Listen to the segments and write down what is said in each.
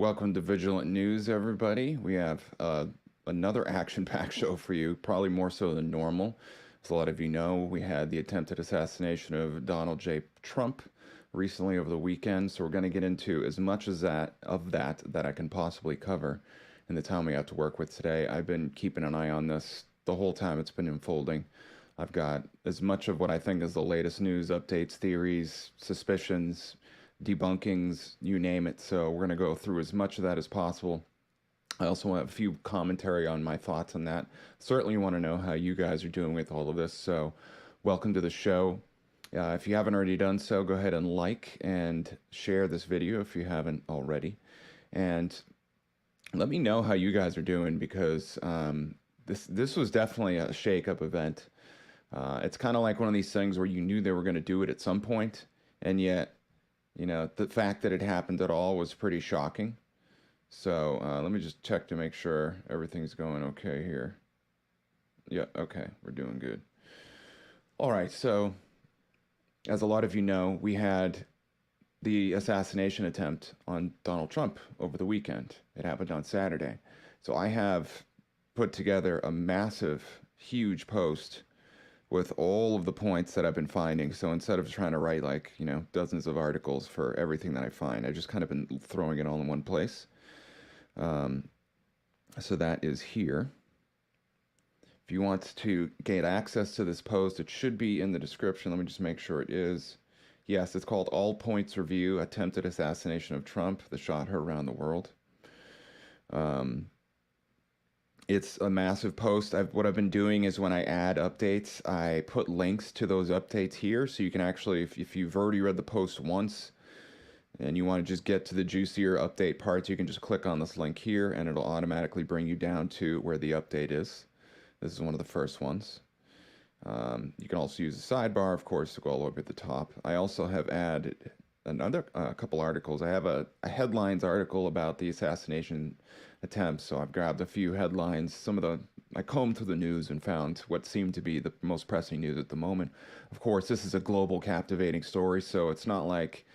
welcome to Vigilant News, everybody. We have another action-packed show for you, probably more so than normal. As a lot of you know, we had the attempted assassination of Donald J. Trump recently over the weekend, so we're going to get into as much as that I can possibly cover in the time we have to work with today. I've been keeping an eye on this the whole time it's been unfolding. I've got as much of what I think is the latest news, updates, theories, suspicions, debunkings, you name it. So we're going to go through as much of that as possible. I also want a few commentary on my thoughts on that. Certainly want to know how you guys are doing with all of this. So welcome to the show. If you haven't already done so, go ahead and like and share this video if you haven't already. And let me know how you guys are doing, because this was definitely a shake-up event. It's kind of like one of these things where you knew they were going to do it at some point, and yet, you know, the fact that it happened at all was pretty shocking. So let me just check to make sure everything's going okay here. Yeah, okay, we're doing good. All right, so as a lot of you know, we had the assassination attempt on Donald Trump over the weekend. It happened on Saturday. So I have put together a massive, huge post with all of the points that I've been finding. So instead of trying to write like, you know, dozens of articles for everything that I find, I just kind of been throwing it all in one place. So that is here. If you want to gain access to this post, it should be in the description. Let me just make sure it is. Yes, it's called All Points Review, Attempted Assassination of Trump, the shot heard around the world. It's a massive post. What I've been doing is when I add updates, I put links to those updates here, so you can actually, if you've already read the post once and you want to just get to the juicier update parts, you can just click on this link here and it'll automatically bring you down to where the update is. This is one of the first ones. You can also use the sidebar, of course, to go all the way up at the top. I also have added another couple articles. I have a headlines article about the assassination attempts, so I've grabbed a few headlines. I combed through the news and found what seemed to be the most pressing news at the moment. Of course, this is a global, captivating story, so it's not like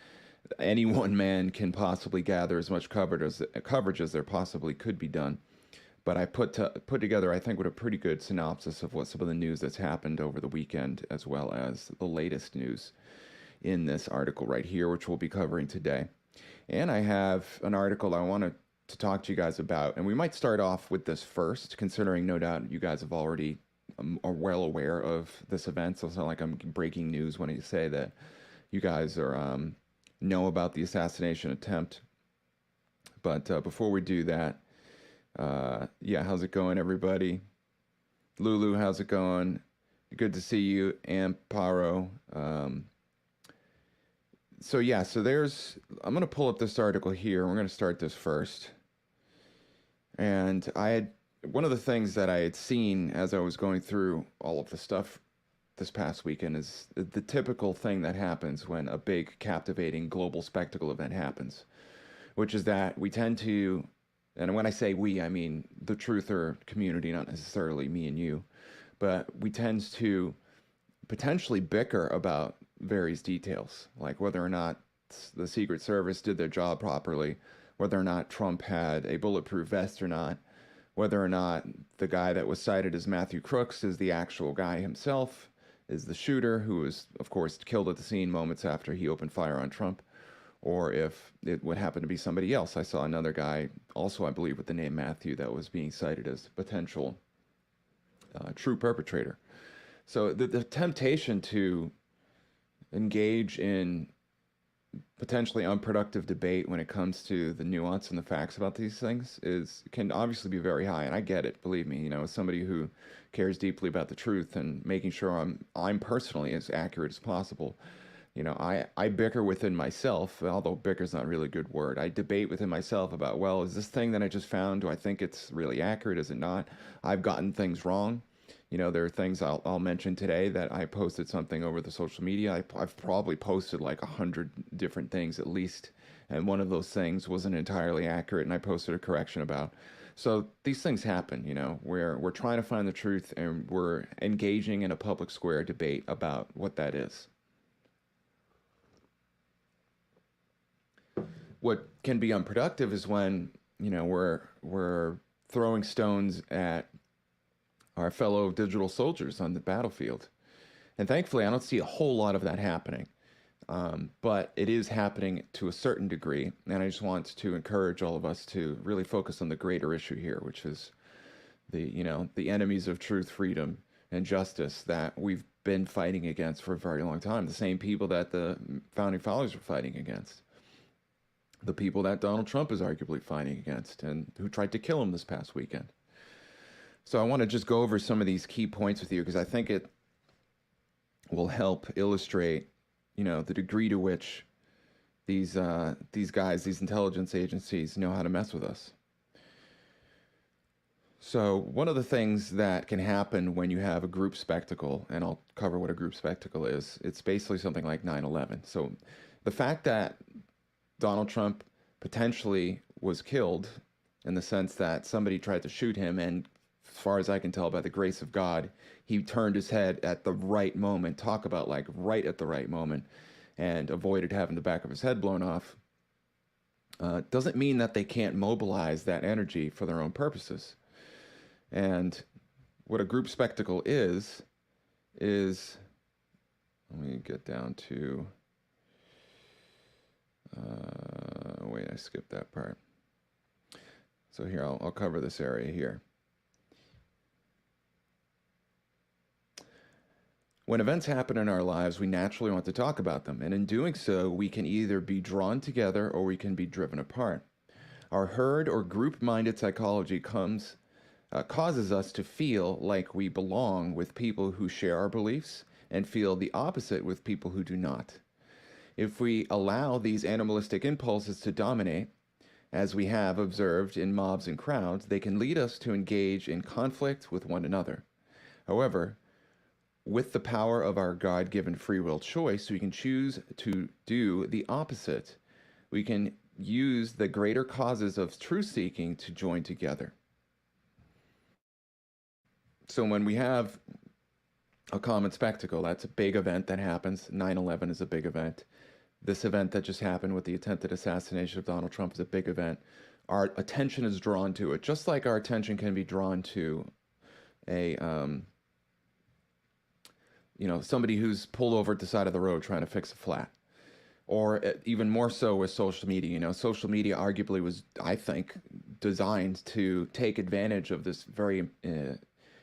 any one man can possibly gather as much coverage as there possibly could be done. But I put together, I think, with a pretty good synopsis of what some of the news that's happened over the weekend, as well as the latest news in this article right here, which we'll be covering today. And I have an article I want to talk to you guys about, and we might start off with this first, considering no doubt you guys have already are well aware of this event, so it's not like I'm breaking news when I say that you guys are know about the assassination attempt. But before we do that, yeah, how's it going, everybody? Lulu, how's it going? Good to see you, Amparo. So yeah, I'm gonna pull up this article here. We're gonna start this first. And one of the things that I had seen as I was going through all of the stuff this past weekend is the typical thing that happens when a big, captivating global spectacle event happens, which is that we tend to, and when I say we, I mean the truther community, not necessarily me and you, but we tend to potentially bicker about various details, like whether or not the Secret Service did their job properly, whether or not Trump had a bulletproof vest or not, whether or not the guy that was cited as Matthew Crooks is the actual guy himself, is the shooter who was, of course, killed at the scene moments after he opened fire on Trump, or if it would happen to be somebody else. I saw another guy, also I believe with the name Matthew, that was being cited as potential true perpetrator. So the temptation to engage in potentially unproductive debate when it comes to the nuance and the facts about these things can obviously be very high, and I get it, believe me. You know, as somebody who cares deeply about the truth and making sure I'm personally as accurate as possible. You know, I bicker within myself, although bicker's not really a good word. I debate within myself about, well, is this thing that I just found, do I think it's really accurate? Is it not? I've gotten things wrong. You know, there are things I'll mention today that I posted something over the social media. I've probably posted like 100 different things at least, and one of those things wasn't entirely accurate, and I posted a correction about. So these things happen, you know. We're trying to find the truth, and we're engaging in a public square debate about what that is. What can be unproductive is when, we're throwing stones at our fellow digital soldiers on the battlefield. And thankfully, I don't see a whole lot of that happening. But it is happening to a certain degree, and I just want to encourage all of us to really focus on the greater issue here, which is the enemies of truth, freedom, and justice that we've been fighting against for a very long time. The same people that the founding fathers were fighting against, the people that Donald Trump is arguably fighting against, and who tried to kill him this past weekend. So I want to just go over some of these key points with you because I think it will help illustrate, the degree to which these guys, these intelligence agencies, know how to mess with us. So one of the things that can happen when you have a group spectacle, and I'll cover what a group spectacle is, it's basically something like 9/11. So the fact that Donald Trump potentially was killed in the sense that somebody tried to shoot him, and as far as I can tell, by the grace of God, he turned his head at the right moment, talk about like right at the right moment, and avoided having the back of his head blown off, doesn't mean that they can't mobilize that energy for their own purposes. And what a group spectacle is, let me get down to, wait, I skipped that part. So here, I'll cover this area here. When events happen in our lives, we naturally want to talk about them, and in doing so, we can either be drawn together or we can be driven apart. Our herd or group-minded psychology causes us to feel like we belong with people who share our beliefs and feel the opposite with people who do not. If we allow these animalistic impulses to dominate, as we have observed in mobs and crowds, they can lead us to engage in conflict with one another. However, with the power of our God-given free will choice, we can choose to do the opposite. We can use the greater causes of truth-seeking to join together. So when we have a common spectacle, that's a big event that happens. 9/11 is a big event. This event that just happened with the attempted assassination of Donald Trump is a big event. Our attention is drawn to it, just like our attention can be drawn to a somebody who's pulled over at the side of the road trying to fix a flat. Or even more so with social media. Social media arguably was, I think, designed to take advantage of this very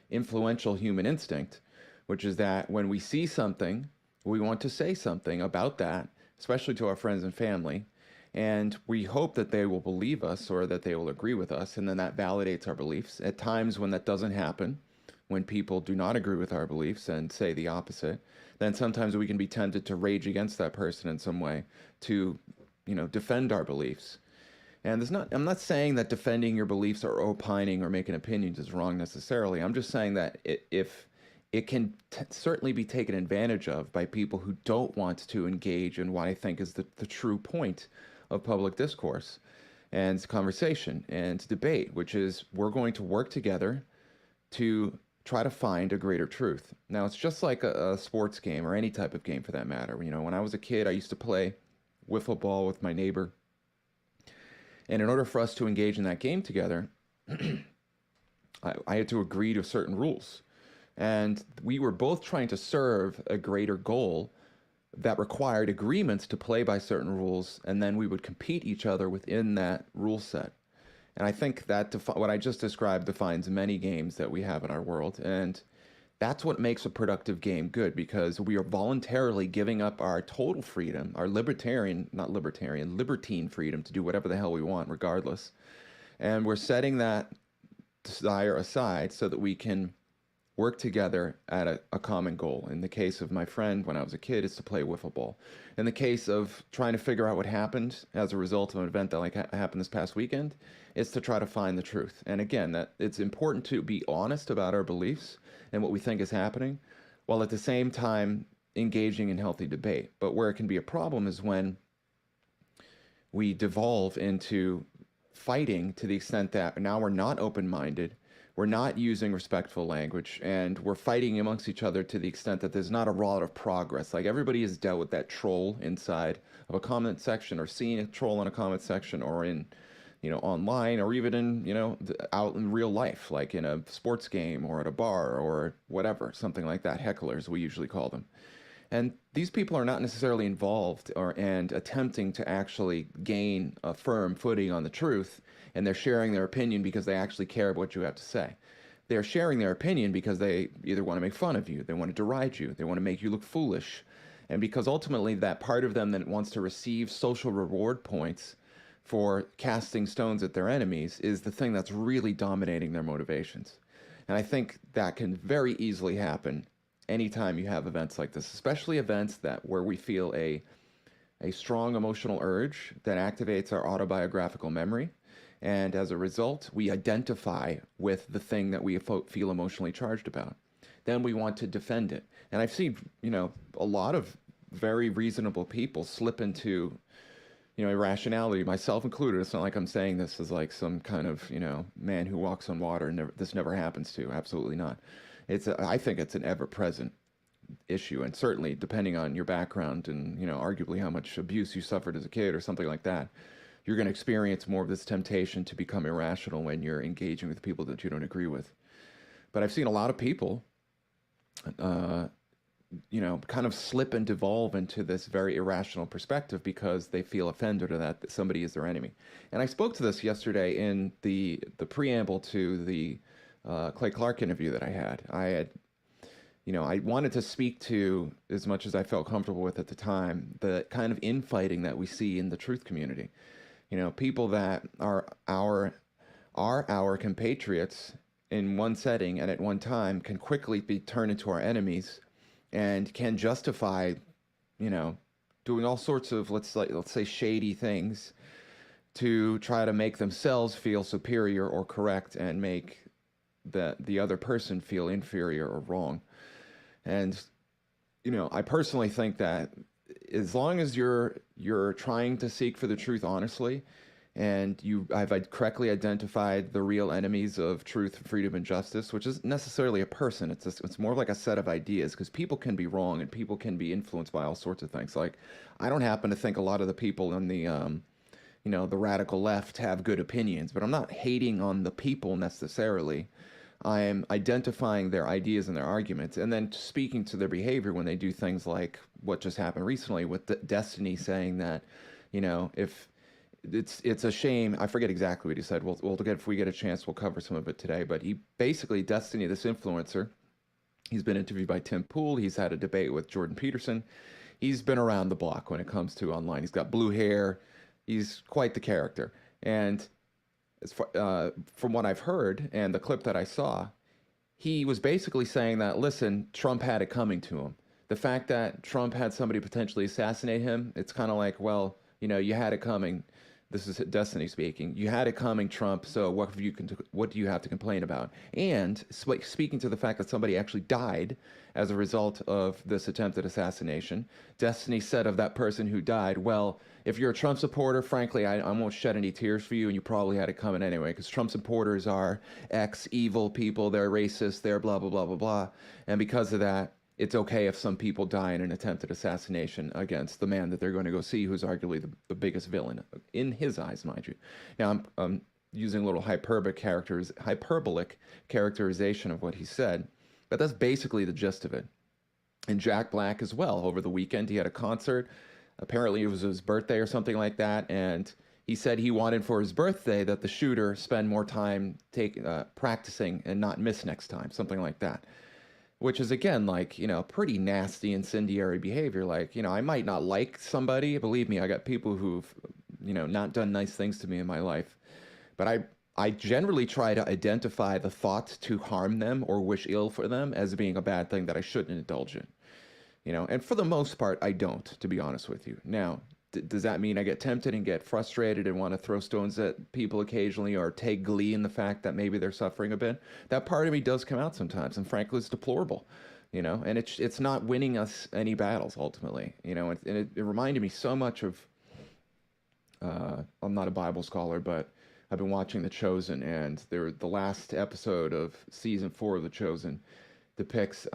influential human instinct, which is that when we see something, we want to say something about that, especially to our friends and family, and we hope that they will believe us or that they will agree with us, and then that validates our beliefs. At times when that doesn't happen, when people do not agree with our beliefs and say the opposite, then sometimes we can be tempted to rage against that person in some way to, defend our beliefs. And I'm not saying that defending your beliefs or opining or making opinions is wrong necessarily. I'm just saying that if it can certainly be taken advantage of by people who don't want to engage in what I think is the true point of public discourse and conversation and debate, which is we're going to work together to try to find a greater truth. Now, it's just like a sports game or any type of game for that matter. When I was a kid, I used to play wiffle ball with my neighbor. And in order for us to engage in that game together, I had to agree to certain rules. And we were both trying to serve a greater goal that required agreements to play by certain rules, and then we would compete each other within that rule set. And I think that what I just described defines many games that we have in our world. And that's what makes a productive game good, because we are voluntarily giving up our total freedom, our libertine freedom to do whatever the hell we want, regardless. And we're setting that desire aside so that we can work together at a common goal. In the case of my friend when I was a kid, it's to play wiffle ball. In the case of trying to figure out what happened as a result of an event that happened this past weekend, it's to try to find the truth. And again, that it's important to be honest about our beliefs and what we think is happening, while at the same time engaging in healthy debate. But where it can be a problem is when we devolve into fighting to the extent that now we're not open-minded, We're not using respectful language, and we're fighting amongst each other to the extent that there's not a lot of progress. Like, everybody has dealt with that troll inside of a comment section, or seeing a troll in a comment section, or in, online, or even in, out in real life, like in a sports game or at a bar or whatever, something like that. Hecklers, we usually call them. And these people are not necessarily involved and attempting to actually gain a firm footing on the truth, and they're sharing their opinion because they actually care about what you have to say. They're sharing their opinion because they either want to make fun of you, they want to deride you, they want to make you look foolish, and because ultimately that part of them that wants to receive social reward points for casting stones at their enemies is the thing that's really dominating their motivations. And I think that can very easily happen anytime you have events like this, especially events that where we feel a strong emotional urge that activates our autobiographical memory, and as a result, we identify with the thing that we feel emotionally charged about. Then we want to defend it. And I've seen, a lot of very reasonable people slip into, irrationality, myself included. It's not like I'm saying this as like some kind of, man who walks on water and this never happens to. Absolutely not. I think it's an ever-present issue, and certainly depending on your background and, arguably how much abuse you suffered as a kid or something like that, you're going to experience more of this temptation to become irrational when you're engaging with people that you don't agree with. But I've seen a lot of people, kind of slip and devolve into this very irrational perspective because they feel offended or that somebody is their enemy. And I spoke to this yesterday in the preamble to the Clay Clark interview that I had. I wanted to speak to, as much as I felt comfortable with at the time, the kind of infighting that we see in the truth community. People that are our compatriots in one setting and at one time can quickly be turned into our enemies, and can justify, doing all sorts of, let's say shady things to try to make themselves feel superior or correct, and make the other person feel inferior or wrong. And I personally think that as long as you're trying to seek for the truth honestly, and I've correctly identified the real enemies of truth, freedom, and justice, which isn't necessarily a person. It's more like a set of ideas, because people can be wrong and people can be influenced by all sorts of things. Like, I don't happen to think a lot of the people in the the radical left have good opinions, but I'm not hating on the people necessarily. I'm identifying their ideas and their arguments, and then speaking to their behavior when they do things like what just happened recently with Destiny saying that, if it's a shame. I forget exactly what he said. We'll get, if we get a chance, we'll cover some of it today. But he basically, Destiny, this influencer, he's been interviewed by Tim Pool. He's had a debate with Jordan Peterson. He's been around the block when it comes to online. He's got blue hair. He's quite the character. And as far, from what I've heard and the clip that I saw, he was basically saying that, listen, Trump had it coming to him. The fact that Trump had somebody potentially assassinate him, it's kind of like, well, you had it coming. This is Destiny speaking. You had it coming, Trump, so what do you have to complain about? And speaking to the fact that somebody actually died as a result of this attempted assassination, Destiny said of that person who died, well, if you're a Trump supporter, frankly, I won't shed any tears for you, and you probably had it coming anyway, because Trump supporters are evil people, they're racist, they're blah, blah, blah, blah, blah. And because of that, it's okay if some people die in an attempted assassination against the man that they're going to go see, who's arguably the biggest villain, in his eyes, mind you. Now, I'm using a little hyperbolic characterization of what he said, but that's basically the gist of it. And Jack Black as well, over the weekend, he had a concert. Apparently it was his birthday or something like that, and he said he wanted for his birthday that the shooter spend more time practicing and not miss next time, something like that. Which is, again, like, pretty nasty, incendiary behavior. Like, I might not like somebody. Believe me, I got people who've, not done nice things to me in my life. But I generally try to identify the thoughts to harm them or wish ill for them as being a bad thing that I shouldn't indulge in. And for the most part, I don't, to be honest with you. Now, does that mean I get tempted and get frustrated and want to throw stones at people occasionally, or take glee in the fact that maybe they're suffering a bit? That part of me does come out sometimes, and frankly, it's deplorable, and it's not winning us any battles ultimately, and it reminded me so much of, I'm not a Bible scholar, but I've been watching The Chosen, and the last episode of season 4 of The Chosen depicts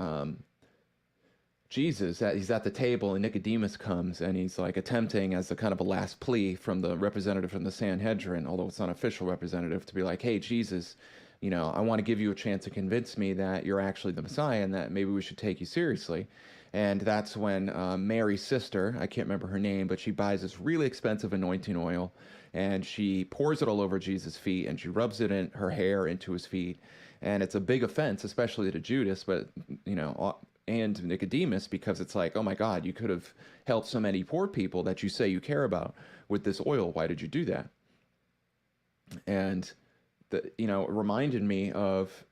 Jesus. He's at the table, and Nicodemus comes, and he's like attempting, as a kind of a last plea from the representative from the Sanhedrin, although it's not official representative, to be like, "Hey, Jesus, I want to give you a chance to convince me that you're actually the Messiah and that maybe we should take you seriously." And that's when Mary's sister, I can't remember her name, but she buys this really expensive anointing oil, and she pours it all over Jesus' feet, and she rubs it in her hair into his feet. And it's a big offense, especially to Judas, but and Nicodemus, because it's like, oh my God, you could have helped so many poor people that you say you care about with this oil. Why did you do that? And it reminded me of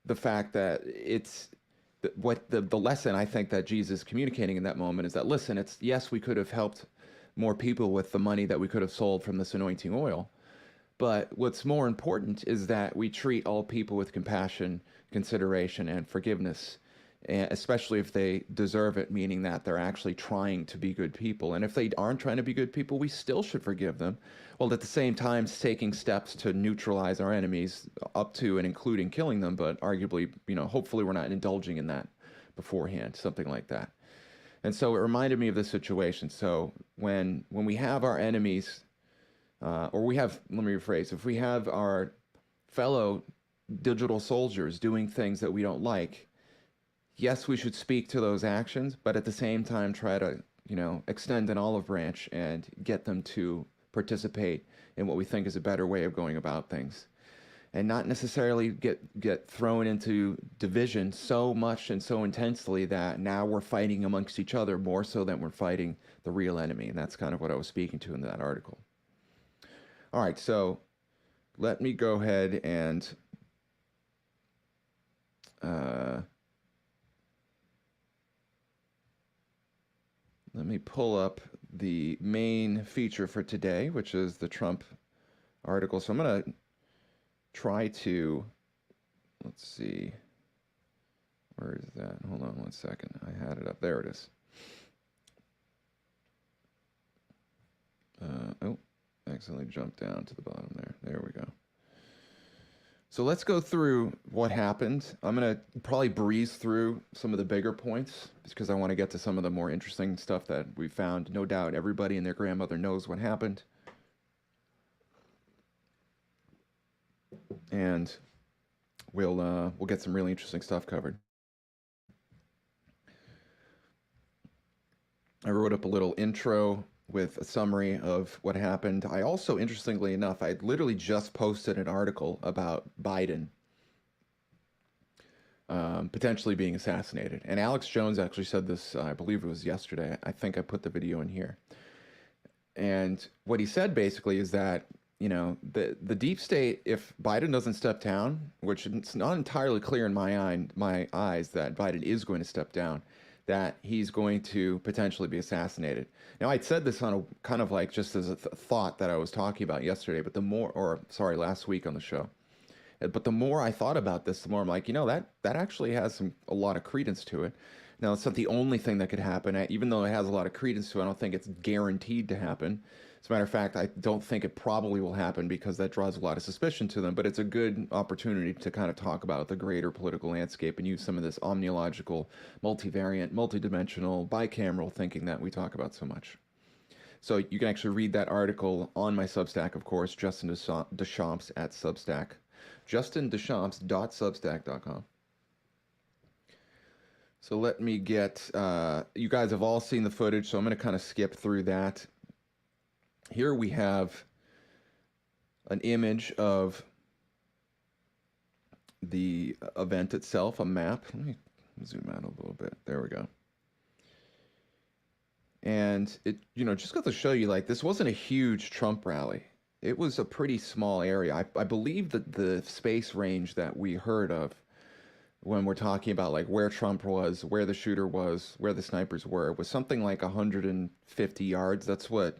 the fact that it's what the lesson I think that Jesus is communicating in that moment is that, listen, it's, yes, we could have helped more people with the money that we could have sold from this anointing oil. But what's more important is that we treat all people with compassion, consideration, and forgiveness, especially if they deserve it, meaning that they're actually trying to be good people. And if they aren't trying to be good people, we still should forgive them, while at the same time taking steps to neutralize our enemies, up to and including killing them, but arguably, hopefully we're not indulging in that beforehand, something like that. And so it reminded me of this situation. So when we have our enemies, let me rephrase, if we have our fellow digital soldiers doing things that we don't like, yes, we should speak to those actions, but at the same time try to, extend an olive branch and get them to participate in what we think is a better way of going about things. And not necessarily get thrown into division so much and so intensely that now we're fighting amongst each other more so than we're fighting the real enemy. And that's kind of what I was speaking to in that article. All right, so let me go ahead and let me pull up the main feature for today, which is the Trump article. So I'm going to try to, let's see, where is that? Hold on one second. I had it up. There it is. Accidentally jumped down to the bottom there. There we go. So let's go through what happened. I'm going to probably breeze through some of the bigger points because I want to get to some of the more interesting stuff that we found. No doubt everybody and their grandmother knows what happened. And we'll get some really interesting stuff covered. I wrote up a little intro with a summary of what happened. I also, interestingly enough, I literally just posted an article about Biden potentially being assassinated. And Alex Jones actually said this, I believe it was yesterday. I think I put the video in here. And what he said basically is that, the deep state, if Biden doesn't step down, which it's not entirely clear in my eyes that Biden is going to step down, that he's going to potentially be assassinated. Now, I'd said this on a kind of like just as a thought that I was talking about yesterday, but last week on the show. But the more I thought about this, the more I'm like, that actually has a lot of credence to it. Now, it's not the only thing that could happen. Even though it has a lot of credence to it, I don't think it's guaranteed to happen. As a matter of fact, I don't think it probably will happen because that draws a lot of suspicion to them, but it's a good opportunity to kind of talk about the greater political landscape and use some of this omniological, multivariant, multidimensional, bicameral thinking that we talk about so much. So you can actually read that article on my Substack, of course, Justin Deschamps at Substack, justindeschamps.substack.com. So let me get, you guys have all seen the footage, so I'm going to kind of skip through that. Here we have an image of the event itself, a map. Let me zoom out a little bit. There we go. And it, just got to show you, like, this wasn't a huge Trump rally. It was a pretty small area. I believe that the space range that we heard of when we're talking about, like, where Trump was, where the shooter was, where the snipers were, was something like 150 yards. That's what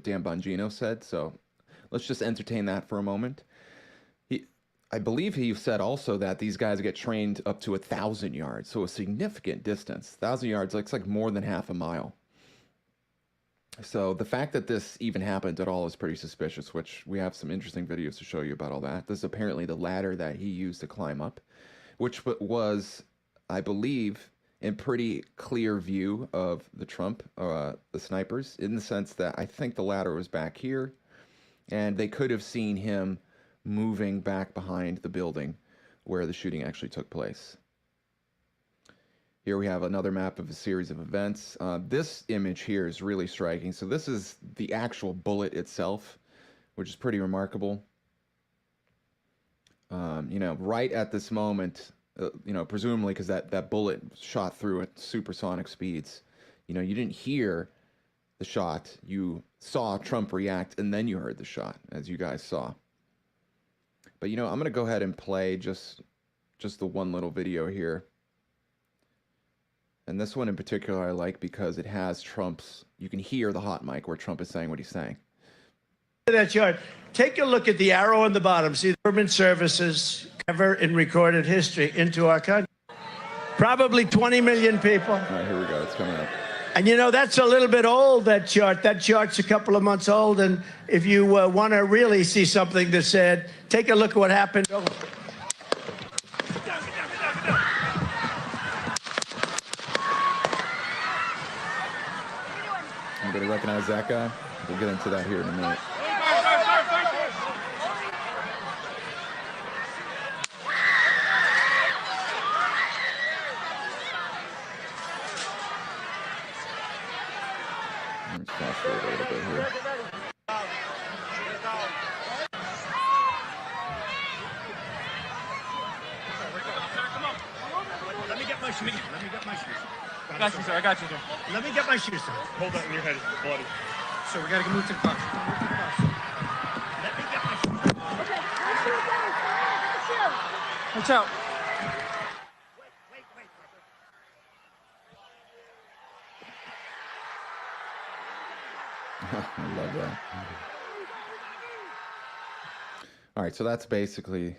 Dan Bongino said, so let's just entertain that for a moment. I believe he said also that these guys get trained up to 1,000 yards, so a significant distance. 1,000 yards, it's like more than half a mile. So the fact that this even happened at all is pretty suspicious, which we have some interesting videos to show you about all that. This is apparently the ladder that he used to climb up, which was, I believe, in pretty clear view of the the snipers, in the sense that I think the ladder was back here, and they could have seen him moving back behind the building where the shooting actually took place. Here we have another map of a series of events. This image here is really striking. So this is the actual bullet itself, which is pretty remarkable. You know, right at this moment, you know, presumably because that bullet shot through at supersonic speeds. You know, you didn't hear the shot. You saw Trump react, and then you heard the shot, as you guys saw. But, you know, I'm going to go ahead and play just the one little video here. And this one in particular I like because it has Trump's, you can hear the hot mic where Trump is saying what he's saying. That chart. Take a look at the arrow on the bottom. See, government services ever in recorded history into our country. Probably 20 million people. All right, here we go. It's coming up. And you know, that's a little bit old, that chart. That chart's a couple of months old. And if you want to really see something that said, take a look at what happened. I'm going to recognize that guy. We'll get into that here in a minute. Let's fast forward a little bit here. Let me get my shoes. Let me get my shoes. I got you, sir. I got you, sir. Let me get my shoes. Hold that in your head. It's bloody. So we got to move to the car. Let me get my shoes. Watch out. Wait. I love that. All right, so that's basically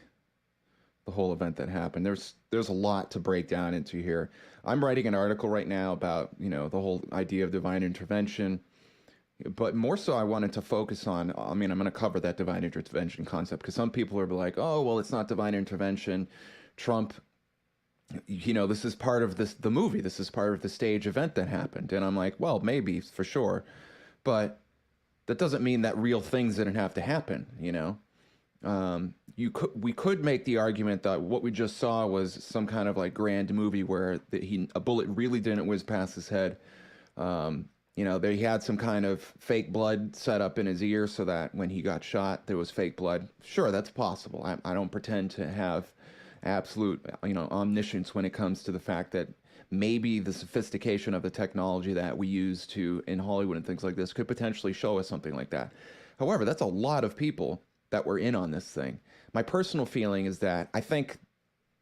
the whole event that happened. There's a lot to break down into here. I'm writing an article right now about, you know, the whole idea of divine intervention, but more so I wanted to focus on, I mean, I'm going to cover that divine intervention concept because some people are like, oh, well, it's not divine intervention. Trump, you know, this is part of the movie. This is part of the stage event that happened. And I'm like, well, maybe for sure, but that doesn't mean that real things didn't have to happen, you know? We could make the argument that what we just saw was some kind of like grand movie where a bullet really didn't whiz past his head. You know, he had some kind of fake blood set up in his ear so that when he got shot, there was fake blood. Sure, that's possible. I don't pretend to have absolute, you know, omniscience when it comes to the fact that maybe the sophistication of the technology that we use in Hollywood and things like this could potentially show us something like that. However, that's a lot of people that were in on this thing. My personal feeling is that I think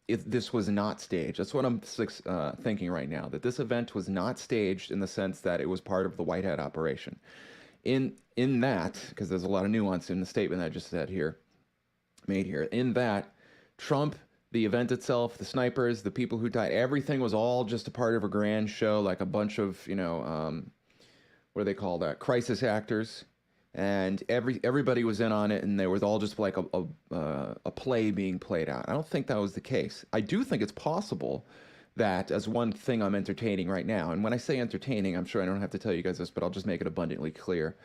if this was not staged, that's what I'm thinking right now, that this event was not staged in the sense that it was part of the White Hat operation. In that, because there's a lot of nuance in the statement I just made here, in that Trump, the event itself, the snipers, the people who died, everything was all just a part of a grand show, like a bunch of, you know, what do they call that? Crisis actors. And everybody was in on it, and there was all just like a play being played out. I don't think that was the case. I do think it's possible that, as one thing I'm entertaining right now, and when I say entertaining, I'm sure I don't have to tell you guys this, but I'll just make it abundantly clear.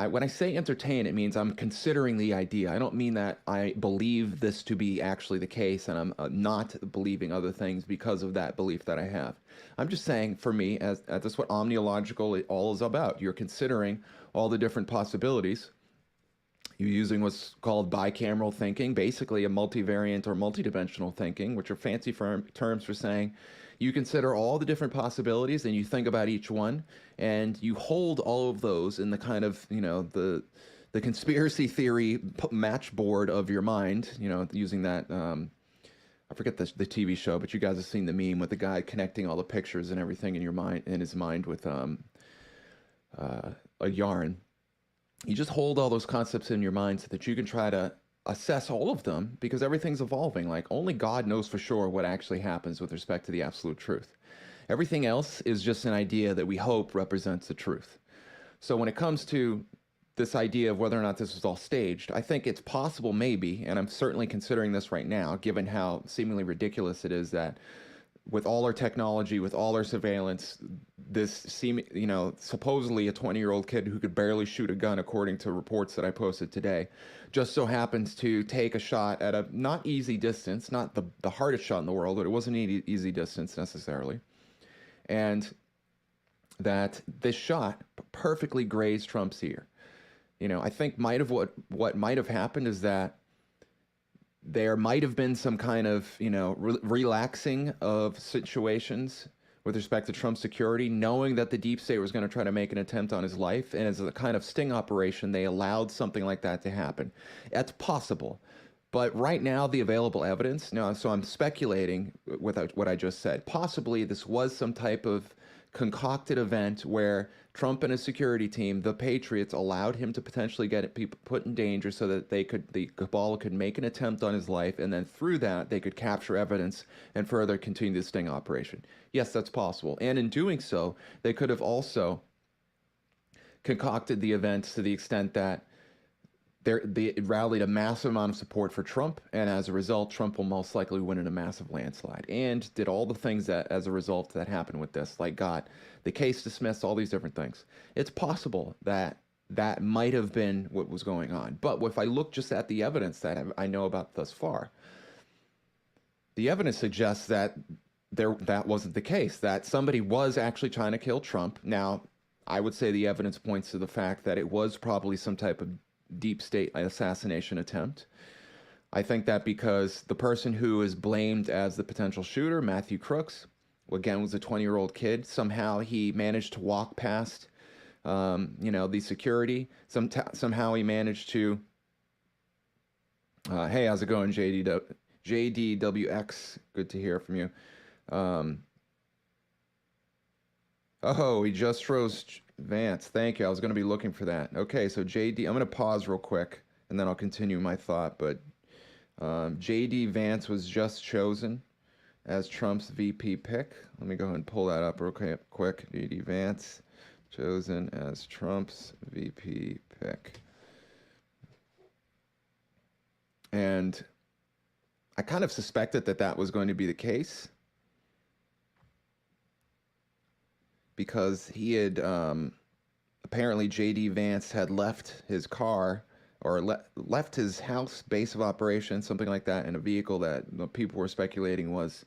When I say entertain, it means I'm considering the idea. I don't mean that I believe this to be actually the case, and I'm not believing other things because of that belief that I have. I'm just saying, for me, that's what omniological all is about. You're considering all the different possibilities. You're using what's called bicameral thinking, basically a multivariant or multidimensional thinking, which are fancy terms for saying you consider all the different possibilities and you think about each one, and you hold all of those in the kind of, you know, the conspiracy theory matchboard of your mind, you know, using that, I forget the TV show, but you guys have seen the meme with the guy connecting all the pictures and everything in his mind with a yarn. You just hold all those concepts in your mind so that you can try to assess all of them, because everything's evolving. Like, only God knows for sure what actually happens with respect to the absolute truth. Everything else is just an idea that we hope represents the truth. So when it comes to this idea of whether or not this was all staged, I think it's possible, maybe, and I'm certainly considering this right now, given how seemingly ridiculous it is that with all our technology, with all our surveillance, supposedly a 20-year-old kid who could barely shoot a gun, according to reports that I posted today, just so happens to take a shot at a not easy distance, not the hardest shot in the world, but it wasn't an easy distance necessarily. And that this shot perfectly grazed Trump's ear. I think what might have happened is that there might have been some kind of, relaxing of situations with respect to Trump's security, knowing that the deep state was going to try to make an attempt on his life. And as a kind of sting operation, they allowed something like that to happen. That's possible. But right now, the available evidence, so I'm speculating with what I just said. Possibly this was some type of concocted event where Trump and his security team, the Patriots, allowed him to potentially get people put in danger so that the cabal could make an attempt on his life, and then through that they could capture evidence and further continue the sting operation. Yes, that's possible. And in doing so, they could have also concocted the events to the extent that they rallied a massive amount of support for Trump, and as a result, Trump will most likely win in a massive landslide. And did all the things that, as a result, that happened with this, like got the case dismissed, all these different things. It's possible that that might have been what was going on. But if I look just at the evidence that I know about thus far, the evidence suggests that that wasn't the case, that somebody was actually trying to kill Trump. Now, I would say the evidence points to the fact that it was probably some type of deep state assassination attempt. I think that because the person who is blamed as the potential shooter, Matthew Crooks, again, was a 20-year-old kid. Somehow he managed to walk past, the security. Somehow he managed to, hey, how's it going, JDWX? Good to hear from you. He just rose Vance. Thank you. I was going to be looking for that. Okay, so JD, I'm going to pause real quick, and then I'll continue my thought. But JD Vance was just chosen as Trump's VP pick. Let me go ahead and pull that up real quick. JD Vance chosen as Trump's VP pick. And I kind of suspected that was going to be the case, because he had apparently JD Vance had left his car or left his house, base of operations, something like that, in a vehicle that people were speculating was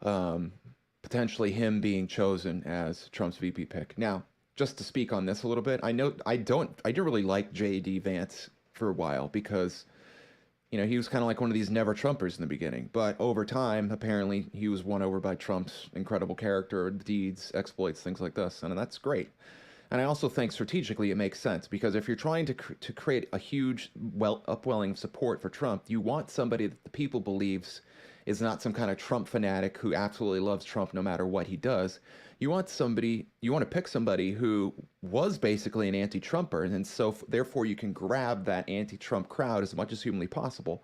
potentially him being chosen as Trump's VP pick. Now, just to speak on this a little bit, I didn't really like JD Vance for a while because he was kind of like one of these never Trumpers in the beginning. But over time, apparently, he was won over by Trump's incredible character, deeds, exploits, things like this. And that's great. And I also think strategically it makes sense, because if you're trying to create a huge upwelling of support for Trump, you want somebody that the people believes is not some kind of Trump fanatic who absolutely loves Trump no matter what he does. You want to pick somebody who was basically an anti-Trumper, and so therefore you can grab that anti-Trump crowd as much as humanly possible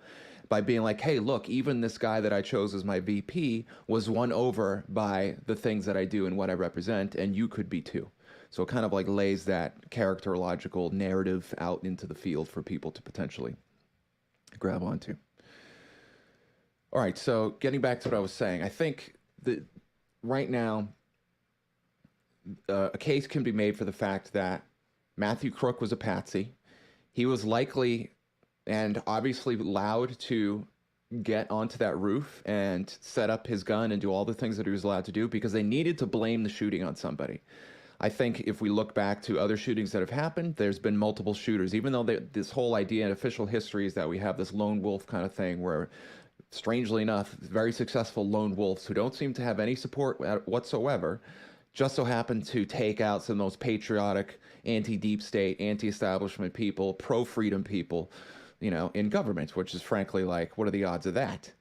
by being like, hey, look, even this guy that I chose as my VP was won over by the things that I do and what I represent, and you could be too. So it kind of like lays that characterological narrative out into the field for people to potentially grab onto. All right, so getting back to what I was saying, I think that right now, a case can be made for the fact that Matthew Crook was a patsy. He was likely and obviously allowed to get onto that roof and set up his gun and do all the things that he was allowed to do because they needed to blame the shooting on somebody. I think if we look back to other shootings that have happened, there's been multiple shooters, even though this whole idea in official history is that we have this lone wolf kind of thing where, strangely enough, very successful lone wolves who don't seem to have any support whatsoever just so happen to take out some of those patriotic, anti-deep state, anti-establishment people, pro-freedom people, in government, which is frankly like, what are the odds of that?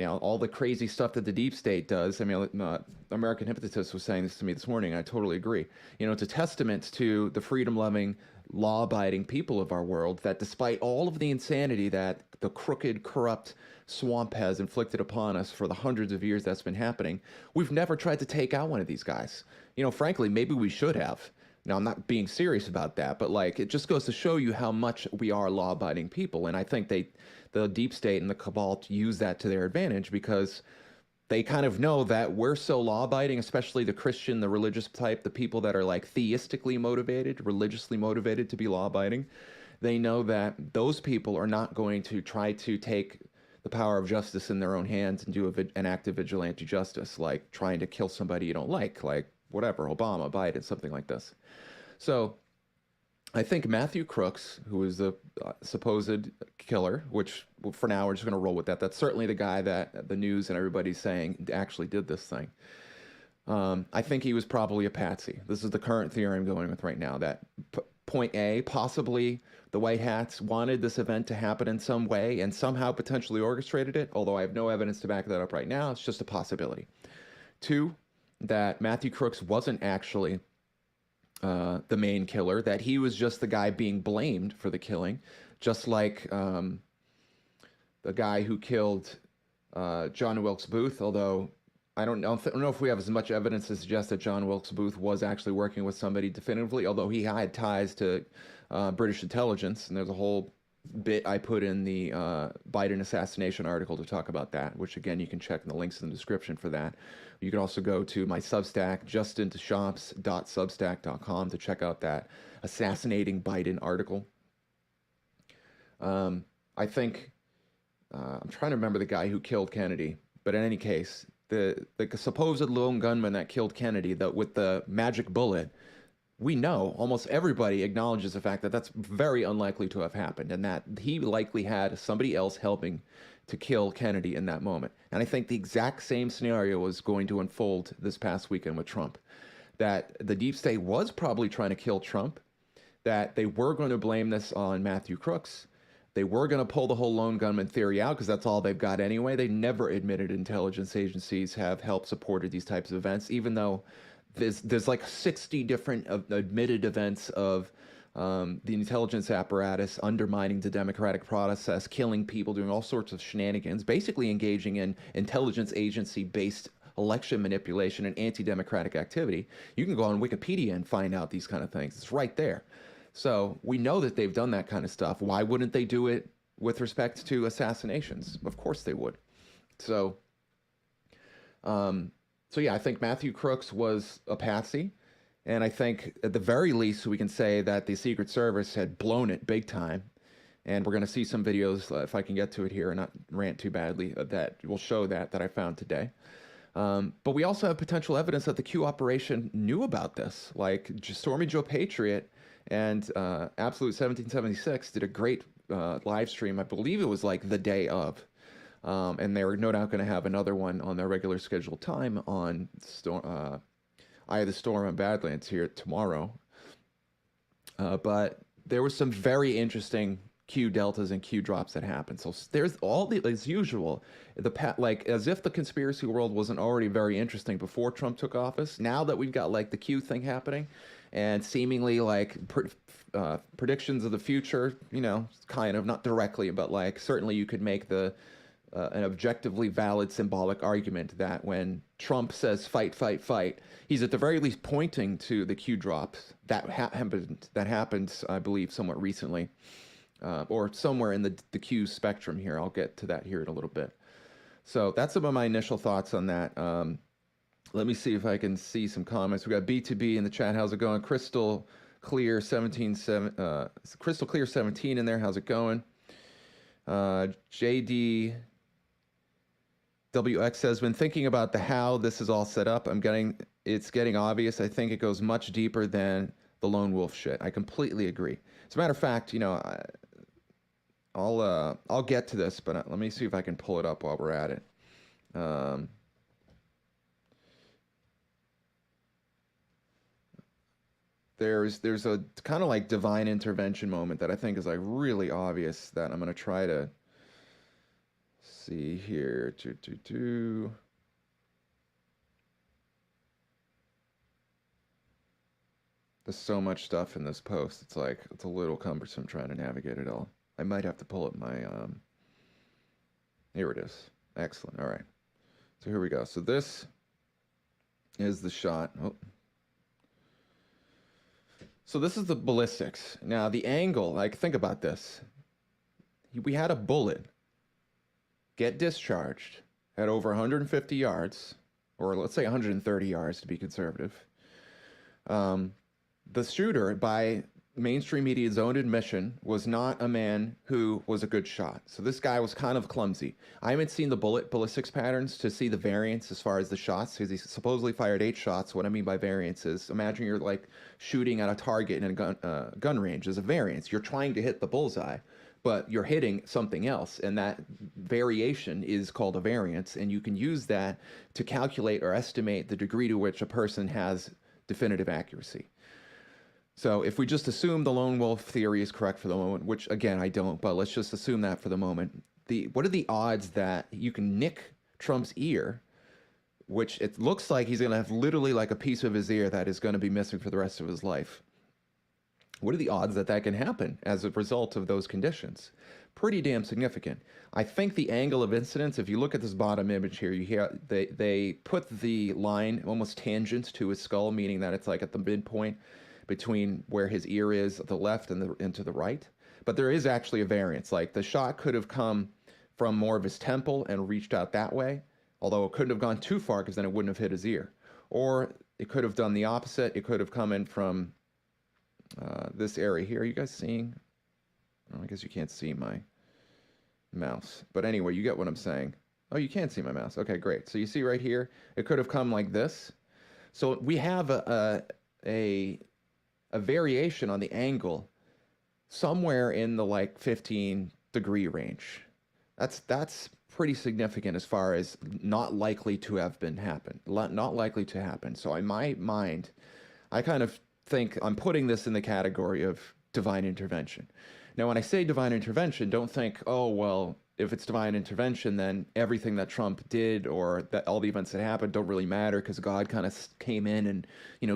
All the crazy stuff that the deep state does. I mean, American Hypnotist was saying this to me this morning. I totally agree. It's a testament to the freedom-loving, law-abiding people of our world that despite all of the insanity that the crooked, corrupt swamp has inflicted upon us for the hundreds of years that's been happening, we've never tried to take out one of these guys. Frankly, maybe we should have. Now, I'm not being serious about that, but like it just goes to show you how much we are law-abiding people. And I think the deep state and the cabal use that to their advantage because they kind of know that we're so law-abiding, especially the Christian, the religious type, the people that are like theistically motivated, religiously motivated to be law-abiding. They know that those people are not going to try to take the power of justice in their own hands and do an act of vigilante justice, like trying to kill somebody you don't like whatever, Obama, Biden, something like this. So I think Matthew Crooks, who is the supposed killer, which for now we're just going to roll with that. That's certainly the guy that the news and everybody's saying actually did this thing. I think he was probably a patsy. This is the current theory I'm going with right now, that point A, possibly the White Hats wanted this event to happen in some way and somehow potentially orchestrated it, although I have no evidence to back that up right now. It's just a possibility. Two, that Matthew Crooks wasn't actually the main killer, that he was just the guy being blamed for the killing, just like the guy who killed John Wilkes Booth, although I don't know if we have as much evidence to suggest that John Wilkes Booth was actually working with somebody definitively, although he had ties to British intelligence, and there's a whole bit I put in the Biden assassination article to talk about that, which again, you can check in the links in the description for that. You can also go to my Substack, justintoshops.substack.com, to check out that assassinating Biden article. I think, I'm trying to remember the guy who killed Kennedy, but in any case, the supposed lone gunman that killed Kennedy, with the magic bullet, we know, almost everybody acknowledges the fact that that's very unlikely to have happened, and that he likely had somebody else helping to kill Kennedy in that moment. And I think the exact same scenario was going to unfold this past weekend with Trump. That the deep state was probably trying to kill Trump, that they were going to blame this on Matthew Crooks. They were going to pull the whole lone gunman theory out because that's all they've got anyway. They never admitted intelligence agencies have helped supported these types of events, even though there's like 60 different admitted events of the intelligence apparatus undermining the democratic process, killing people, doing all sorts of shenanigans, basically engaging in intelligence agency-based election manipulation and anti-democratic activity. You can go on Wikipedia and find out these kind of things. It's right there. So we know that they've done that kind of stuff. Why wouldn't they do it with respect to assassinations? Of course they would. So, yeah, I think Matthew Crooks was a patsy. And I think at the very least, we can say that the Secret Service had blown it big time. And we're going to see some videos, if I can get to it here and not rant too badly, that will show that I found today. But we also have potential evidence that the Q operation knew about this. Like Stormy Joe Patriot and Absolute 1776 did a great live stream. I believe it was like the day of. And they were no doubt going to have another one on their regular scheduled time on Eye of the Storm and Badlands here tomorrow. But there was some very interesting Q deltas and Q drops that happened. So there's all the, as usual, like as if the conspiracy world wasn't already very interesting before Trump took office. Now that we've got like the Q thing happening and seemingly like predictions of the future, you know, kind of, not directly, but like certainly you could make an objectively valid symbolic argument that when Trump says fight, fight, fight, he's at the very least pointing to the Q drops that happened, I believe, somewhat recently, or somewhere in the Q spectrum here. I'll get to that here in a little bit. So that's some of my initial thoughts on that. Let me see if I can see some comments. We got B2B in the chat. How's it going? Crystal Clear 17 in there. How's it going? JD WX says, when thinking about the how this is all set up, it's getting obvious. I think it goes much deeper than the lone wolf shit. I completely agree. As a matter of fact, you know, I'll get to this, but let me see if I can pull it up while we're at it. There's a kind of like divine intervention moment that I think is like really obvious that I'm going to try to see here. There's so much stuff in this post. It's like, it's a little cumbersome trying to navigate it all. I might have to pull up my, here it is. Excellent. All right. So here we go. So this is the shot. Oh. So this is the ballistics. Now the angle, like think about this. We had a bullet get discharged at over 150 yards, or let's say 130 yards to be conservative. The shooter, by mainstream media's own admission, was not a man who was a good shot. So this guy was kind of clumsy. I haven't seen the ballistics patterns to see the variance as far as the shots, because he supposedly fired 8 shots. What I mean by variance is, imagine you're like shooting at a target in a gun range. There's a variance. You're trying to hit the bullseye, but you're hitting something else, and that variation is called a variance, and you can use that to calculate or estimate the degree to which a person has definitive accuracy. So if we just assume the lone wolf theory is correct for the moment, which again I don't, but let's just assume that for the moment, what are the odds that you can nick Trump's ear, which it looks like he's going to have literally like a piece of his ear that is going to be missing for the rest of his life? What are the odds that that can happen as a result of those conditions? Pretty damn significant. I think the angle of incidence, if you look at this bottom image here, you hear they put the line almost tangent to his skull, meaning that it's like at the midpoint between where his ear is at the left and to the right. But there is actually a variance. Like the shot could have come from more of his temple and reached out that way, although it couldn't have gone too far because then it wouldn't have hit his ear. Or it could have done the opposite. It could have come in from this area here. Are you guys seeing? Oh, I guess you can't see my mouse. But anyway, you get what I'm saying. Oh, you can see my mouse. Okay, great. So you see right here, it could have come like this. So we have a variation on the angle somewhere in the like 15-degree range. That's pretty significant as far as not likely to have been happen. Not likely to happen. So in my mind, I kind of think I'm putting this in the category of divine intervention. Now, when I say divine intervention, don't think, oh, well, if it's divine intervention, then everything that Trump did or that all the events that happened don't really matter because God kind of came in and,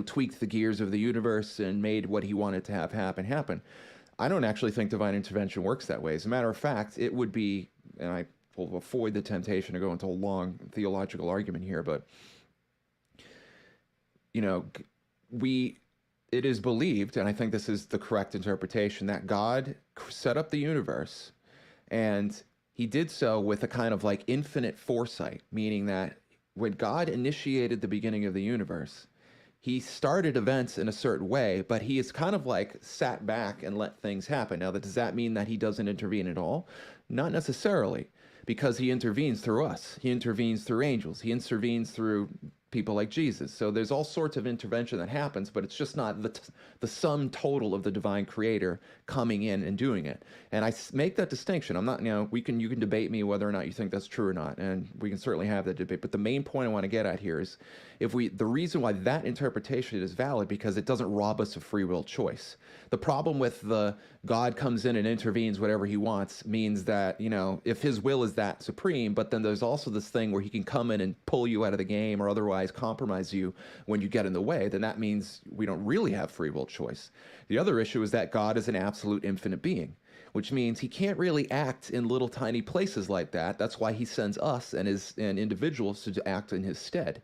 tweaked the gears of the universe and made what he wanted to have happen. I don't actually think divine intervention works that way. As a matter of fact, it would be, and I will avoid the temptation to go into a long theological argument here, but, it is believed, and I think this is the correct interpretation, that God set up the universe, and he did so with a kind of like infinite foresight, meaning that when God initiated the beginning of the universe, he started events in a certain way, but he is kind of like sat back and let things happen. Now, does that mean that he doesn't intervene at all? Not necessarily, because he intervenes through us. He intervenes through angels. He intervenes through people like Jesus. So there's all sorts of intervention that happens, but it's just not the sum total of the divine creator coming in and doing it. And I make that distinction. I'm not, you can debate me whether or not you think that's true or not, and we can certainly have that debate. But the main point I want to get at here is the reason why that interpretation is valid, because it doesn't rob us of free will choice. The problem with the God comes in and intervenes whatever he wants means that, if his will is that supreme, but then there's also this thing where he can come in and pull you out of the game or otherwise compromise you when you get in the way, then that means we don't really have free will choice. The other issue is that God is an absolute infinite being, which means he can't really act in little tiny places like that. That's why he sends us and individuals to act in his stead.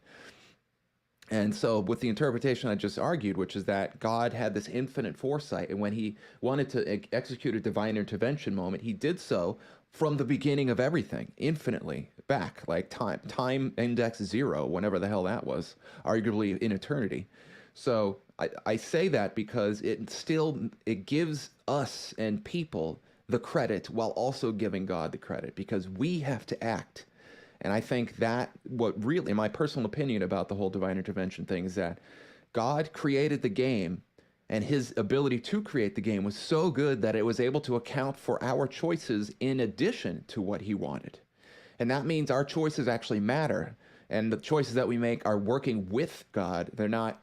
And so with the interpretation I just argued, which is that God had this infinite foresight, and when he wanted to execute a divine intervention moment, he did so from the beginning of everything, infinitely back, like time index 0, whenever the hell that was, arguably in eternity. So I say that because it gives us and people the credit while also giving God the credit, because we have to act. And I think that what really, my personal opinion about the whole divine intervention thing, is that God created the game, and his ability to create the game was so good that it was able to account for our choices in addition to what he wanted. And that means our choices actually matter. And the choices that we make are working with God.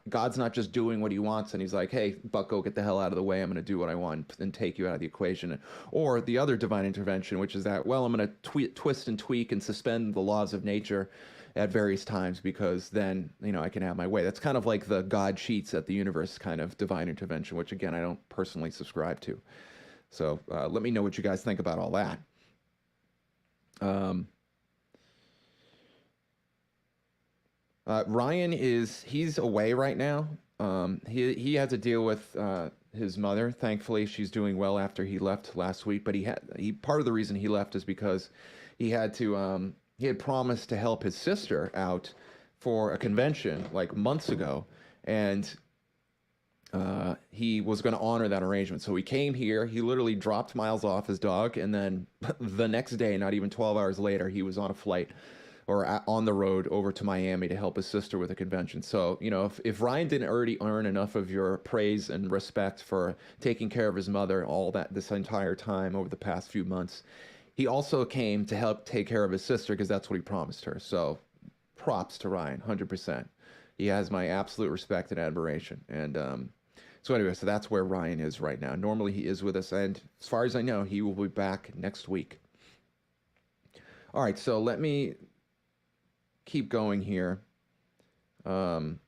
God's not just doing what he wants and he's like, hey, bucko, get the hell out of the way. I'm going to do what I want and take you out of the equation. Or the other divine intervention, which is that, well, I'm going to twist and tweak and suspend the laws of nature at various times because then, I can have my way. That's kind of like the God cheats at the universe kind of divine intervention, which again, I don't personally subscribe to. So let me know what you guys think about all that. Ryan he's away right now. He had to deal with his mother. Thankfully, she's doing well after he left last week. But he part of the reason he left is because he had to he had promised to help his sister out for a convention like months ago, and he was going to honor that arrangement. So he came here. He literally dropped Miles off his dog, and then the next day, not even 12 hours later, he was on a flight or on the road over to Miami to help his sister with a convention. So, you know, if Ryan didn't already earn enough of your praise and respect for taking care of his mother this entire time over the past few months, he also came to help take care of his sister because that's what he promised her. So props to Ryan, 100%. He has my absolute respect and admiration. And so anyway, so that's where Ryan is right now. Normally he is with us, and as far as I know, he will be back next week. All right, so let me keep going here. I'm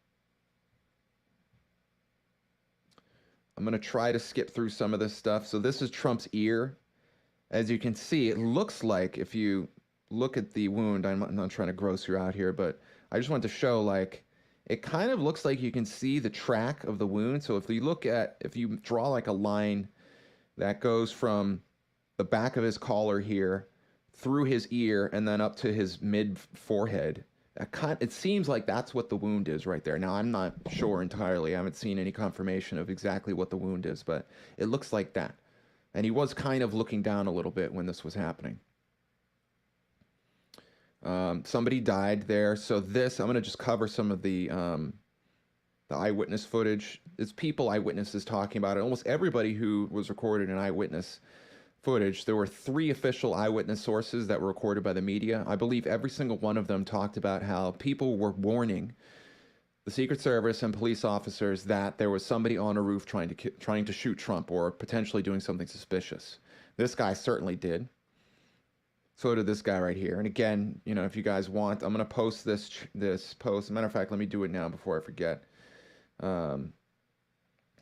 going to try to skip through some of this stuff. So this is Trump's ear. As you can see, it looks like, if you look at the wound, I'm not trying to gross you out here, but I just want to show, like, it kind of looks like you can see the track of the wound. So if you draw like a line that goes from the back of his collar here through his ear and then up to his mid forehead, it seems like that's what the wound is right there. Now, I'm not sure entirely. I haven't seen any confirmation of exactly what the wound is, but it looks like that. And he was kind of looking down a little bit when this was happening. Somebody died there. So I'm going to just cover some of the eyewitness footage. It's eyewitnesses talking about it. Almost everybody who was recorded in eyewitness footage. There were 3 official eyewitness sources that were recorded by the media. I believe every single one of them talked about how people were warning the Secret Service and police officers that there was somebody on a roof trying to shoot Trump or potentially doing something suspicious. This guy certainly did. So did this guy right here. And again, you know, if you guys want, I'm going to post this post. As a matter of fact, let me do it now before I forget.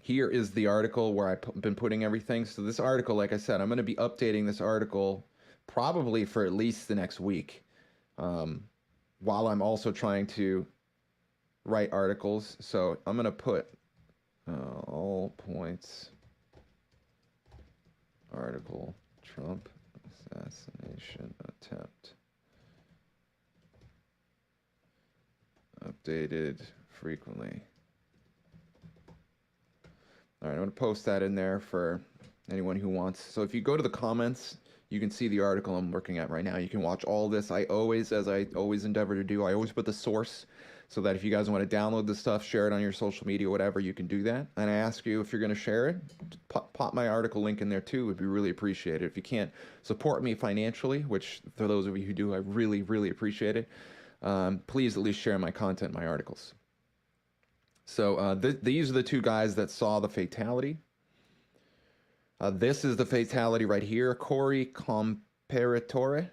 Here is the article where I've been putting everything. So this article, like I said, I'm going to be updating this article probably for at least the next week, while I'm also trying to write articles. So I'm going to put all points article Trump assassination attempt updated frequently. All right, I'm going to post that in there for anyone who wants. So if you go to the comments, you can see the article I'm working at right now. You can watch all this. As I always endeavor to do, I always put the source so that if you guys want to download this stuff, share it on your social media, whatever, you can do that. And I ask you, if you're going to share it, pop my article link in there too. It would be really appreciated. If you can't support me financially, which for those of you who do, I really, really appreciate it, please at least share my content, my articles. So these are the 2 guys that saw the fatality. This is the fatality right here, Corey Comparatore.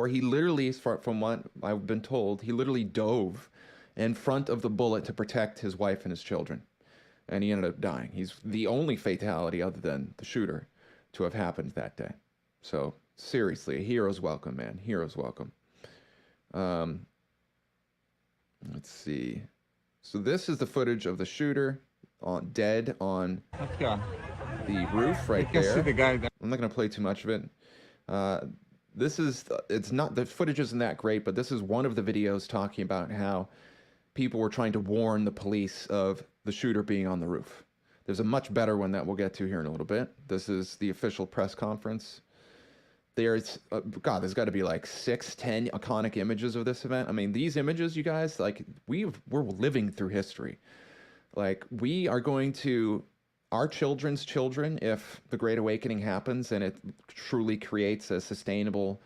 He literally, from what I've been told, he literally dove in front of the bullet to protect his wife and his children. And he ended up dying. He's the only fatality other than the shooter to have happened that day. So seriously, a hero's welcome, man. Hero's welcome. Let's see. So this is the footage of the shooter dead on the roof right there. I'm not going to play too much of it. The footage isn't that great, but this is one of the videos talking about how people were trying to warn the police of the shooter being on the roof. There's a much better one that we'll get to here in a little bit. This is the official press conference. There's there's got to be like 6-10 iconic images of this event. I mean, these images, you guys, like we're living through history. Like we are going to our children's children, if the Great Awakening happens and it truly creates a sustainable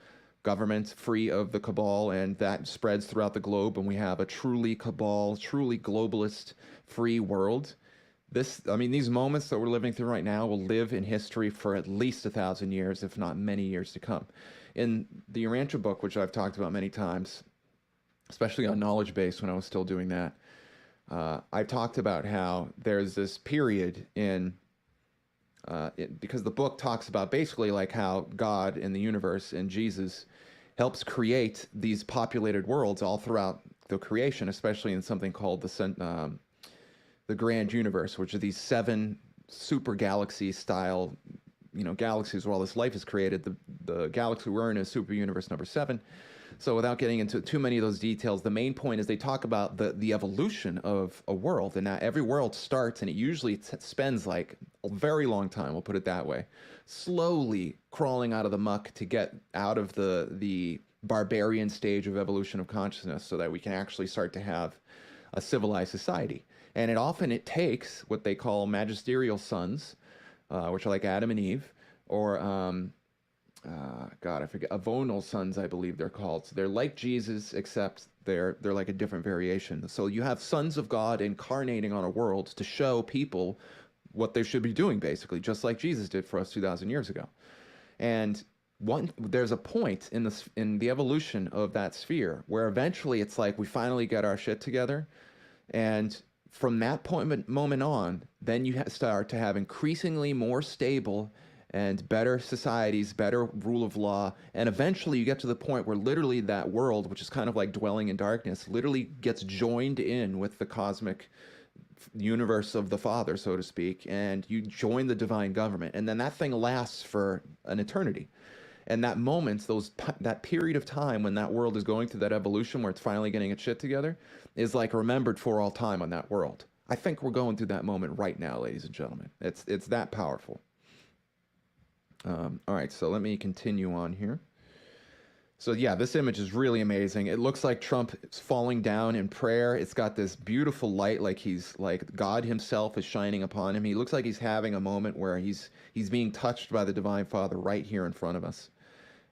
government free of the cabal, and that spreads throughout the globe, and we have a truly globalist free world. These moments that we're living through right now will live in history for at least 1,000 years, if not many years to come. In the Urantia book, which I've talked about many times, especially on Knowledge Base when I was still doing that, I talked about how there's this period because the book talks about basically like how God in the universe and Jesus helps create these populated worlds all throughout the creation, especially in something called the grand universe, which are these 7 super galaxy style, galaxies where all this life is created. The galaxy we're in is super universe number 7. So without getting into too many of those details, the main point is they talk about the evolution of a world, and that every world starts, and it usually spends like a very long time, we'll put it that way, slowly crawling out of the muck to get out of the barbarian stage of evolution of consciousness so that we can actually start to have a civilized society. And it takes what they call magisterial sons, which are like Adam and Eve, or God, I forget, Avonal sons, I believe they're called. So they're like Jesus, except they're like a different variation. So you have sons of God incarnating on a world to show people what they should be doing, basically, just like Jesus did for us 2,000 years ago. And there's a point in the evolution of that sphere where eventually it's like we finally get our shit together, and from that moment on, then you start to have increasingly more stable and better societies, better rule of law, and eventually you get to the point where literally that world, which is kind of like dwelling in darkness, literally gets joined in with the cosmic universe of the Father, so to speak, and you join the divine government, and then that thing lasts for an eternity. And that moment, that period of time when that world is going through that evolution where it's finally getting its shit together, is like remembered for all time on that world. I think we're going through that moment right now, ladies and gentlemen. It's that powerful. All right, so let me continue on here. So yeah, this image is really amazing. It looks like Trump is falling down in prayer. It's got this beautiful light, like God himself is shining upon him. He looks like he's having a moment where he's being touched by the Divine Father right here in front of us.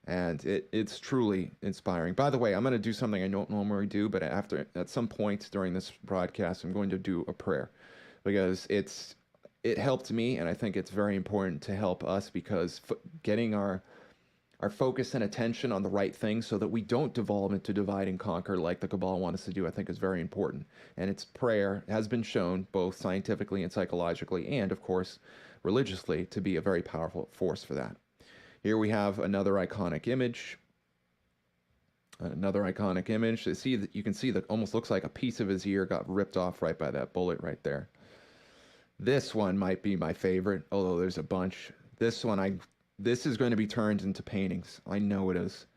And it's truly inspiring. By the way, I'm going to do something I don't normally do, but at some point during this broadcast, I'm going to do a prayer, because it helped me, and I think it's very important to help us, because getting our focus and attention on the right things so that we don't devolve into divide and conquer like the Cabal want us to do, I think is very important. And its prayer has been shown both scientifically and psychologically, and of course religiously, to be a very powerful force for that. Here we have another iconic image. Another iconic image. You can see that almost looks like a piece of his ear got ripped off right by that bullet right there. This one might be my favorite, although there's a bunch. This is going to be turned into paintings. I know it is.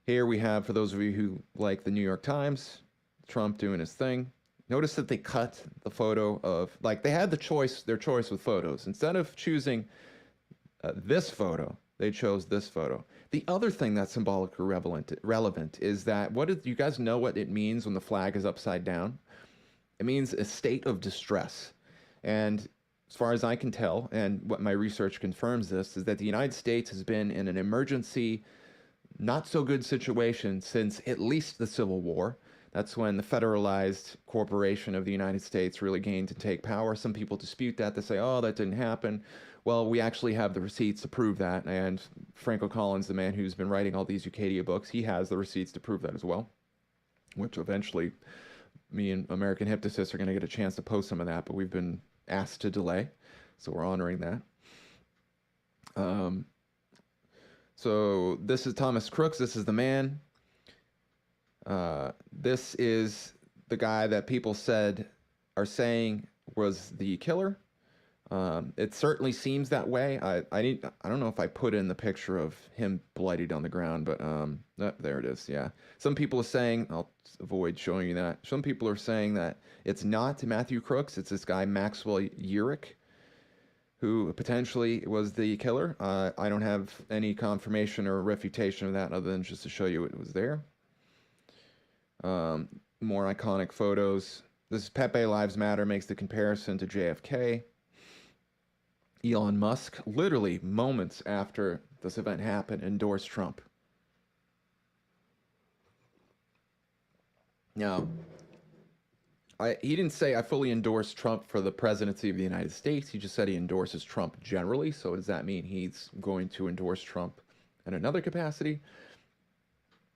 Here we have, for those of you who like the New York Times, Trump doing his thing. Notice that they cut the photo of, like, they had their choice with photos. Instead of choosing this photo, they chose this photo. The other thing that's symbolically relevant is that, you guys know what it means when the flag is upside down? It means a state of distress. And as far as I can tell, and what my research confirms this, is that the United States has been in an emergency, not so good situation since at least the Civil War. That's when the federalized corporation of the United States really gained to take power. Some people dispute that. They say, oh, that didn't happen. Well, we actually have the receipts to prove that. And Franco Collins, the man who's been writing all these Ucadia books, he has the receipts to prove that as well, which eventually me and American Hypnotists are going to get a chance to post some of that, but we've been asked to delay, so we're honoring that. So this is Thomas Crooks. This is the man. This is the guy that people are saying was the killer. It certainly seems that way. I don't know if I put in the picture of him bloodied on the ground, but there it is. Yeah. Some people are saying, I'll avoid showing you that. Some people are saying that it's not Matthew Crooks. It's this guy Maxwell Urich, who potentially was the killer. I don't have any confirmation or refutation of that other than just to show you it was there. More iconic photos. This is Pepe Lives Matter, makes the comparison to JFK. Elon Musk, literally moments after this event happened, endorsed Trump. Now, he didn't say I fully endorse Trump for the presidency of the United States. He just said he endorses Trump generally. So does that mean he's going to endorse Trump in another capacity?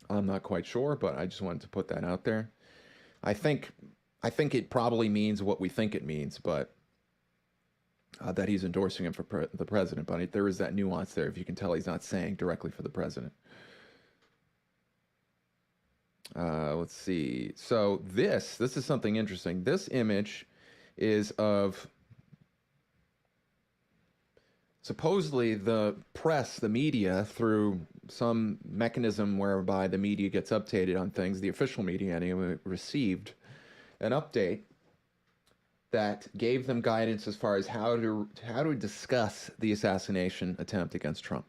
I'm not quite sure, but I just wanted to put that out there. I think it probably means what we think it means, but that he's endorsing him for the president. But there is that nuance there. If you can tell, he's not saying directly for the president. Let's see. So this is something interesting. This image is of supposedly the press, the media, through some mechanism whereby the media gets updated on things, the official media anyway, received an update that gave them guidance as far as how to discuss the assassination attempt against Trump.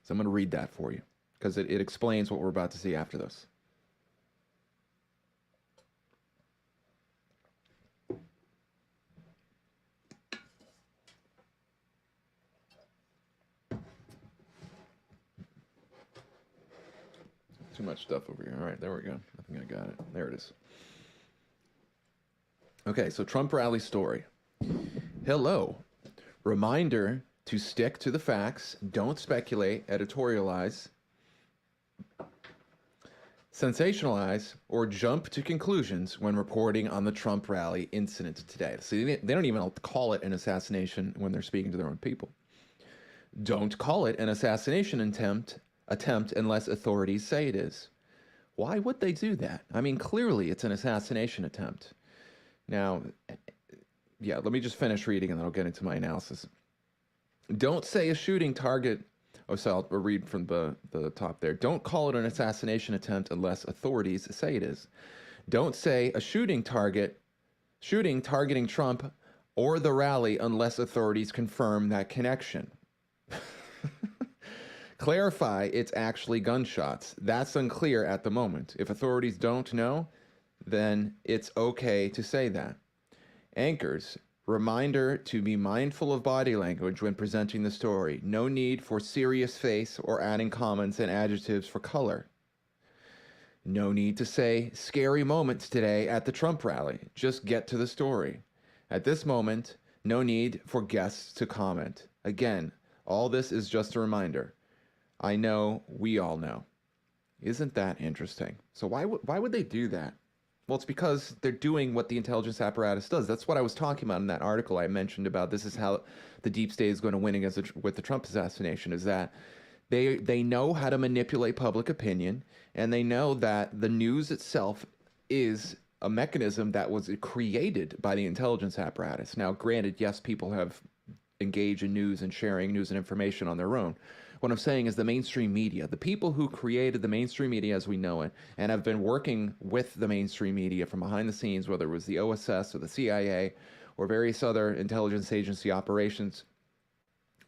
So I'm going to read that for you because it explains what we're about to see after this. Too much stuff over here. All right, there we go. I think I got it. There it is. Okay, so Trump rally story. Hello. Reminder to stick to the facts, don't speculate, editorialize, sensationalize, or jump to conclusions when reporting on the Trump rally incident today. See, they don't even call it an assassination when they're speaking to their own people. Don't call it an assassination attempt unless authorities say it is. Why would they do that? I mean, clearly it's an assassination attempt. Now, yeah, let me just finish reading and then I'll get into my analysis. Don't say a shooting target. Oh, so I'll read from the top there. Don't call it an assassination attempt unless authorities say it is. Don't say a shooting targeting Trump or the rally unless authorities confirm that connection. Clarify it's actually gunshots. That's unclear at the moment. If authorities don't know, then it's okay to say that. Anchors, reminder to be mindful of body language when presenting the story. No need for serious face or adding comments and adjectives for color. No need to say scary moments today at the Trump rally. Just get to the story. At this moment, no need for guests to comment. Again, all this is just a reminder. I know, we all know. Isn't that interesting? So why would they do that? Well, it's because they're doing what the intelligence apparatus does. That's what I was talking about in that article I mentioned about this is how the deep state is going to win with the Trump assassination, is that they know how to manipulate public opinion, and they know that the news itself is a mechanism that was created by the intelligence apparatus. Now, granted, yes, people have engaged in news and sharing news and information on their own. What I'm saying is the mainstream media, the people who created the mainstream media as we know it, and have been working with the mainstream media from behind the scenes, whether it was the OSS or the CIA or various other intelligence agency operations,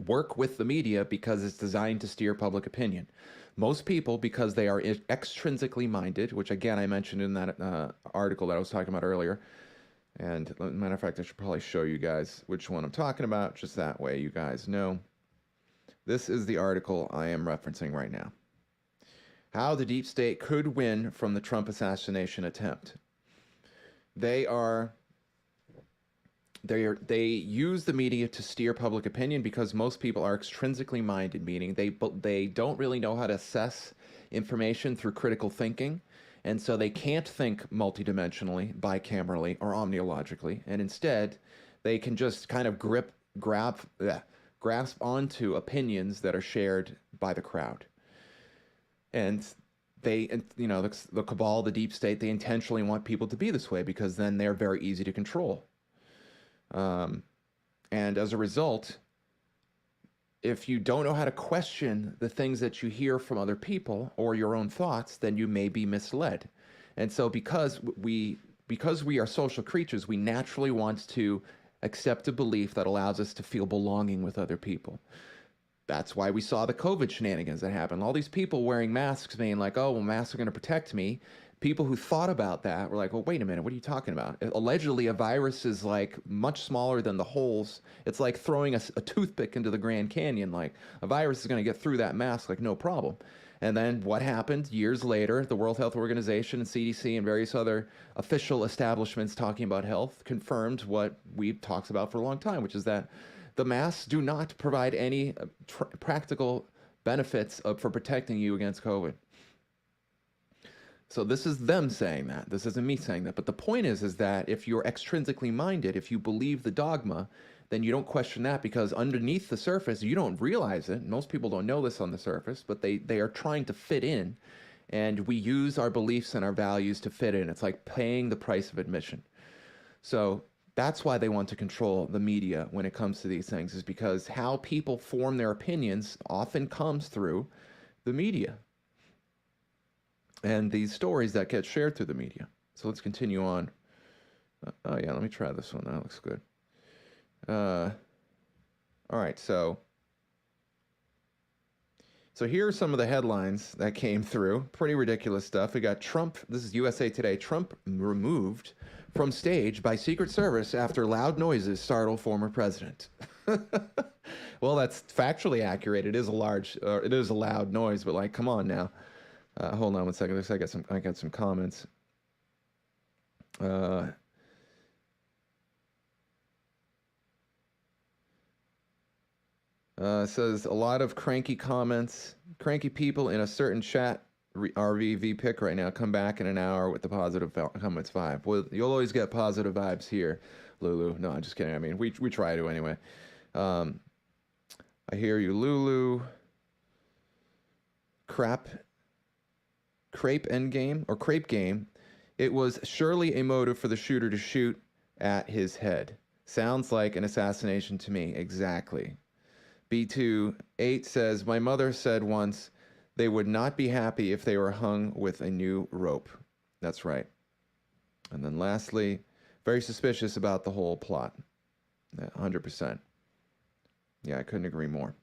work with the media because it's designed to steer public opinion. Most people, because they are extrinsically minded, which again I mentioned in that article that I was talking about earlier, and as a matter of fact, I should probably show you guys which one I'm talking about, just that way you guys know. This is the article I am referencing right now. How the deep state could win from the Trump assassination attempt. They use the media to steer public opinion because most people are extrinsically minded, meaning they don't really know how to assess information through critical thinking, and so they can't think multidimensionally, bicamerally, or omniologically, and instead they can just kind of grasp onto opinions that are shared by the crowd. And they, the cabal, the deep state, they intentionally want people to be this way because then they're very easy to control. And as a result, if you don't know how to question the things that you hear from other people or your own thoughts, then you may be misled. And so because we are social creatures, we naturally want to accept a belief that allows us to feel belonging with other people. That's why we saw the COVID shenanigans that happened. All these people wearing masks being like, oh, well, masks are going to protect me. People who thought about that were like, well, wait a minute, what are you talking about? Allegedly, a virus is like much smaller than the holes. It's like throwing a toothpick into the Grand Canyon. Like a virus is going to get through that mask like no problem. And then what happened years later, the World Health Organization and CDC and various other official establishments talking about health confirmed what we've talked about for a long time, which is that the masks do not provide any practical benefits for protecting you against COVID. So this is them saying that. This isn't me saying that. But the point is that if you're extrinsically minded, if you believe the dogma, then you don't question that because underneath the surface, you don't realize it. Most people don't know this on the surface, but they are trying to fit in. And we use our beliefs and our values to fit in. It's like paying the price of admission. So That's why they want to control the media when it comes to these things, is because how people form their opinions often comes through the media and these stories that get shared through the media. So let's continue on. Oh yeah, let me try this one. That looks good. All right, so here are some of the headlines that came through. Pretty ridiculous stuff. We got Trump, this is USA Today, Trump removed from stage by Secret Service after loud noises startle former president. Well, that's factually accurate. It is a loud noise, but like, come on now. Hold on one second. I got some comments. It says a lot of cranky comments. Cranky people in a certain chat RVV pick right now. Come back in an hour with the positive comments vibe. Well, you'll always get positive vibes here, Lulu. No, I'm just kidding. I mean, we try to anyway. I hear you, Lulu. Crepe endgame or crepe game. It was surely a motive for the shooter to shoot at his head. Sounds like an assassination to me. Exactly. B28 says, my mother said once they would not be happy if they were hung with a new rope. That's right. And then lastly, very suspicious about the whole plot. 100%. Yeah, I couldn't agree more.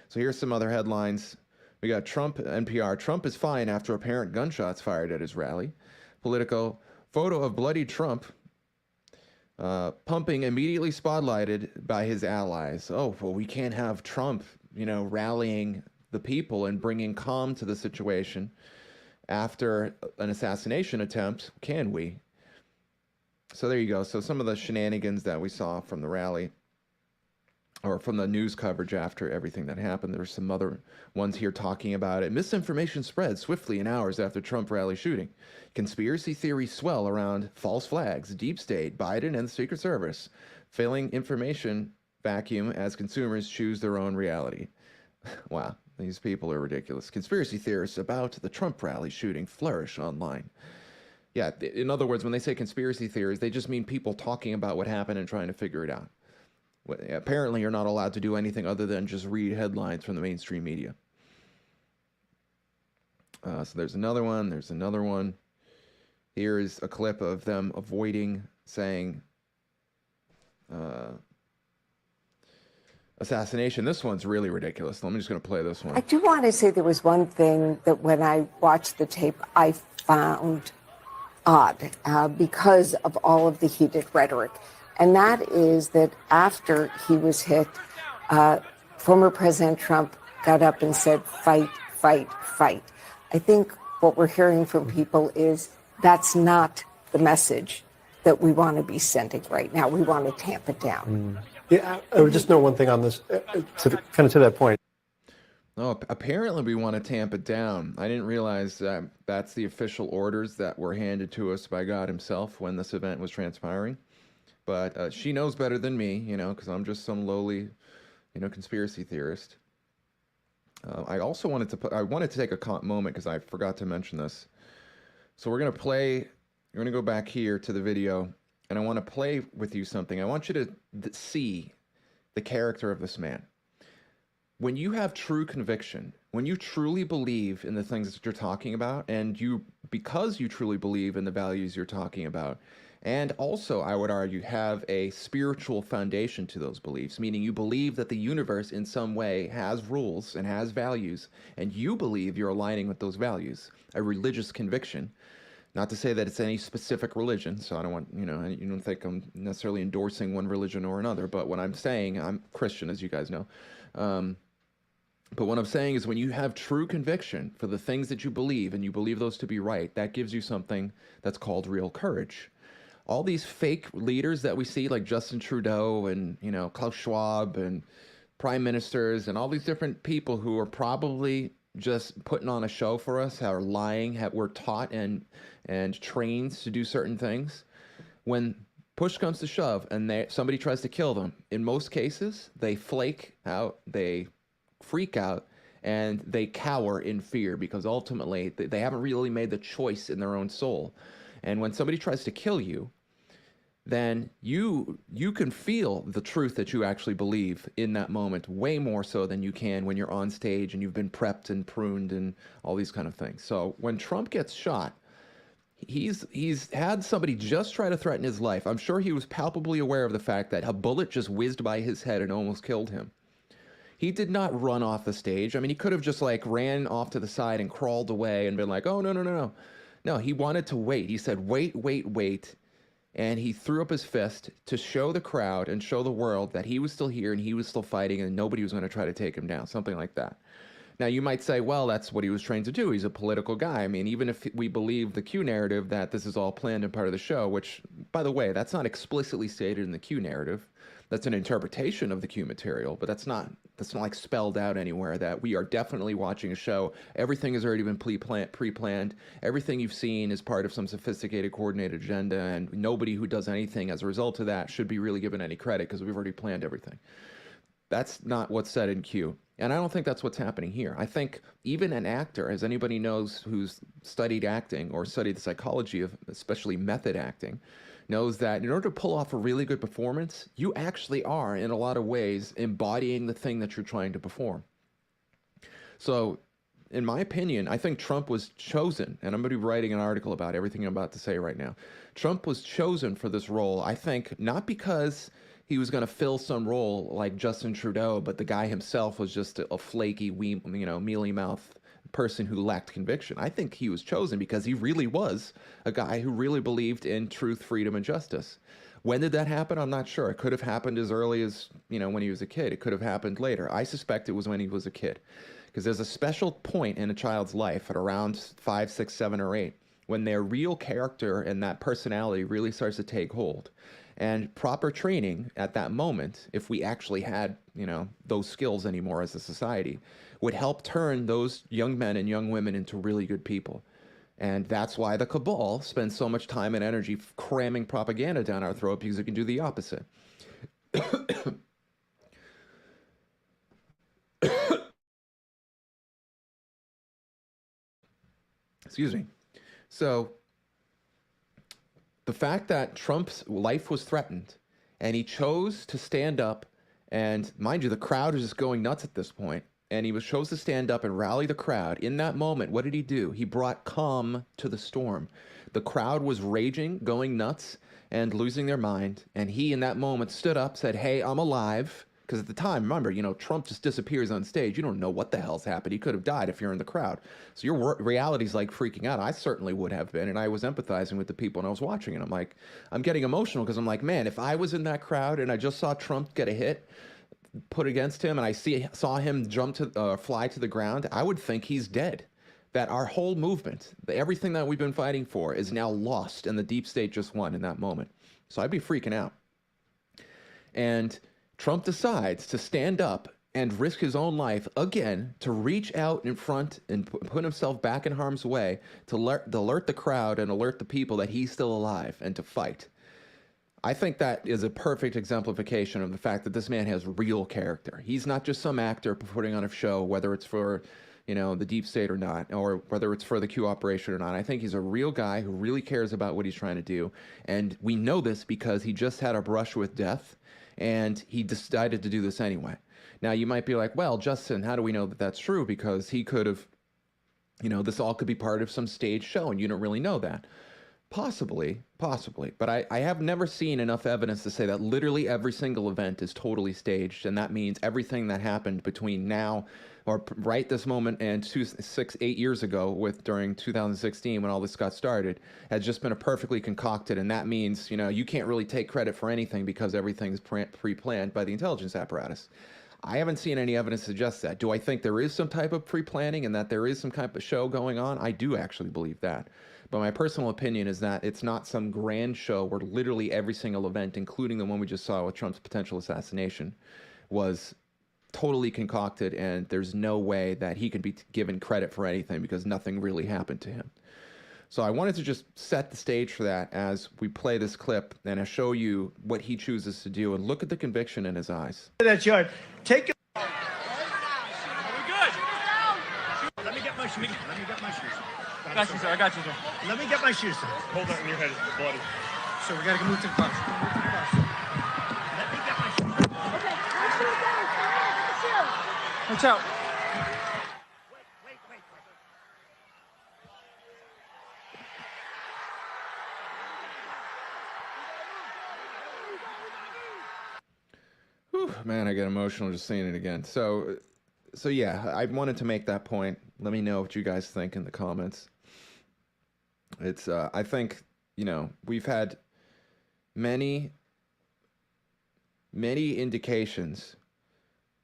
So here's some other headlines. We got Trump, NPR. Trump is fine after apparent gunshots fired at his rally. Politico, photo of bloody Trump. Pumping immediately spotlighted by his allies. Oh, well, we can't have Trump, rallying the people and bringing calm to the situation after an assassination attempt, can we? So there you go. So some of the shenanigans that we saw from the rally, or from the news coverage after everything that happened. There's some other ones here talking about it. Misinformation spread swiftly in hours after Trump rally shooting. Conspiracy theories swell around false flags, deep state, Biden, and the Secret Service, filling information vacuum as consumers choose their own reality. Wow, these people are ridiculous. Conspiracy theorists about the Trump rally shooting flourish online. Yeah, in other words, when they say conspiracy theories, they just mean people talking about what happened and trying to figure it out. Apparently, you're not allowed to do anything other than just read headlines from the mainstream media. So there's another one. There's another one. Here is a clip of them avoiding saying assassination. This one's really ridiculous. I'm just going to play this one. I do want to say there was one thing that when I watched the tape, I found odd because of all of the heated rhetoric. And that is that after he was hit, former President Trump got up and said, fight, fight, fight. I think what we're hearing from people is that's not the message that we want to be sending right now. We want to tamp it down. Yeah, I would just know one thing on this, to that point. No, apparently we want to tamp it down. I didn't realize that that's the official orders that were handed to us by God himself when this event was transpiring. But she knows better than me, because I'm just some lowly, conspiracy theorist. I also wanted to take a moment because I forgot to mention this. So we're going to go back here to the video, and I want to play with you something. I want you to see the character of this man. When you have true conviction, when you truly believe in the things that you're talking about, and because you truly believe in the values you're talking about, and also, I would argue, have a spiritual foundation to those beliefs, meaning you believe that the universe in some way has rules and has values, and you believe you're aligning with those values, a religious conviction. Not to say that it's any specific religion, so I don't want, you don't think I'm necessarily endorsing one religion or another, but what I'm saying, I'm Christian, as you guys know. But what I'm saying is when you have true conviction for the things that you believe, and you believe those to be right, that gives you something that's called real courage. All these fake leaders that we see, like Justin Trudeau and, Klaus Schwab and prime ministers and all these different people who are probably just putting on a show for us, are lying, we're taught and trained to do certain things. When push comes to shove and somebody tries to kill them, in most cases, they flake out, they freak out, and they cower in fear because ultimately they haven't really made the choice in their own soul. And when somebody tries to kill you, then you can feel the truth that you actually believe in that moment way more so than you can when you're on stage and you've been prepped and pruned and all these kind of things. So when Trump gets shot, he's had somebody just try to threaten his life. I'm sure he was palpably aware of the fact that a bullet just whizzed by his head and almost killed him. He did not run off the stage. I mean, he could have just like ran off to the side and crawled away and been like, oh, no, no, no, no. No, he wanted to wait. He said, wait, wait, wait. And he threw up his fist to show the crowd and show the world that he was still here and he was still fighting and nobody was going to try to take him down, something like that. Now, you might say, well, that's what he was trained to do. He's a political guy. I mean, even if we believe the Q narrative that this is all planned and part of the show, which, by the way, that's not explicitly stated in the Q narrative. That's an interpretation of the Q material, but that's not like spelled out anywhere that we are definitely watching a show. Everything has already been pre-planned. Everything you've seen is part of some sophisticated, coordinated agenda, and nobody who does anything as a result of that should be really given any credit because we've already planned everything. That's not what's said in Q. And I don't think that's what's happening here. I think even an actor, as anybody knows who's studied acting or studied the psychology of especially method acting, knows that in order to pull off a really good performance, you actually are, in a lot of ways, embodying the thing that you're trying to perform. So, in my opinion, I think Trump was chosen, and I'm going to be writing an article about everything I'm about to say right now. Trump was chosen for this role, I think, not because he was going to fill some role like Justin Trudeau, but the guy himself was just a flaky, mealy-mouthed person who lacked conviction. I think he was chosen because he really was a guy who really believed in truth, freedom, and justice. When did that happen? I'm not sure. It could have happened as early as, when he was a kid. It could have happened later. I suspect it was when he was a kid. Because there's a special point in a child's life at around 5, 6, 7, or 8 when their real character and that personality really starts to take hold. And proper training at that moment, if we actually had, those skills anymore as a society, would help turn those young men and young women into really good people. And that's why the cabal spends so much time and energy cramming propaganda down our throat, because it can do the opposite. Excuse me. So the fact that Trump's life was threatened and he chose to stand up, and mind you, the crowd is just going nuts at this point, and he chose to stand up and rally the crowd. In that moment, what did he do? He brought calm to the storm. The crowd was raging, going nuts, and losing their mind, and he, in that moment, stood up, said, hey, I'm alive. Because at the time, remember, Trump just disappears on stage. You don't know what the hell's happened. He could have died if you're in the crowd. So your reality's like freaking out. I certainly would have been, and I was empathizing with the people, and I was watching, and I'm getting emotional because I'm like, man, if I was in that crowd and I just saw Trump get a hit put against him, and I saw him fly to the ground, I would think he's dead. That our whole movement, everything that we've been fighting for, is now lost, and the deep state just won in that moment. So I'd be freaking out. And Trump decides to stand up and risk his own life again to reach out in front and put himself back in harm's way to alert the crowd and alert the people that he's still alive and to fight. I think that is a perfect exemplification of the fact that this man has real character. He's not just some actor putting on a show, whether it's for, the deep state or not, or whether it's for the Q operation or not. I think he's a real guy who really cares about what he's trying to do. And we know this because he just had a brush with death, and he decided to do this anyway. Now, you might be like, well, Justin, how do we know that that's true? Because he could have, this all could be part of some stage show, and you don't really know that. Possibly. But I have never seen enough evidence to say that literally every single event is totally staged, and that means everything that happened between now or right this moment and 8 years ago during 2016 when all this got started has just been a perfectly concocted, and that means, you can't really take credit for anything because everything's pre-planned by the intelligence apparatus. I haven't seen any evidence to suggest that. Do I think there is some type of pre-planning and that there is some kind of show going on? I do actually believe that. But my personal opinion is that it's not some grand show where literally every single event, including the one we just saw with Trump's potential assassination, was totally concocted, and there's no way that he can be given credit for anything because nothing really happened to him. So I wanted to just set the stage for that as we play this clip, and I show you what he chooses to do, and look at the conviction in his eyes. That yard. Take it. Are we good? Let me get my shoes. I got you, sir. Let me get my shoes. Hold on, your head is bloody. So we gotta move to the bus. Let me get my... Okay, watch out. Wait. Whew, man, I get emotional just seeing it again. So yeah, I wanted to make that point. Let me know what you guys think in the comments. It's, I think, we've had many indications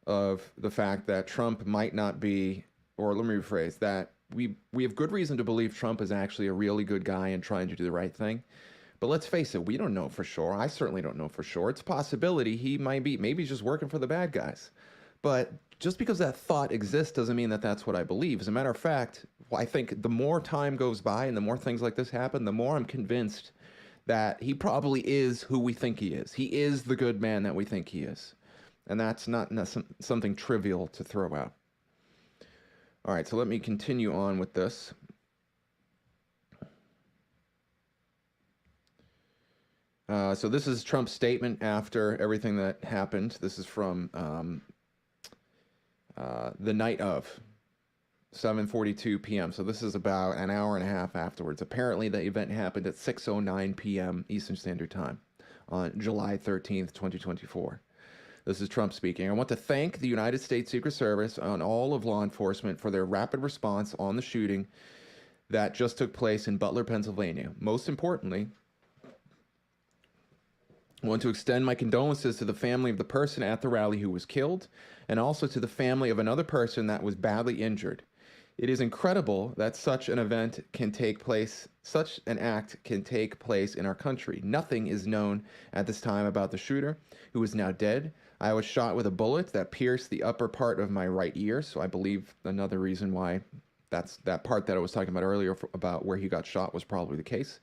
of the fact that Trump might not be, or let me rephrase that, we have good reason to believe Trump is actually a really good guy and trying to do the right thing. But let's face it, we don't know for sure. I certainly don't know for sure. It's a possibility he might be, maybe he's just working for the bad guys. But just because that thought exists doesn't mean that that's what I believe. As a matter of fact, I think the more time goes by and the more things like this happen, the more I'm convinced that he probably is who we think he is. He is the good man that we think he is. And that's not something trivial to throw out. All right, so let me continue on with this. So this is Trump's statement after everything that happened. This is from the night of 7:42 p.m. So this is about an hour and a half afterwards. Apparently the event happened at 6:09 p.m. Eastern Standard Time on July 13th, 2024. This is Trump speaking. I want to thank the United States Secret Service and all of law enforcement for their rapid response on the shooting that just took place in Butler, Pennsylvania. Most importantly, I want to extend my condolences to the family of the person at the rally who was killed, and also to the family of another person that was badly injured. It is incredible that such an event can take place, such an act can take place in our country. Nothing is known at this time about the shooter, who is now dead. I was shot with a bullet that pierced the upper part of my right ear, so I believe another reason why that part that I was talking about earlier about where he got shot was probably the case.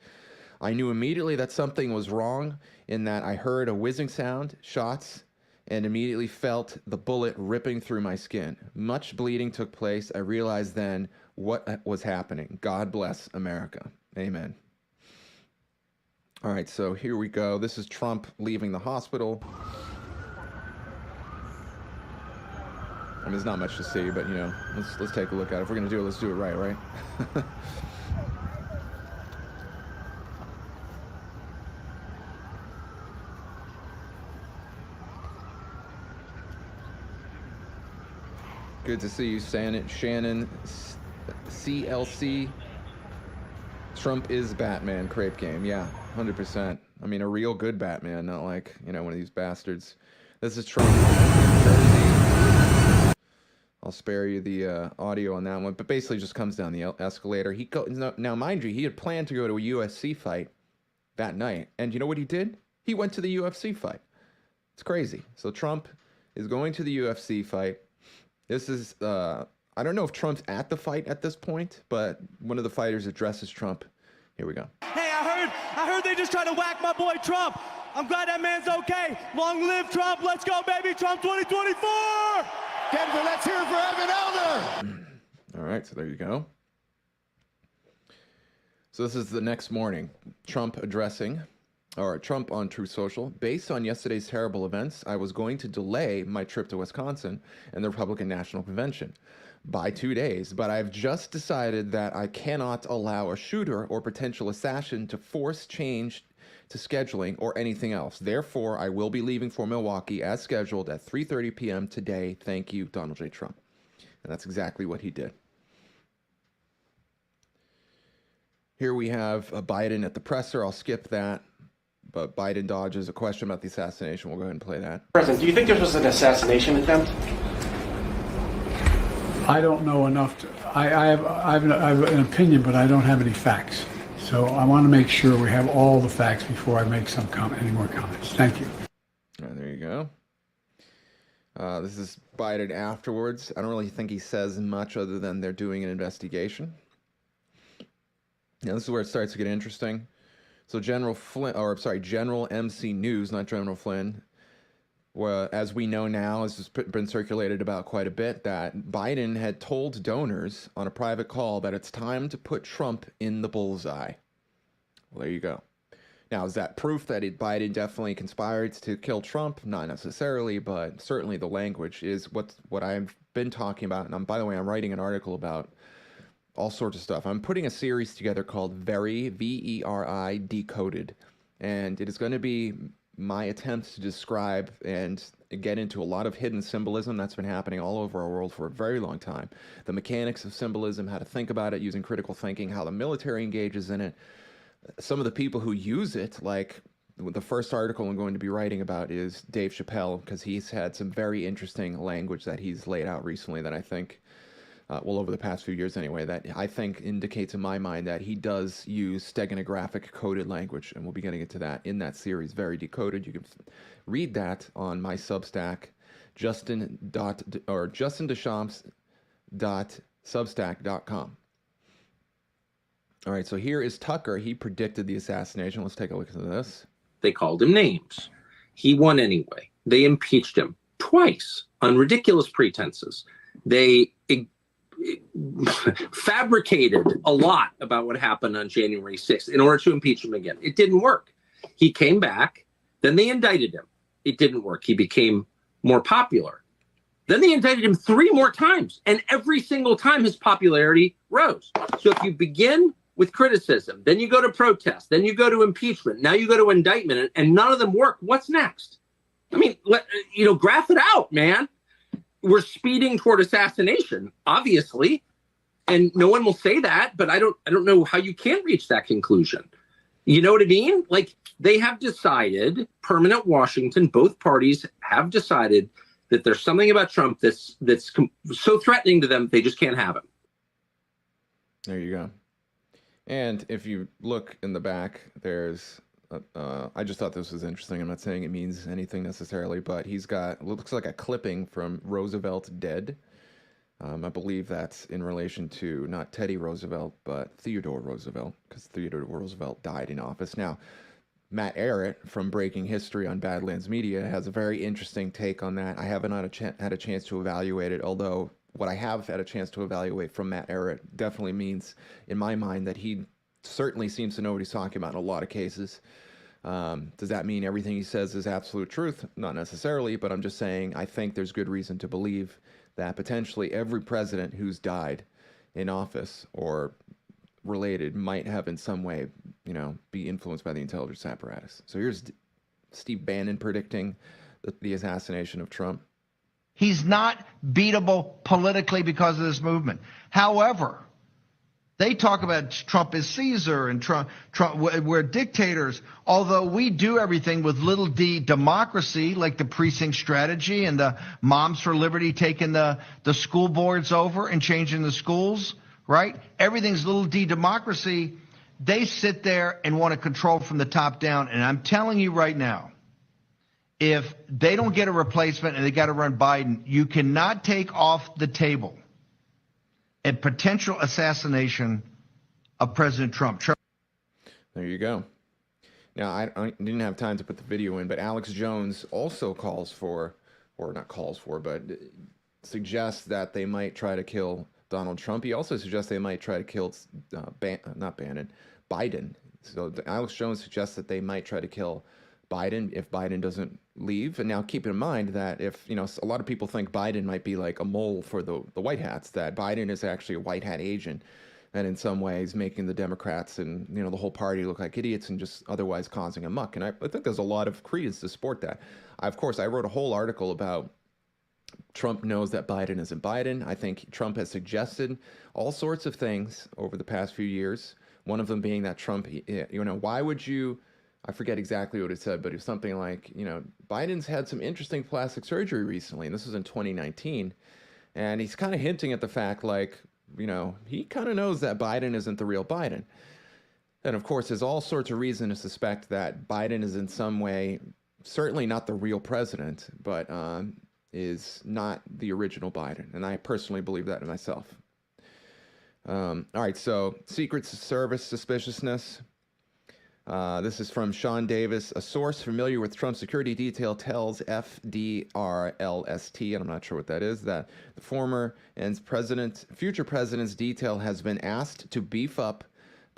I knew immediately that something was wrong in that I heard a whizzing sound, shots, and immediately felt the bullet ripping through my skin. Much bleeding took place. I realized then what was happening. God bless America. Amen. All right, so here we go. This is Trump leaving the hospital. I mean, there's not much to see, but, let's take a look at it. If we're going to do it, let's do it right? Good to see you, Shannon, CLC. Trump is Batman, Crepe Game. Yeah, 100%. I mean, a real good Batman, not like, one of these bastards. This is Trump. I'll spare you the audio on that one, but basically just comes down the escalator. Now, mind you, he had planned to go to a UFC fight that night, and you know what he did? He went to the UFC fight. It's crazy. So Trump is going to the UFC fight. This is, I don't know if Trump's at the fight at this point, but one of the fighters addresses Trump. Here we go. Hey, I heard they just tried to whack my boy Trump. I'm glad that man's okay. Long live Trump. Let's go, baby. Trump 2024. Denver, let's hear it for Evan Elder. All right, so there you go. So this is the next morning. Trump on Truth Social. Based on yesterday's terrible events, I was going to delay my trip to Wisconsin and the Republican National Convention by 2 days, but I've just decided that I cannot allow a shooter or potential assassin to force change to scheduling or anything else. Therefore, I will be leaving for Milwaukee as scheduled at 3:30 p.m. today. Thank you, Donald J. Trump. And that's exactly what he did. Here we have Biden at the presser. I'll skip that. But Biden dodges a question about the assassination. We'll go ahead and play that. President, do you think this was an assassination attempt? I don't know enough. I have an opinion, but I don't have any facts. So I want to make sure we have all the facts before I make any more comments. Thank you. All right, there you go. This is Biden afterwards. I don't really think he says much other than they're doing an investigation. Now, this is where it starts to get interesting. So General MC News, not General Flynn, well, as we know now, this has been circulated about quite a bit, that Biden had told donors on a private call that it's time to put Trump in the bullseye. Well, there you go. Now, is that proof that Biden definitely conspired to kill Trump? Not necessarily, but certainly the language is what I've been talking about. And by the way, I'm writing an article about all sorts of stuff. I'm putting a series together called Very, Veri Decoded. And it is going to be my attempt to describe and get into a lot of hidden symbolism that's been happening all over our world for a very long time. The mechanics of symbolism, how to think about it using critical thinking, how the military engages in it. Some of the people who use it, like the first article I'm going to be writing about is Dave Chappelle, because he's had some very interesting language that he's laid out recently that I think, over the past few years anyway, that I think indicates in my mind that he does use steganographic coded language, and we'll be getting into that in that series, Very Decoded. You can read that on my Substack, justindeschamps.substack.com. All right, so here is Tucker. He predicted the assassination. Let's take a look at this. They called him names. He won anyway. They impeached him twice on ridiculous pretenses. They fabricated a lot about what happened on January 6th in order to impeach him again. It didn't work. He came back. Then they indicted him. It didn't work. He became more popular. Then they indicted him 3 more times. And every single time his popularity rose. So if you begin with criticism, then you go to protest, then you go to impeachment, now you go to indictment, and none of them work. What's next? I mean, graph it out, man. We're speeding toward assassination, obviously, and no one will say that, but I don't know how you can reach that conclusion. You know what I mean? Like, they have decided, permanent Washington, both parties have decided that there's something about Trump that's so threatening to them, they just can't have him. There you go. And if you look in the back, there's, I just thought this was interesting. I'm not saying it means anything necessarily, but he's got, looks like a clipping from Roosevelt Dead. I believe that's in relation to not Teddy Roosevelt, but Theodore Roosevelt, because Theodore Roosevelt died in office. Now, Matt Ehret from Breaking History on Badlands Media has a very interesting take on that. I haven't had a chance to evaluate it, although what I have had a chance to evaluate from Matt Ehret definitely means, in my mind, that he certainly seems to know what he's talking about in a lot of cases. Does that mean everything he says is absolute truth? Not necessarily, but I'm just saying I think there's good reason to believe that potentially every president who's died in office or related might have in some way, be influenced by the intelligence apparatus. So here's Steve Bannon predicting the assassination of Trump. He's not beatable politically because of this movement. However, they talk about Trump as Caesar and Trump we're dictators, although we do everything with little d democracy, like the precinct strategy and the Moms for Liberty taking the school boards over and changing the schools, right? Everything's little d democracy. They sit there and want to control from the top down. And I'm telling you right now, if they don't get a replacement and they got to run Biden, you cannot take off the table a potential assassination of President Trump. There you go. Now, I didn't have time to put the video in, but Alex Jones also calls for, or not calls for, but suggests that they might try to kill Donald Trump. He also suggests they might try to kill, Biden. So Alex Jones suggests that they might try to kill Biden if Biden doesn't leave. And now keep in mind that if, a lot of people think Biden might be like a mole for the white hats, that Biden is actually a white hat agent and in some ways making the Democrats and, the whole party look like idiots and just otherwise causing a muck. And I think there's a lot of credence to support that. Of course, I wrote a whole article about Trump knows that Biden isn't Biden. I think Trump has suggested all sorts of things over the past few years. One of them being that Trump, why would you, I forget exactly what it said, but it was something like, Biden's had some interesting plastic surgery recently, and this was in 2019. And he's kind of hinting at the fact, like, he kind of knows that Biden isn't the real Biden. And of course, there's all sorts of reason to suspect that Biden is in some way, certainly not the real president, but is not the original Biden. And I personally believe that in myself. All right, so Secret Service suspiciousness. This is from Sean Davis. A source familiar with Trump's security detail tells FDRLST, and I'm not sure what that is, that the future president's detail has been asked to beef up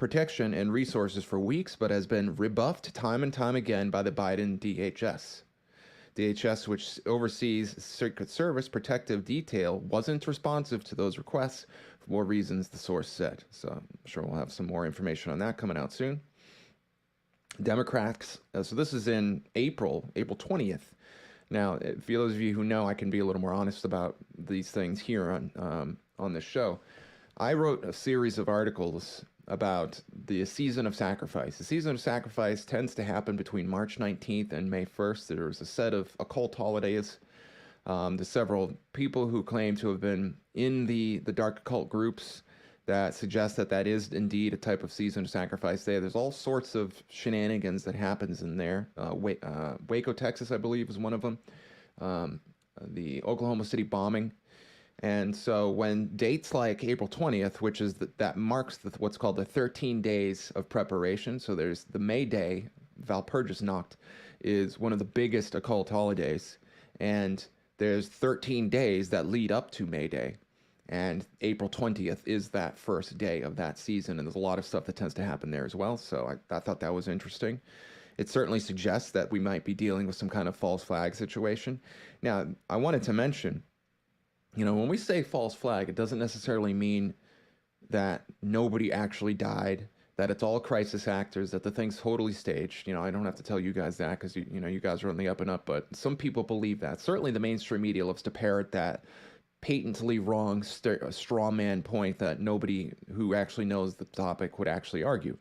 protection and resources for weeks, but has been rebuffed time and time again by the Biden DHS. DHS, which oversees Secret Service protective detail, wasn't responsive to those requests for more reasons, the source said. So I'm sure we'll have some more information on that coming out soon. Democrats, so this is in April 20th. Now, for those of you who know, I can be a little more honest about these things here on this show. I wrote a series of articles about the season of sacrifice. The season of sacrifice tends to happen between March 19th and May 1st. There's a set of occult holidays. There's several people who claim to have been in the dark occult groups that suggest that that is indeed a type of season of sacrifice there. There's all sorts of shenanigans that happens in there. Waco, Texas, I believe, is one of them. The Oklahoma City bombing. And so when dates like April 20th, which is that marks what's called the 13 days of preparation. So there's the May Day, Walpurgisnacht, is one of the biggest occult holidays. And there's 13 days that lead up to May Day. And April 20th is that first day of that season. And there's a lot of stuff that tends to happen there as well. So I thought that was interesting. It certainly suggests that we might be dealing with some kind of false flag situation. Now, I wanted to mention, you know, when we say false flag, it doesn't necessarily mean that nobody actually died, that it's all crisis actors, that the thing's totally staged. You know, I don't have to tell you guys that because, you know, you guys are on the up and up, but some people believe that. Certainly the mainstream media loves to parrot that patently wrong straw man point that nobody who actually knows the topic would actually argue.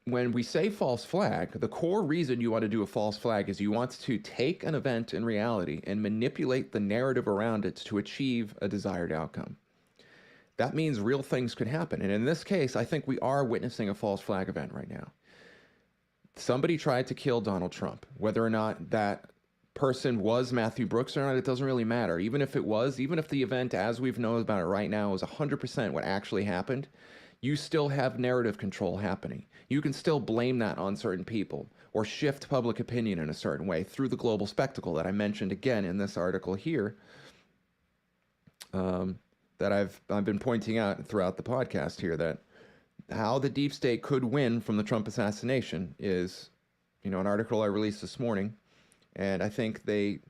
When we say false flag, the core reason you want to do a false flag is you want to take an event in reality and manipulate the narrative around it to achieve a desired outcome. That means real things could happen. And in this case, I think we are witnessing a false flag event right now. Somebody tried to kill Donald Trump. Whether or not that person was Matthew Brooks or not, it doesn't really matter. Even if it was, even if the event as we've known about it right now is 100% what actually happened, you still have narrative control happening. You can still blame that on certain people or shift public opinion in a certain way through the global spectacle that I mentioned again in this article here, that I've been pointing out throughout the podcast here, that how the deep state could win from the Trump assassination is, you know, an article I released this morning. And I think they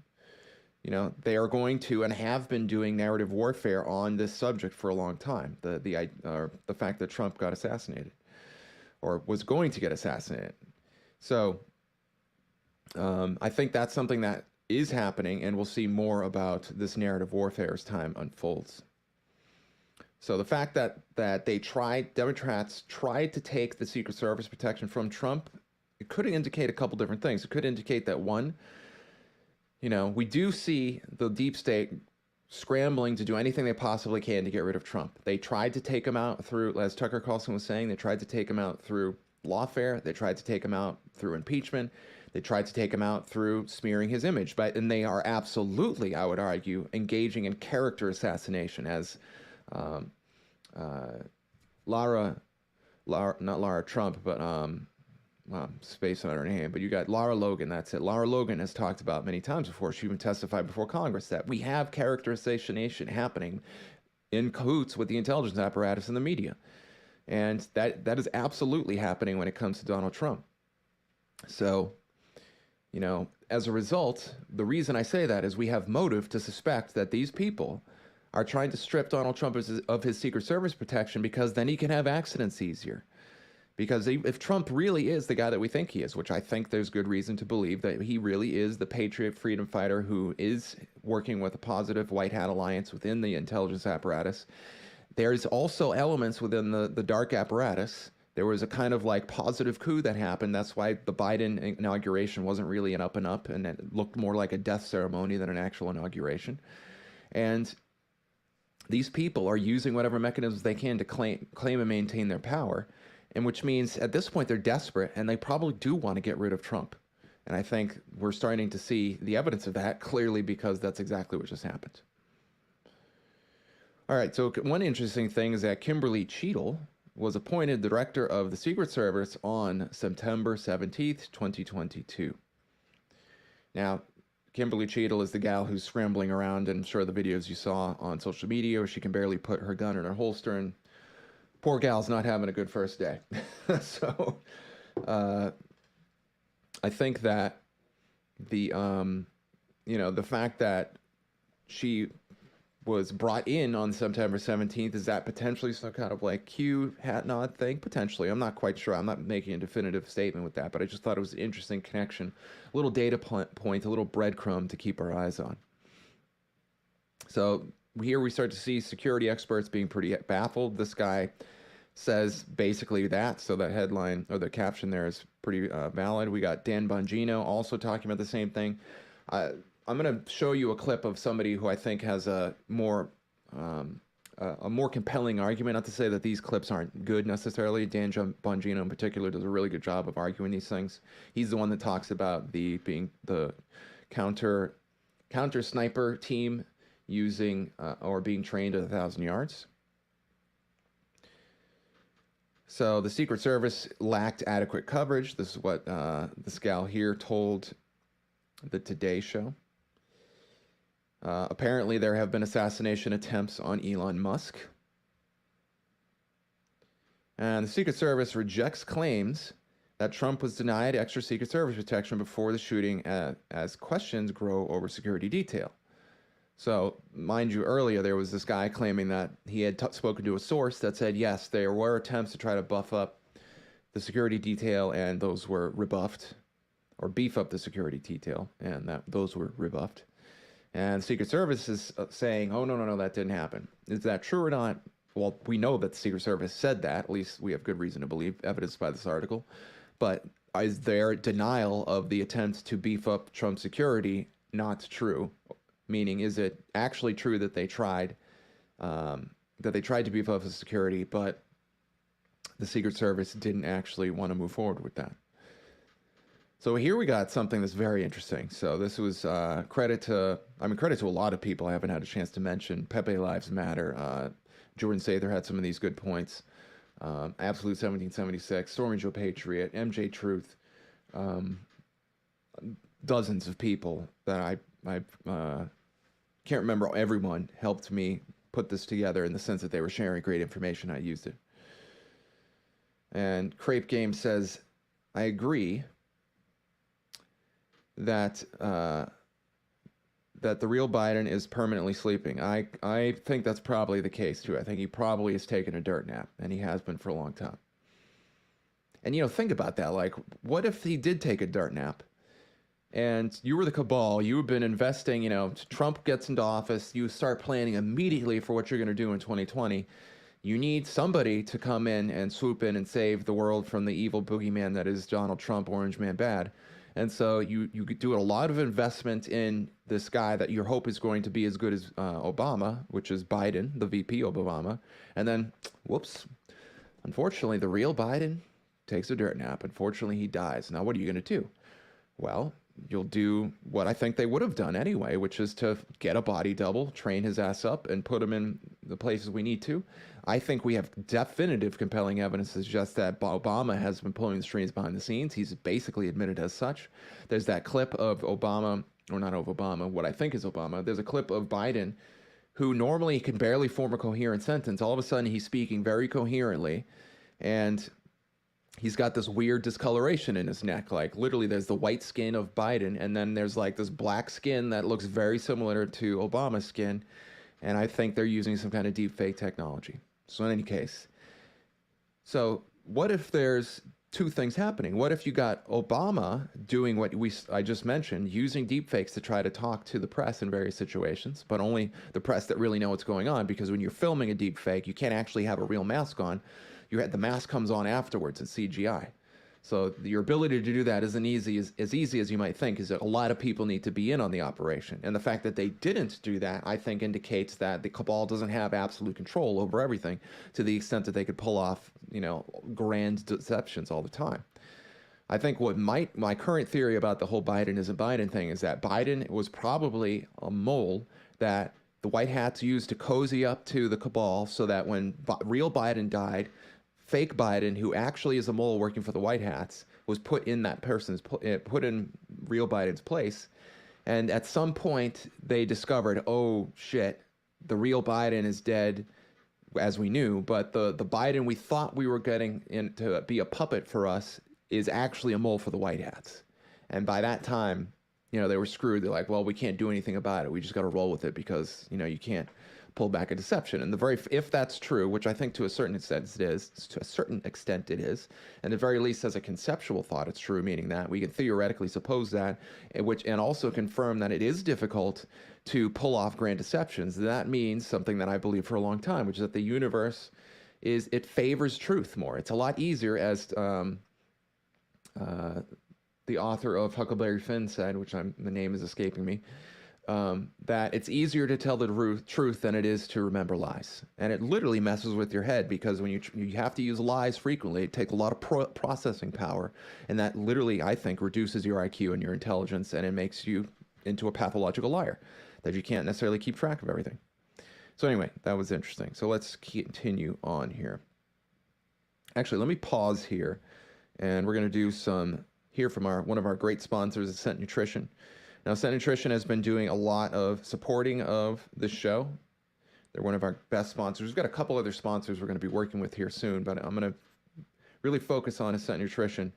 are going to and have been doing narrative warfare on this subject for a long time. The fact that Trump got assassinated or was going to get assassinated. So I think that's something that is happening, and we'll see more about this narrative warfare as time unfolds. So the fact that Democrats tried to take the Secret Service protection from Trump, it could indicate a couple different things. It could indicate that, one, you know, we do see the deep state scrambling to do anything they possibly can to get rid of Trump. They tried to take him out through, as Tucker Carlson was saying, they tried to take him out through lawfare. They tried to take him out through impeachment. They tried to take him out through smearing his image. And they are absolutely, I would argue, engaging in character assassination, as not Lara Trump, but space on her name, but you got Lara Logan, that's it. Lara Logan has talked about many times before, she even testified before Congress, that we have character assassination happening in cahoots with the intelligence apparatus and the media. And that is absolutely happening when it comes to Donald Trump. So, you know, as a result, the reason I say that is we have motive to suspect that these people are trying to strip Donald Trump of his Secret Service protection, because then he can have accidents easier. Because if Trump really is the guy that we think he is, which I think there's good reason to believe that he really is the patriot freedom fighter who is working with a positive white hat alliance within the intelligence apparatus, there's also elements within the dark apparatus. There was a kind of like positive coup that happened. That's why the Biden inauguration wasn't really an up and up, and it looked more like a death ceremony than an actual inauguration. And these people are using whatever mechanisms they can to claim and maintain their power. And which means at this point they're desperate, and they probably do want to get rid of Trump. And I think we're starting to see the evidence of that clearly, because that's exactly what just happened. All right, so one interesting thing is that Kimberly Cheadle was appointed director of the Secret Service on September 17th, 2022. Now, Kimberly Cheadle is the gal who's scrambling around, and I'm sure the videos you saw on social media where she can barely put her gun in her holster and poor gal's not having a good first day. So I think that the the fact that she was brought in on September 17th, is that potentially some kind of like Q hat nod thing? Potentially. I'm not quite sure. I'm not making a definitive statement with that, but I just thought it was an interesting connection, a little data point, a little breadcrumb to keep our eyes on. So here we start to see security experts being pretty baffled. This guy says basically that, so that headline or the caption there is pretty valid. We got Dan Bongino also talking about the same thing. I'm going to show you a clip of somebody who I think has a more compelling argument. Not to say that these clips aren't good necessarily. Dan Bongino in particular does a really good job of arguing these things. He's the one that talks about being the counter sniper team using or being trained at 1,000 yards. So the Secret Service lacked adequate coverage. This is what this gal here told the Today Show. Apparently, there have been assassination attempts on Elon Musk. And the Secret Service rejects claims that Trump was denied extra Secret Service protection before the shooting as questions grow over security detail. So, mind you, earlier there was this guy claiming that he had spoken to a source that said, yes, there were attempts to try to buff up the security detail, and those were rebuffed, or beef up the security detail, and those were rebuffed. And the Secret Service is saying, oh, no, that didn't happen. Is that true or not? Well, we know that the Secret Service said that. At least we have good reason to believe, evidenced by this article. But is their denial of the attempt to beef up Trump's security not true? Meaning, is it actually true that they tried to beef up the security, but the Secret Service didn't actually want to move forward with that? So here we got something that's very interesting. So this was credit to a lot of people I haven't had a chance to mention. Pepe Lives Matter. Jordan Sather had some of these good points. Absolute 1776, Stormy Joe Patriot, MJ Truth. Dozens of people that I can't remember. Everyone helped me put this together in the sense that they were sharing great information. I used it. And Crepe Game says, I agree that that the real Biden is permanently sleeping. I think that's probably the case too. I think he probably has taken a dirt nap, and he has been for a long time. And think about that. Like, what if he did take a dirt nap, and you were the cabal, you have been investing, Trump gets into office, you start planning immediately for what you're going to do in 2020. You need somebody to come in and swoop in and save the world from the evil boogeyman that is Donald Trump, Orange Man Bad. And so you do a lot of investment in this guy that your hope is going to be as good as Obama, which is Biden, the VP of Obama. And then, whoops, unfortunately, the real Biden takes a dirt nap. Unfortunately, he dies. Now, what are you going to do? Well, you'll do what I think they would have done anyway, which is to get a body double, train his ass up, and put him in the places we need to. I think we have definitive compelling evidence to suggest that Obama has been pulling the strings behind the scenes. He's basically admitted as such. There's that clip of Obama, or not of Obama, what I think is Obama. There's a clip of Biden who normally can barely form a coherent sentence. All of a sudden, he's speaking very coherently, and he's got this weird discoloration in his neck. Like, literally, there's the white skin of Biden, and then there's like this black skin that looks very similar to Obama's skin. And I think they're using some kind of deep fake technology. So in any case, so what if there's two things happening? What if you got Obama doing what I just mentioned, using deepfakes to try to talk to the press in various situations, but only the press that really know what's going on, because when you're filming a deepfake, you can't actually have a real mask on. The mask comes on afterwards in CGI. So your ability to do that isn't as easy as you might think, is that a lot of people need to be in on the operation. And the fact that they didn't do that, I think, indicates that the cabal doesn't have absolute control over everything to the extent that they could pull off, grand deceptions all the time. I think what my current theory about the whole Biden isn't Biden thing is that Biden was probably a mole that the White Hats used to cozy up to the cabal so that when real Biden died, fake Biden, who actually is a mole working for the White Hats, was put in put in real Biden's place. And at some point, they discovered, oh shit, the real Biden is dead. as we knew, but the Biden we thought we were getting in to be a puppet for us is actually a mole for the white hats. And by that time, they were screwed. They're like, well, we can't do anything about it. We just got to roll with it because, you can't pull back a deception. And if that's true, which I think to a certain extent it is, and at the very least as a conceptual thought, it's true, meaning that we can theoretically suppose that, and also confirm that it is difficult to pull off grand deceptions. That means something that I believe for a long time, which is that the universe it favors truth more. It's a lot easier, as the author of Huckleberry Finn said, which the name is escaping me, that it's easier to tell the truth than it is to remember lies. And it literally messes with your head, because when you have to use lies frequently, it takes a lot of processing power. And that literally, I think, reduces your IQ and your intelligence, and it makes you into a pathological liar, that you can't necessarily keep track of everything. So anyway, that was interesting. So let's continue on here. Actually, let me pause here, and we're going to do some hear from one of our great sponsors, Ascent Nutrition. Now, Ascent Nutrition has been doing a lot of supporting of this show. They're one of our best sponsors. We've got a couple other sponsors we're going to be working with here soon, but I'm going to really focus on Ascent Nutrition.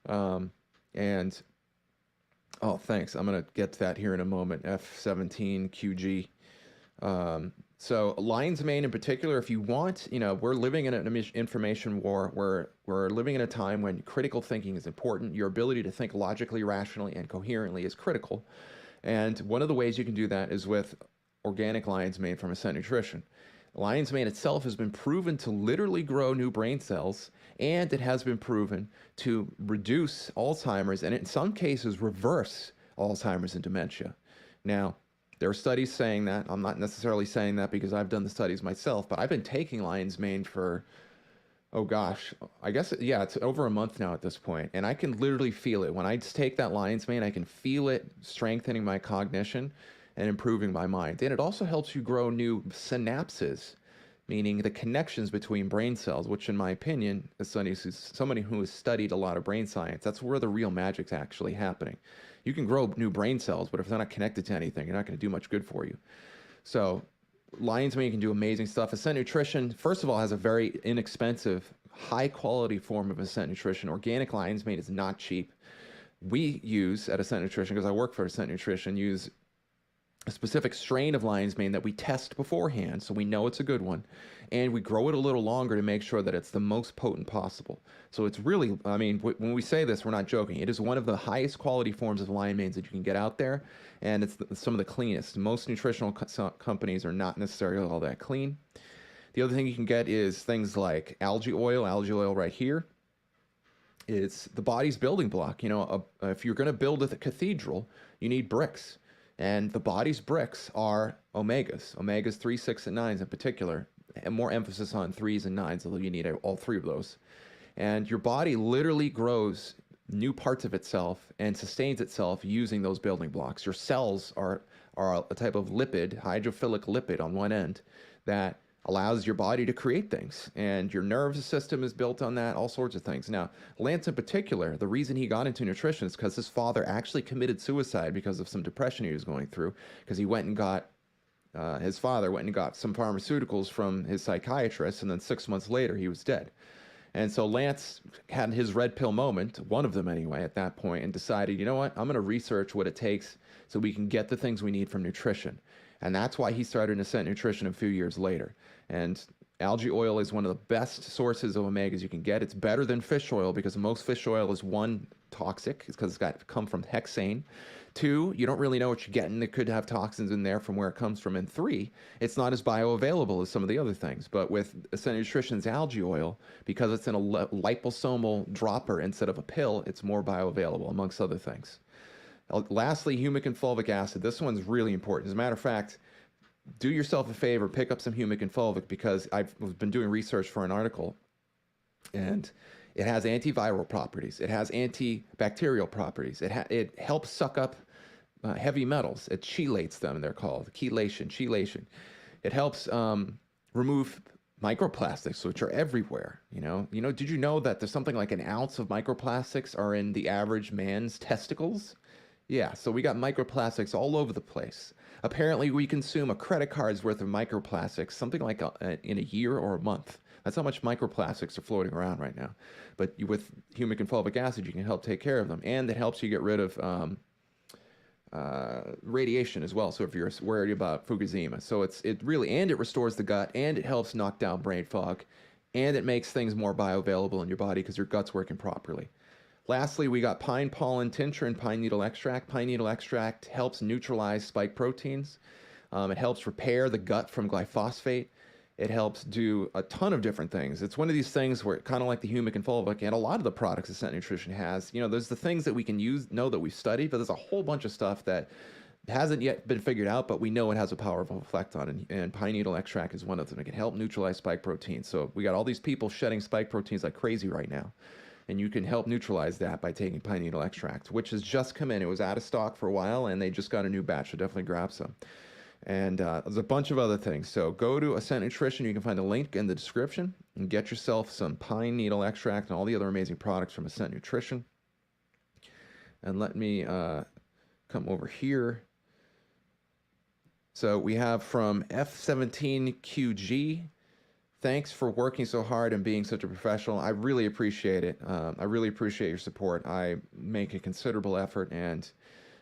And oh, thanks. I'm going to get to that here in a moment. F17QG. So lion's mane in particular, if you want, we're living in an information war where we're living in a time when critical thinking is important. Your ability to think logically, rationally, and coherently is critical. And one of the ways you can do that is with organic lion's mane from Ascent Nutrition. Lion's mane itself has been proven to literally grow new brain cells, and it has been proven to reduce Alzheimer's and in some cases reverse Alzheimer's and dementia. Now, there are studies saying that. I'm not necessarily saying that because I've done the studies myself, but I've been taking lion's mane for, oh gosh, I guess, it's over a month now at this point, and I can literally feel it. When I take that lion's mane, I can feel it strengthening my cognition and improving my mind. And it also helps you grow new synapses, meaning the connections between brain cells, which in my opinion, as somebody who has studied a lot of brain science, that's where the real magic's actually happening. You can grow new brain cells, but if they're not connected to anything, you're not going to do much good for you. So lion's mane can do amazing stuff. Ascent Nutrition, first of all, has a very inexpensive, high-quality form of Ascent Nutrition. Organic lion's mane is not cheap. We use at Ascent Nutrition, because I work for Ascent Nutrition, use a specific strain of lion's mane that we test beforehand, so we know it's a good one, and we grow it a little longer to make sure that it's the most potent possible. So it's really, when we say this, we're not joking. It is one of the highest quality forms of lion manes that you can get out there, and it's some of the cleanest. Most nutritional companies are not necessarily all that clean. The other thing you can get is things like algae oil right here. It's the body's building block. If you're going to build a cathedral, you need bricks. And the body's bricks are omegas 3, 6, and 9s in particular, and more emphasis on 3s and 9s, although you need all three of those. And your body literally grows new parts of itself and sustains itself using those building blocks. Your cells are a type of lipid, hydrophilic lipid on one end, that allows your body to create things. And your nervous system is built on that, all sorts of things. Now, Lance in particular, the reason he got into nutrition is because his father actually committed suicide because of some depression he was going through, because his father went and got some pharmaceuticals from his psychiatrist, and then 6 months later he was dead. And so Lance had his red pill moment, one of them anyway, at that point, and decided, you know what, I'm going to research what it takes so we can get the things we need from nutrition. And that's why he started Ascent Nutrition a few years later. And algae oil is one of the best sources of omegas you can get. It's better than fish oil because most fish oil is, one, toxic, because it's got to come from hexane. 2, you don't really know what you're getting. It could have toxins in there from where it comes from. And 3, it's not as bioavailable as some of the other things. But with Ascent Nutrition's algae oil, because it's in a liposomal dropper instead of a pill, it's more bioavailable, amongst other things. Lastly, humic and fulvic acid. This one's really important. As a matter of fact, do yourself a favor, pick up some humic and fulvic, because I've been doing research for an article, and it has antiviral properties. It has antibacterial properties. It helps suck up heavy metals. It chelates them, they're called. Chelation. It helps remove microplastics, which are everywhere. Did you know that there's something like an ounce of microplastics are in the average man's testicles? Yeah, so we got microplastics all over the place. Apparently, we consume a credit card's worth of microplastics, something like in a year or a month. That's how much microplastics are floating around right now. But with humic and fulvic acid, you can help take care of them, and it helps you get rid of radiation as well. So if you're worried about Fukushima, so it really, and it restores the gut, and it helps knock down brain fog, and it makes things more bioavailable in your body because your gut's working properly. Lastly, we got pine pollen tincture and pine needle extract. Pine needle extract helps neutralize spike proteins. It helps repair the gut from glyphosate. It helps do a ton of different things. It's one of these things where, kind of like the humic and fulvic, and a lot of the products Ascent Nutrition has, there's the things that we can use, know that we've studied, but there's a whole bunch of stuff that hasn't yet been figured out, but we know it has a powerful effect on it. And pine needle extract is one of them. It can help neutralize spike proteins. So we got all these people shedding spike proteins like crazy right now. And you can help neutralize that by taking pine needle extract, which has just come in. It was out of stock for a while, and they just got a new batch, so definitely grab some. And there's a bunch of other things. So go to Ascent Nutrition. You can find a link in the description and get yourself some pine needle extract and all the other amazing products from Ascent Nutrition. And let me come over here. So we have from F17QG. Thanks for working so hard and being such a professional. I really appreciate it. I really appreciate your support. I make a considerable effort, and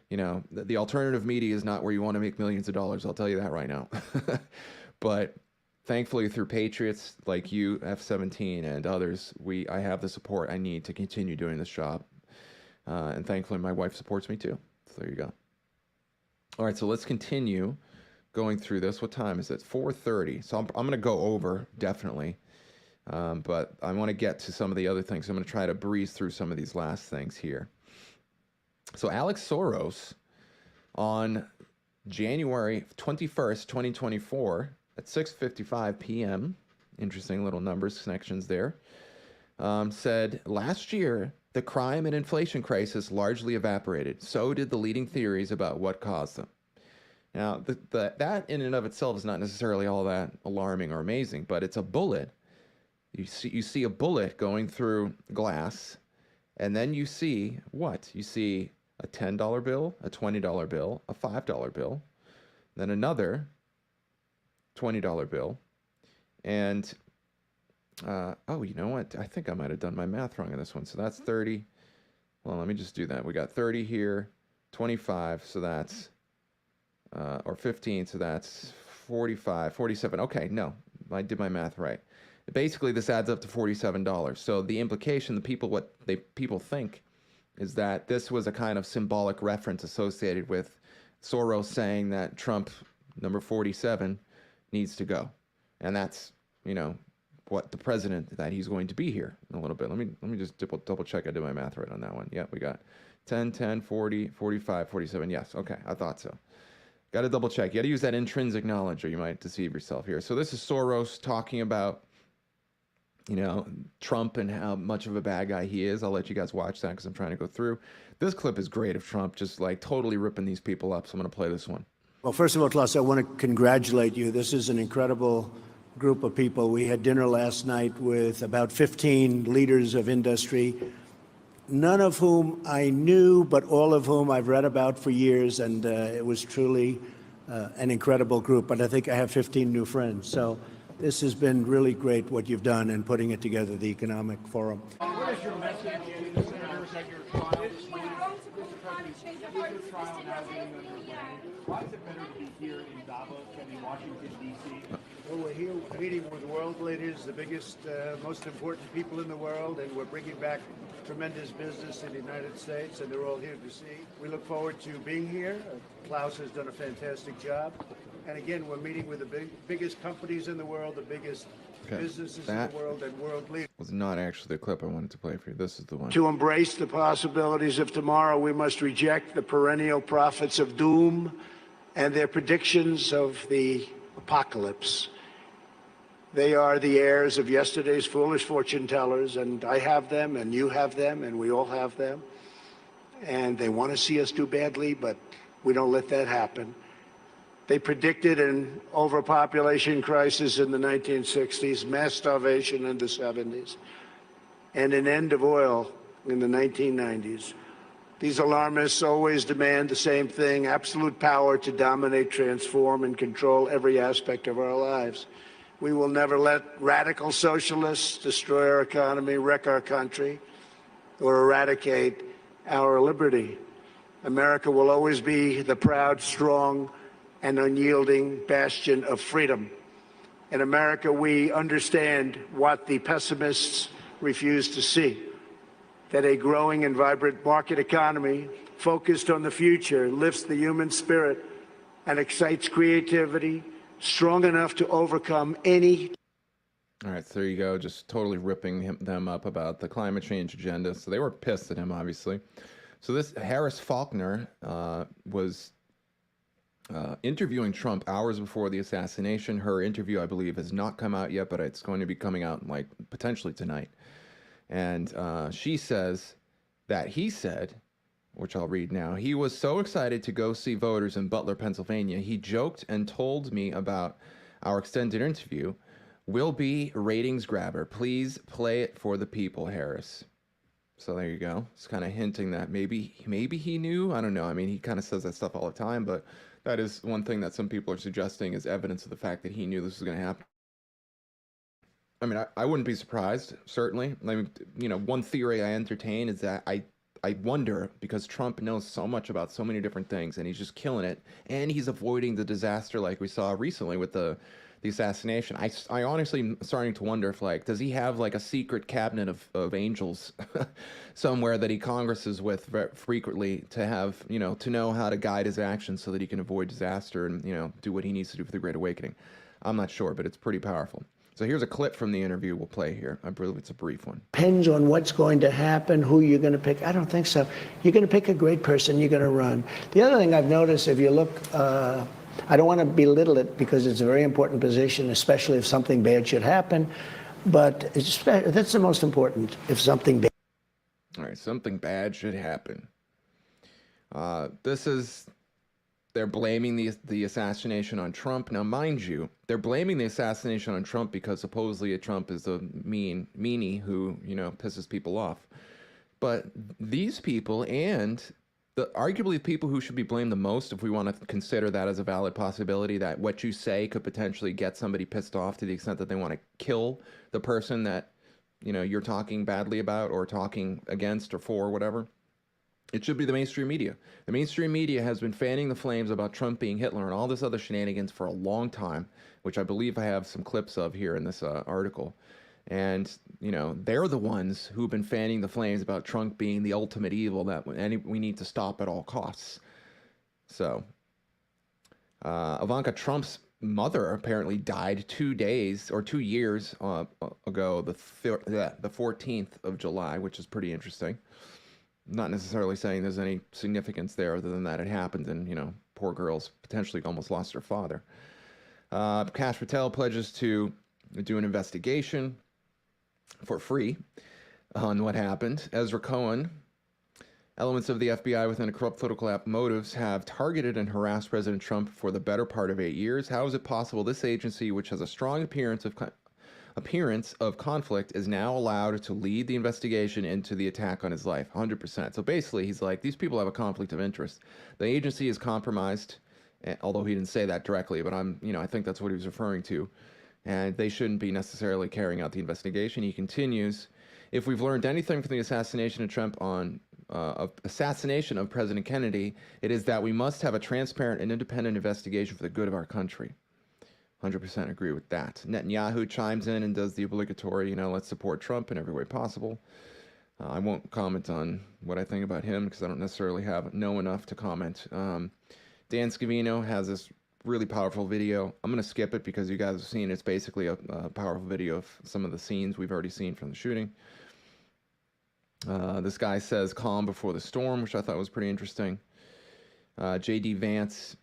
the alternative media is not where you want to make millions of dollars. I'll tell you that right now. But thankfully, through patriots like you, F17, and others, I have the support I need to continue doing this job. And thankfully, my wife supports me too. So there you go. All right, so let's continue going through this. What time is it? 4:30. So I'm going to go over, definitely. But I want to get to some of the other things. I'm going to try to breeze through some of these last things here. So Alex Soros, on January 21st, 2024, at 6:55 p.m., interesting little numbers, connections there, said, last year, the crime and inflation crisis largely evaporated. So did the leading theories about what caused them. Now, that in and of itself is not necessarily all that alarming or amazing, but it's a bullet. You see a bullet going through glass, and then you see what? You see a $10 bill, a $20 bill, a $5 bill, then another $20 bill, and, oh, you know what? I think I might have done my math wrong on this one. So that's 30. Well, let me just do that. We got 30 here, 25, so that's... or 15, so that's 45, 47. Okay, no, I did my math right. Basically, this adds up to $47. So the implication, what people think, is that this was a kind of symbolic reference associated with Soros saying that Trump, number 47, needs to go, and that's what the president that he's going to be here in a little bit. Let me just double check I did my math right on that one. Yeah, we got 10, 10, 40, 45, 47. Yes, okay, I thought so. Got to double check. You got to use that intrinsic knowledge or you might deceive yourself here. So this is Soros talking about, Trump and how much of a bad guy he is. I'll let you guys watch that because I'm trying to go through. This clip is great of Trump just like totally ripping these people up. So I'm going to play this one. Well, first of all, Klaus, I want to congratulate you. This is an incredible group of people. We had dinner last night with about 15 leaders of industry, none of whom I knew, but all of whom I've read about for years, and it was truly an incredible group. But I think I have 15 new friends. So this has been really great what you've done in putting it together, the Economic Forum. What is your message to the senators at your trial this week? Why is it better to be here in Davos than in Washington, D.C.? Well, we're here meeting with world leaders, the biggest, most important people in the world, and we're bringing back tremendous business in the United States, and they're all here to see. We look forward to being here. Klaus has done a fantastic job. And again, we're meeting with the biggest companies in the world, the biggest businesses in the world, and world leaders. Was not actually the clip I wanted to play for you. This is the one. To embrace the possibilities of tomorrow, we must reject the perennial prophets of doom and their predictions of the apocalypse. They are the heirs of yesterday's foolish fortune tellers, and I have them, and you have them, and we all have them. And they want to see us do badly, but we don't let that happen. They predicted an overpopulation crisis in the 1960s, mass starvation in the 70s, and an end of oil in the 1990s. These alarmists always demand the same thing: absolute power to dominate, transform, and control every aspect of our lives. We will never let radical socialists destroy our economy, wreck our country, or eradicate our liberty. America will always be the proud, strong, and unyielding bastion of freedom. In America, we understand what the pessimists refuse to see: that a growing and vibrant market economy focused on the future lifts the human spirit and excites creativity strong enough to overcome any. All right, so there you go, just totally ripping them up about the climate change agenda. So they were pissed at him, obviously. So this Harris Faulkner was interviewing Trump hours before the assassination. Her interview, I believe, has not come out yet, but it's going to be coming out like potentially tonight. And she says that he said, which I'll read now, he was so excited to go see voters in Butler, Pennsylvania. He joked and told me about our extended interview. Will be ratings grabber. Please play it for the people, Harris. So there you go. It's kind of hinting that maybe he knew. I don't know. I mean, he kind of says that stuff all the time, but that is one thing that some people are suggesting is evidence of the fact that he knew this was going to happen. I mean, I wouldn't be surprised, certainly. I mean, you know, one theory I entertain is that I wonder, because Trump knows so much about so many different things, and he's just killing it, and he's avoiding the disaster like we saw recently with the assassination. I honestly am starting to wonder if, like, does he have like a secret cabinet of angels somewhere that he congresses with very frequently to have, you know, to know how to guide his actions so that he can avoid disaster and, you know, do what he needs to do for the Great Awakening. I'm not sure, but it's pretty powerful. So here's a clip from the interview we'll play here. I believe it's a brief one. Depends on what's going to happen, who you're going to pick. I don't think so. You're going to pick a great person, you're going to run. The other thing I've noticed, if you look, I don't want to belittle it because it's a very important position, especially if something bad should happen, but that's the most important, if something bad. All right, something bad should happen. They're blaming the assassination on Trump. Now, mind you, they're blaming the assassination on Trump because supposedly Trump is a meanie who, you know, pisses people off. But these people and arguably people who should be blamed the most, if we want to consider that as a valid possibility, that what you say could potentially get somebody pissed off to the extent that they want to kill the person that, you know, you're talking badly about or talking against or for or whatever. It should be the mainstream media. The mainstream media has been fanning the flames about Trump being Hitler and all this other shenanigans for a long time, which I believe I have some clips of here in this article. And, you know, they're the ones who've been fanning the flames about Trump being the ultimate evil that we need to stop at all costs. So, Ivanka Trump's mother apparently died 2 years ago, the 14th of July, which is pretty interesting. Not necessarily saying there's any significance there other than that it happened and, you know, poor girl's potentially almost lost her father. Kash Patel pledges to do an investigation for free on what happened. Ezra Cohen, elements of the FBI within a corrupt political motives have targeted and harassed President Trump for the better part of 8 years. How is it possible this agency, which has a strong appearance of conflict, is now allowed to lead the investigation into the attack on his life? 100%. So basically, he's like, these people have a conflict of interest. The agency is compromised, although he didn't say that directly, but I think that's what he was referring to. And they shouldn't be necessarily carrying out the investigation. He continues, if we've learned anything from the assassination of Trump assassination of President Kennedy, it is that we must have a transparent and independent investigation for the good of our country. 100% agree with that. Netanyahu chimes in and does the obligatory, let's support Trump in every way possible. I won't comment on what I think about him because I don't necessarily know enough to comment. Dan Scavino has this really powerful video. I'm going to skip it because you guys have seen it. It's basically a powerful video of some of the scenes we've already seen from the shooting. This guy says calm before the storm, which I thought was pretty interesting. J.D. Vance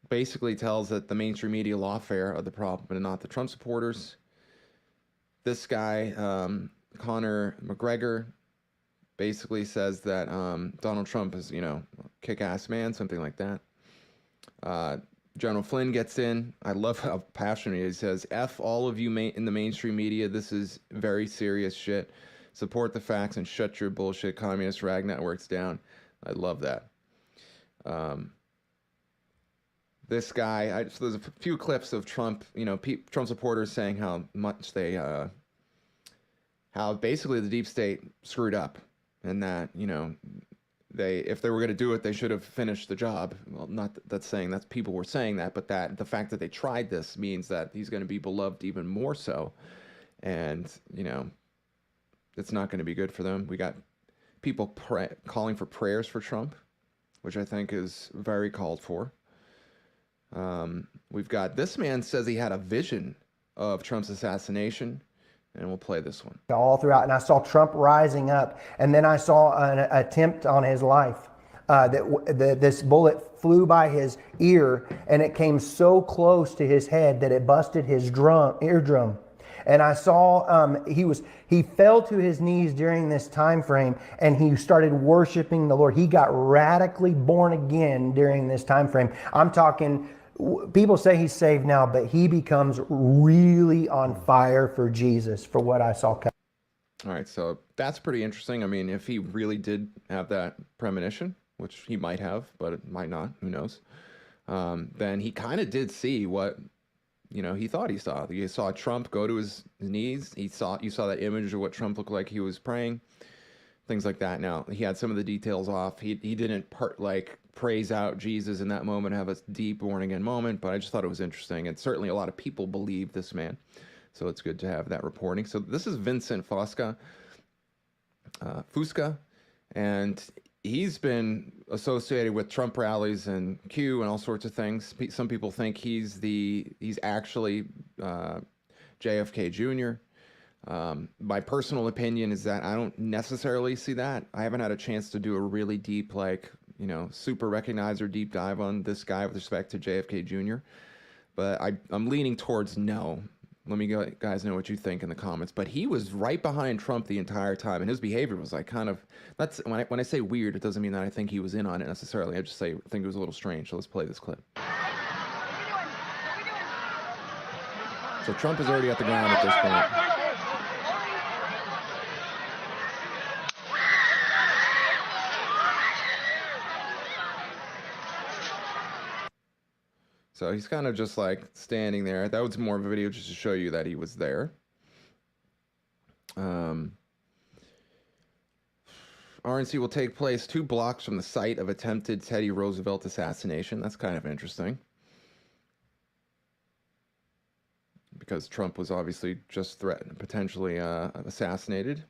basically tells that the mainstream media lawfare are the problem and not the Trump supporters. This guy, Conor McGregor, basically says that Donald Trump is, kick-ass man, something like that. General Flynn gets in. I love how passionate he is. He says, F all of you in the mainstream media. This is very serious shit. Support the facts and shut your bullshit communist rag networks down. I love that. This guy, so there's a few clips of Trump, Trump supporters saying how much how basically the deep state screwed up, and that, if they were going to do it, they should have finished the job. Well, not that's saying that people were saying that, but that the fact that they tried this means that he's going to be beloved even more so. And, it's not going to be good for them. We got people calling for prayers for Trump, which I think is very called for. We've got, this man says he had a vision of Trump's assassination, and we'll play this one. All throughout, and I saw Trump rising up, and then I saw an attempt on his life. This bullet flew by his ear, and it came so close to his head that it busted his eardrum. And I saw he fell to his knees during this time frame, and he started worshiping the Lord. He got radically born again during this time frame. I'm talking, people say he's saved now, but he becomes really on fire for Jesus, for what I saw. All right, so that's pretty interesting. I mean, if he really did have that premonition, which he might have, but it might not, who knows, then he kind of did see what he thought he saw. He saw Trump go to his knees. You saw that image of what Trump looked like he was praying, things like that. Now, he had some of the details off. He didn't praise out Jesus in that moment, have a deep born again moment, but I just thought it was interesting. And certainly a lot of people believe this man. So it's good to have that reporting. So this is Vincent Fusca, and he's been associated with Trump rallies and Q and all sorts of things. Some people think he's actually JFK Jr. My personal opinion is that I don't necessarily see that. I haven't had a chance to do a really deep, super recognizer deep dive on this guy with respect to JFK Jr. But I'm leaning towards no. Let me guys know what you think in the comments. But he was right behind Trump the entire time, and his behavior was that's when I say weird, it doesn't mean that I think he was in on it necessarily. I just think it was a little strange. So let's play this clip. So Trump is already at the ground at this point. So he's kind of just standing there. That was more of a video just to show you that he was there. RNC will take place 2 blocks from the site of attempted Teddy Roosevelt assassination. That's kind of interesting, because Trump was obviously just threatened, potentially assassinated.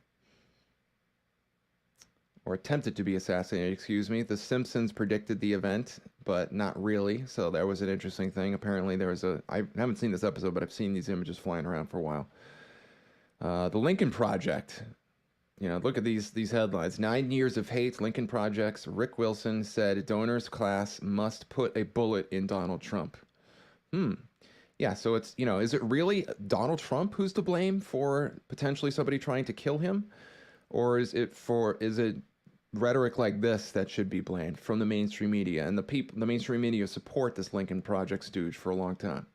Or attempted to be assassinated, excuse me. The Simpsons predicted the event, but not really. So that was an interesting thing. Apparently there was I haven't seen this episode, but I've seen these images flying around for a while. The Lincoln Project. Look at these headlines. 9 years of hate, Lincoln Projects. Rick Wilson said donors class must put a bullet in Donald Trump. Yeah, so it's, is it really Donald Trump who's to blame for potentially somebody trying to kill him? Or is it rhetoric like this that should be blamed from the mainstream media? And the mainstream media support this Lincoln Project stooge for a long time.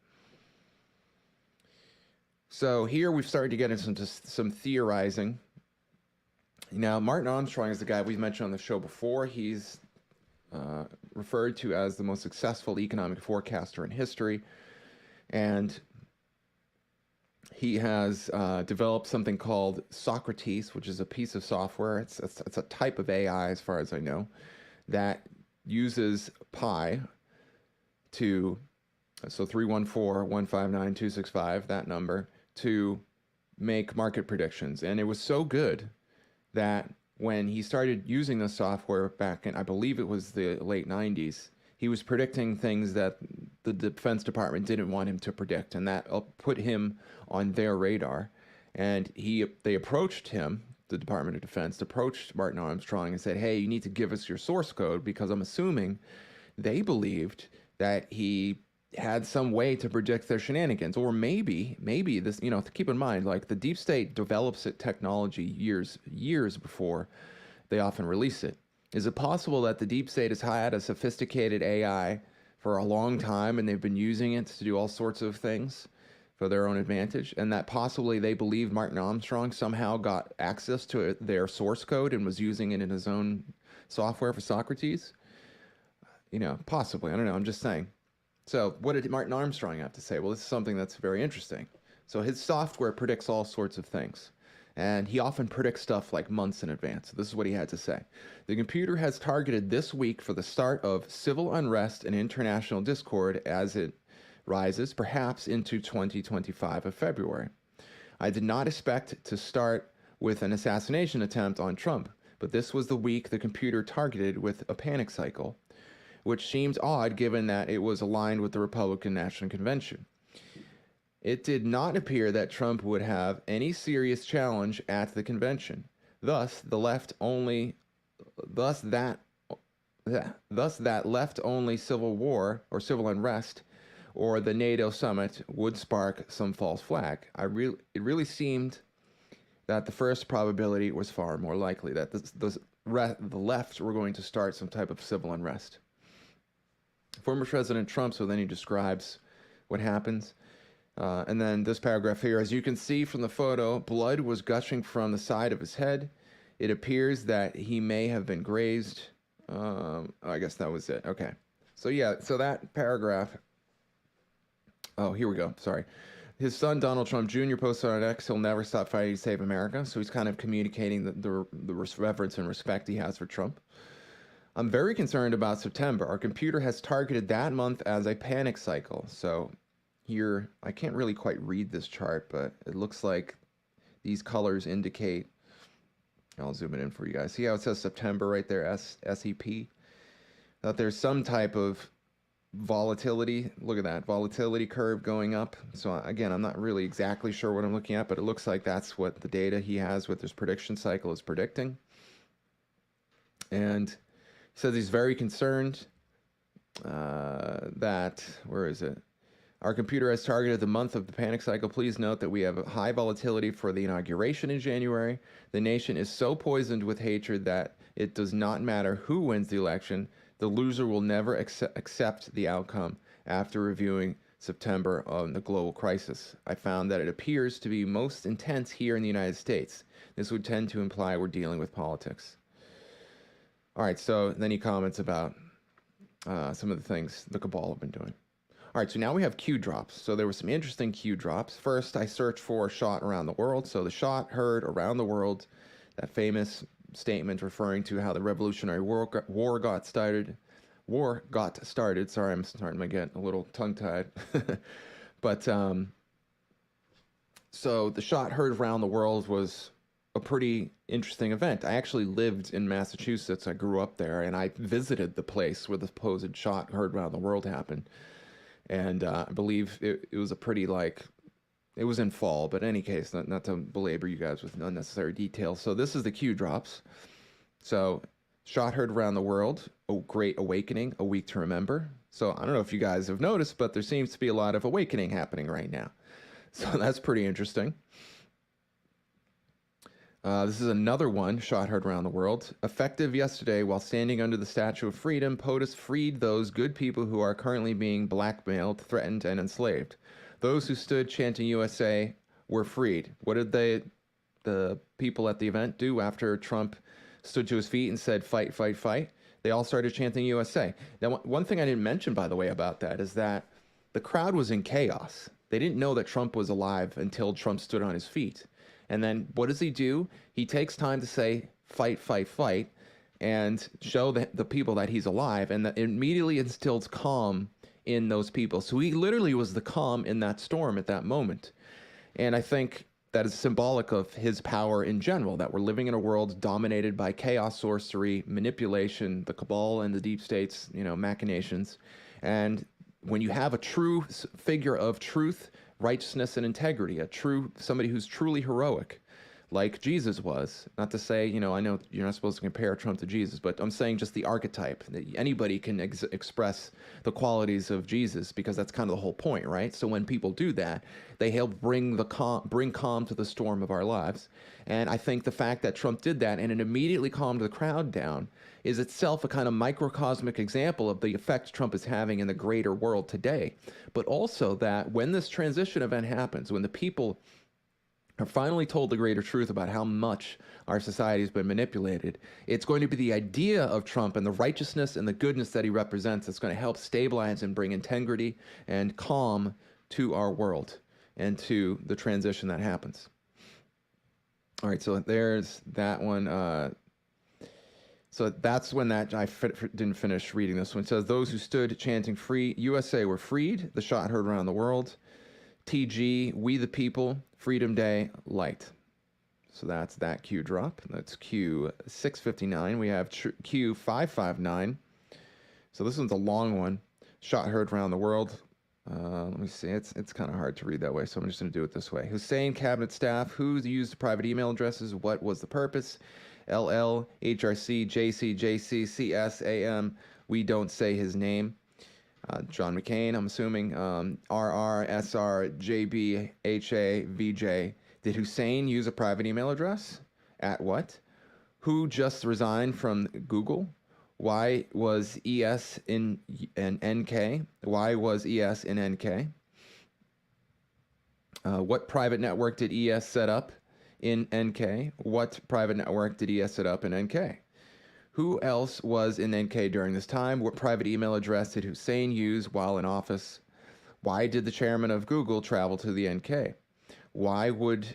So here we've started to get into some theorizing. Now, Martin Armstrong is the guy we've mentioned on the show before. He's referred to as the most successful economic forecaster in history. And he has developed something called Socrates, which is a piece of software. It's a type of AI, as far as I know, that uses pi to, so 314-159-265, that number, to make market predictions. And it was so good that when he started using the software back in, I believe it was the late 90s, he was predicting things that the Defense Department didn't want him to predict, and that put him on their radar. And they approached him, the Department of Defense, approached Martin Armstrong and said, hey, you need to give us your source code, because I'm assuming they believed that he had some way to predict their shenanigans. Or maybe this, keep in mind, the deep state develops technology years before they often release it. Is it possible that the deep state has had a sophisticated AI for a long time, and they've been using it to do all sorts of things for their own advantage, and that possibly they believe Martin Armstrong somehow got access to their source code and was using it in his own software for Socrates? You know, possibly. I don't know. I'm just saying. So what did Martin Armstrong have to say? Well, this is something that's very interesting. So his software predicts all sorts of things. And he often predicts stuff like months in advance. This is what he had to say. The computer has targeted this week for the start of civil unrest and international discord as it rises, perhaps into 2025 of February. I did not expect to start with an assassination attempt on Trump, but this was the week the computer targeted with a panic cycle, which seems odd given that it was aligned with the Republican National Convention. It did not appear that Trump would have any serious challenge at the convention. Thus, that left-only civil war or civil unrest or the NATO summit would spark some false flag. It really seemed that the first probability was far more likely, that the left were going to start some type of civil unrest. Former President Trump, so then he describes what happens. And then this paragraph here, as you can see from the photo, blood was gushing from the side of his head. It appears that he may have been grazed. I guess that was it. Okay. So yeah, so that paragraph. Oh, here we go. Sorry. His son, Donald Trump Jr., posted on X, he'll never stop fighting to save America. So he's kind of communicating the reverence and respect he has for Trump. I'm very concerned about September. Our computer has targeted that month as a panic cycle. So here, I can't really quite read this chart, but it looks like these colors indicate, I'll zoom it in for you guys. See how it says September right there, SEP? That there's some type of volatility. Look at that, volatility curve going up. So again, I'm not really exactly sure what I'm looking at, but it looks like that's what the data he has with his prediction cycle is predicting. And he says he's very concerned that, where is it? Our computer has targeted the month of the panic cycle. Please note that we have a high volatility for the inauguration in January. The nation is so poisoned with hatred that it does not matter who wins the election. The loser will never accept the outcome. After reviewing September on the global crisis, I found that it appears to be most intense here in the United States. This would tend to imply we're dealing with politics. All right, so then he comments about some of the things the cabal have been doing. All right, so now we have Q drops. So there were some interesting Q drops. First, I searched for shot around the world. So the shot heard around the world, that famous statement referring to how the Revolutionary War got started. Sorry, I'm starting to get a little tongue-tied. But so the shot heard around the world was a pretty interesting event. I actually lived in Massachusetts. I grew up there, and I visited the place where the supposed shot heard around the world happened. And I believe it was a pretty, it was in fall, but in any case, not to belabor you guys with unnecessary details. So this is the Q drops. So shot heard around the world, a great awakening, a week to remember. So I don't know if you guys have noticed, but there seems to be a lot of awakening happening right now. So that's pretty interesting. This is another one, shot heard around the world. Effective yesterday, while standing under the Statue of Freedom, POTUS freed those good people who are currently being blackmailed, threatened, and enslaved. Those who stood chanting USA were freed. What did the people at the event do after Trump stood to his feet and said, fight, fight, fight? They all started chanting USA. Now, one thing I didn't mention, by the way, about that is that the crowd was in chaos. They didn't know that Trump was alive until Trump stood on his feet. And then what does he do? He takes time to say, fight, fight, fight, and show the people that he's alive, and that immediately instills calm in those people. So he literally was the calm in that storm at that moment. And I think that is symbolic of his power in general, that we're living in a world dominated by chaos, sorcery, manipulation, the cabal and the deep states, machinations. And when you have a true figure of truth, righteousness, and integrity, somebody who's truly heroic, like Jesus was. Not to say, I know you're not supposed to compare Trump to Jesus, but I'm saying just the archetype, that anybody can express the qualities of Jesus, because that's kind of the whole point, right? So when people do that, they help bring calm to the storm of our lives. And I think the fact that Trump did that and it immediately calmed the crowd down is itself a kind of microcosmic example of the effect Trump is having in the greater world today. But also that when this transition event happens, when the people are finally told the greater truth about how much our society has been manipulated, it's going to be the idea of Trump and the righteousness and the goodness that he represents that's going to help stabilize and bring integrity and calm to our world and to the transition that happens. All right, so there's that one. So that's when that I didn't finish reading this one. It says, those who stood chanting free USA were freed. The shot heard around the world. TG, we the people, Freedom Day, light. So that's that Q drop. That's Q 659. We have Q 559. So this one's a long one. Shot heard around the world. Let me see. It's kind of hard to read that way, so I'm just going to do it this way. Hussein cabinet staff. Who used private email addresses? What was the purpose? LL, HRC, JC, JC, CS, AM. We don't say his name. John McCain, I'm assuming. RR, SR, JB, HA, VJ. Did Hussein use a private email address? At what? Who just resigned from Google? Why was ES in NK? Why was ES in NK? What private network did ES set up in NK? What private network did ES set up in NK? Who else was in NK during this time? What private email address did Hussein use while in office? Why did the chairman of Google travel to the NK? Why would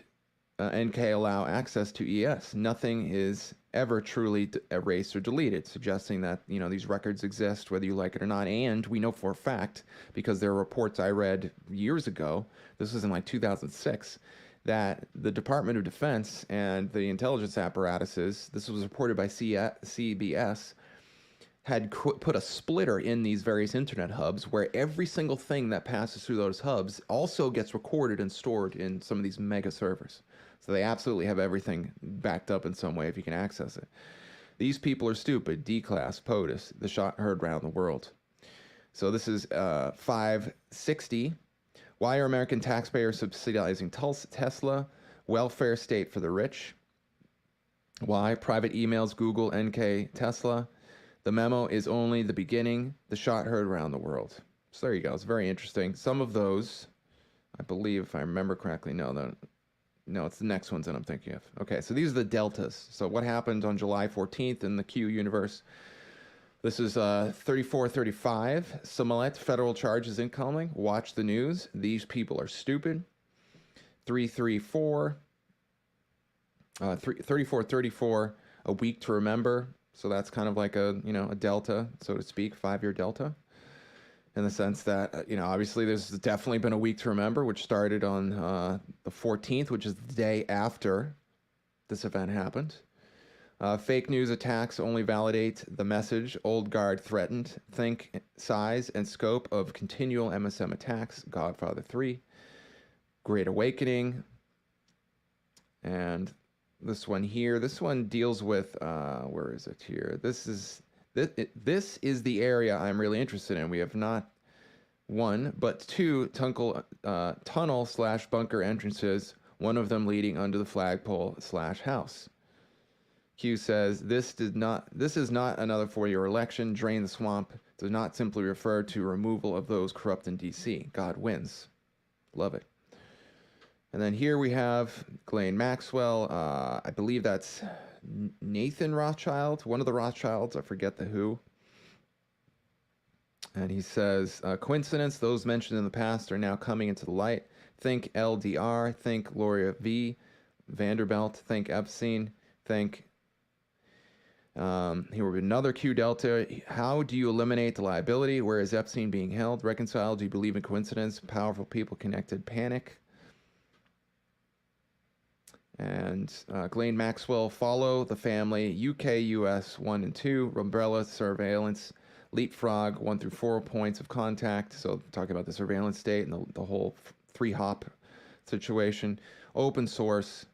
NK allow access to ES? Nothing is ever truly erased or deleted, suggesting that, you know, these records exist whether you like it or not. And we know for a fact, because there are reports I read years ago, this was in like 2006, that the Department of Defense and the intelligence apparatuses, this was reported by CBS, had put a splitter in these various internet hubs where every single thing that passes through those hubs also gets recorded and stored in some of these mega servers. So they absolutely have everything backed up in some way if you can access it. These people are stupid. D-Class, POTUS, the shot heard around the world. So this is 560. Why are American taxpayers subsidizing Tesla? Welfare state for the rich. Why? Private emails, Google, NK, Tesla. The memo is only the beginning. The shot heard around the world. So there you go. It's very interesting. Some of those, I believe, if I remember correctly, no, it's the next ones that I'm thinking of. Okay, so these are the deltas. So what happened on July 14th in the Q universe? This is 3435. Somalet, federal charges incoming. Watch the news. These people are stupid. 334. 3434. A week to remember. So that's kind of like a delta, so to speak, 5-year delta. In the sense that, obviously there's definitely been a week to remember, which started on the 14th, which is the day after this event happened. Fake news attacks only validate the message. Old guard threatened. Think size and scope of continual MSM attacks. Godfather 3. Great Awakening. And this one here. This one deals with, where is it here? This is the area I'm really interested in. We have not one, but two tunnel/bunker entrances, one of them leading under the flagpole/house. Q says, this is not another 4-year election. Drain the swamp does not simply refer to removal of those corrupt in D.C. God wins. Love it. And then here we have Ghislaine Maxwell. I believe that's Nathan Rothschild, one of the Rothschilds. I forget the who. And he says, coincidence, those mentioned in the past are now coming into the light. Think LDR, think Gloria V. Vanderbilt, think Epstein, think... here will be another Q Delta. How do you eliminate the liability? Where is Epstein being held? Reconcile, do you believe in coincidence? Powerful people connected, panic. And Ghislaine Maxwell, follow the family, UK, US 1 and 2, umbrella surveillance, leapfrog 1 through 4 points of contact. So talking about the surveillance state and the whole 3-hop situation. Open source,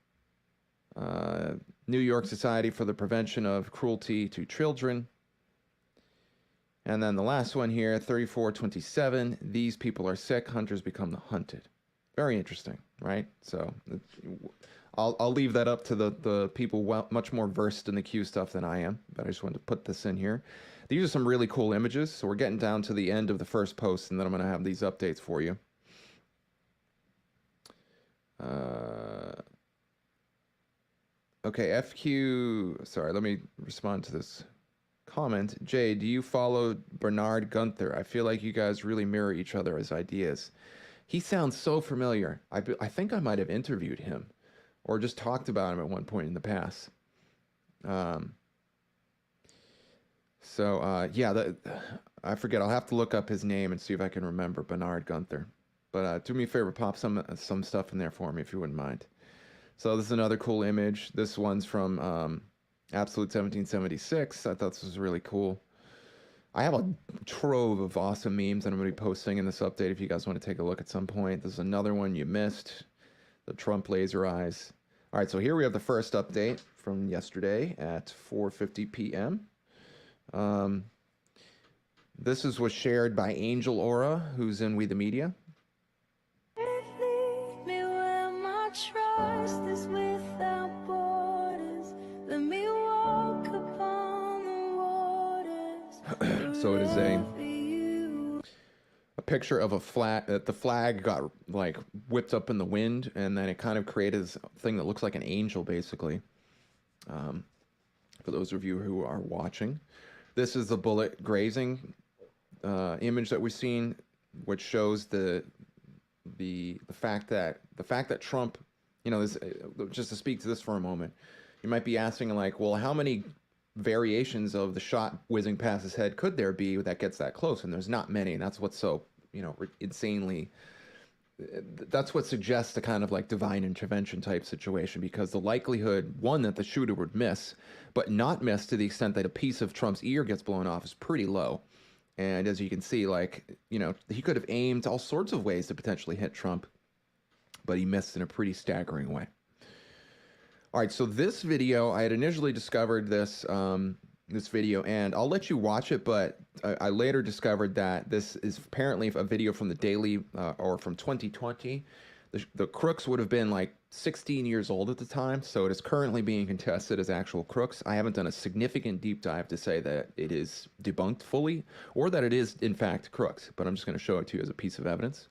New York Society for the Prevention of Cruelty to Children. And then the last one here, 3427, these people are sick, hunters become the hunted. Very interesting, right? So I'll leave that up to the people much more versed in the Q stuff than I am, but I just wanted to put this in here. These are some really cool images, so we're getting down to the end of the first post, and then I'm going to have these updates for you. Okay, FQ. Sorry, let me respond to this comment. Jay, do you follow Bernard Gunther? I feel like you guys really mirror each other as ideas. He sounds so familiar. I think I might have interviewed him or just talked about him at one point in the past. Yeah, I forget. I'll have to look up his name and see if I can remember Bernard Gunther. But do me a favor, pop some stuff in there for me if you wouldn't mind. So this is another cool image. This one's from Absolute 1776. I thought this was really cool. I have a trove of awesome memes that I'm going to be posting in this update if you guys want to take a look at some point. There's another one you missed. The Trump laser eyes. All right, so here we have the first update from yesterday at 4:50 p.m. This was shared by Angel Aura, who's in We the Media. Trust is without borders. Let me walk upon the waters. So it is a picture of a flag. The flag got like whipped up in the wind, and then it kind of created this thing that looks like an angel, basically. For those of you who are watching, this is the bullet grazing image that we've seen, which shows the fact that Trump. You know, this, just to speak to this for a moment, you might be asking, like, well, how many variations of the shot whizzing past his head could there be that gets that close? And there's not many, and that's what's so, insanely... That's what suggests a kind of, like, divine intervention type situation, because the likelihood, one, that the shooter would miss, but not miss to the extent that a piece of Trump's ear gets blown off is pretty low. And as you can see, like, he could have aimed all sorts of ways to potentially hit Trump, but he missed in a pretty staggering way. All right, so this video, I had initially discovered this this video, and I'll let you watch it, but I later discovered that this is apparently a video from the Daily, or from 2020. The crooks would have been like 16 years old at the time, so it is currently being contested as actual crooks. I haven't done a significant deep dive to say that it is debunked fully, or that it is, in fact, crooks, but I'm just going to show it to you as a piece of evidence.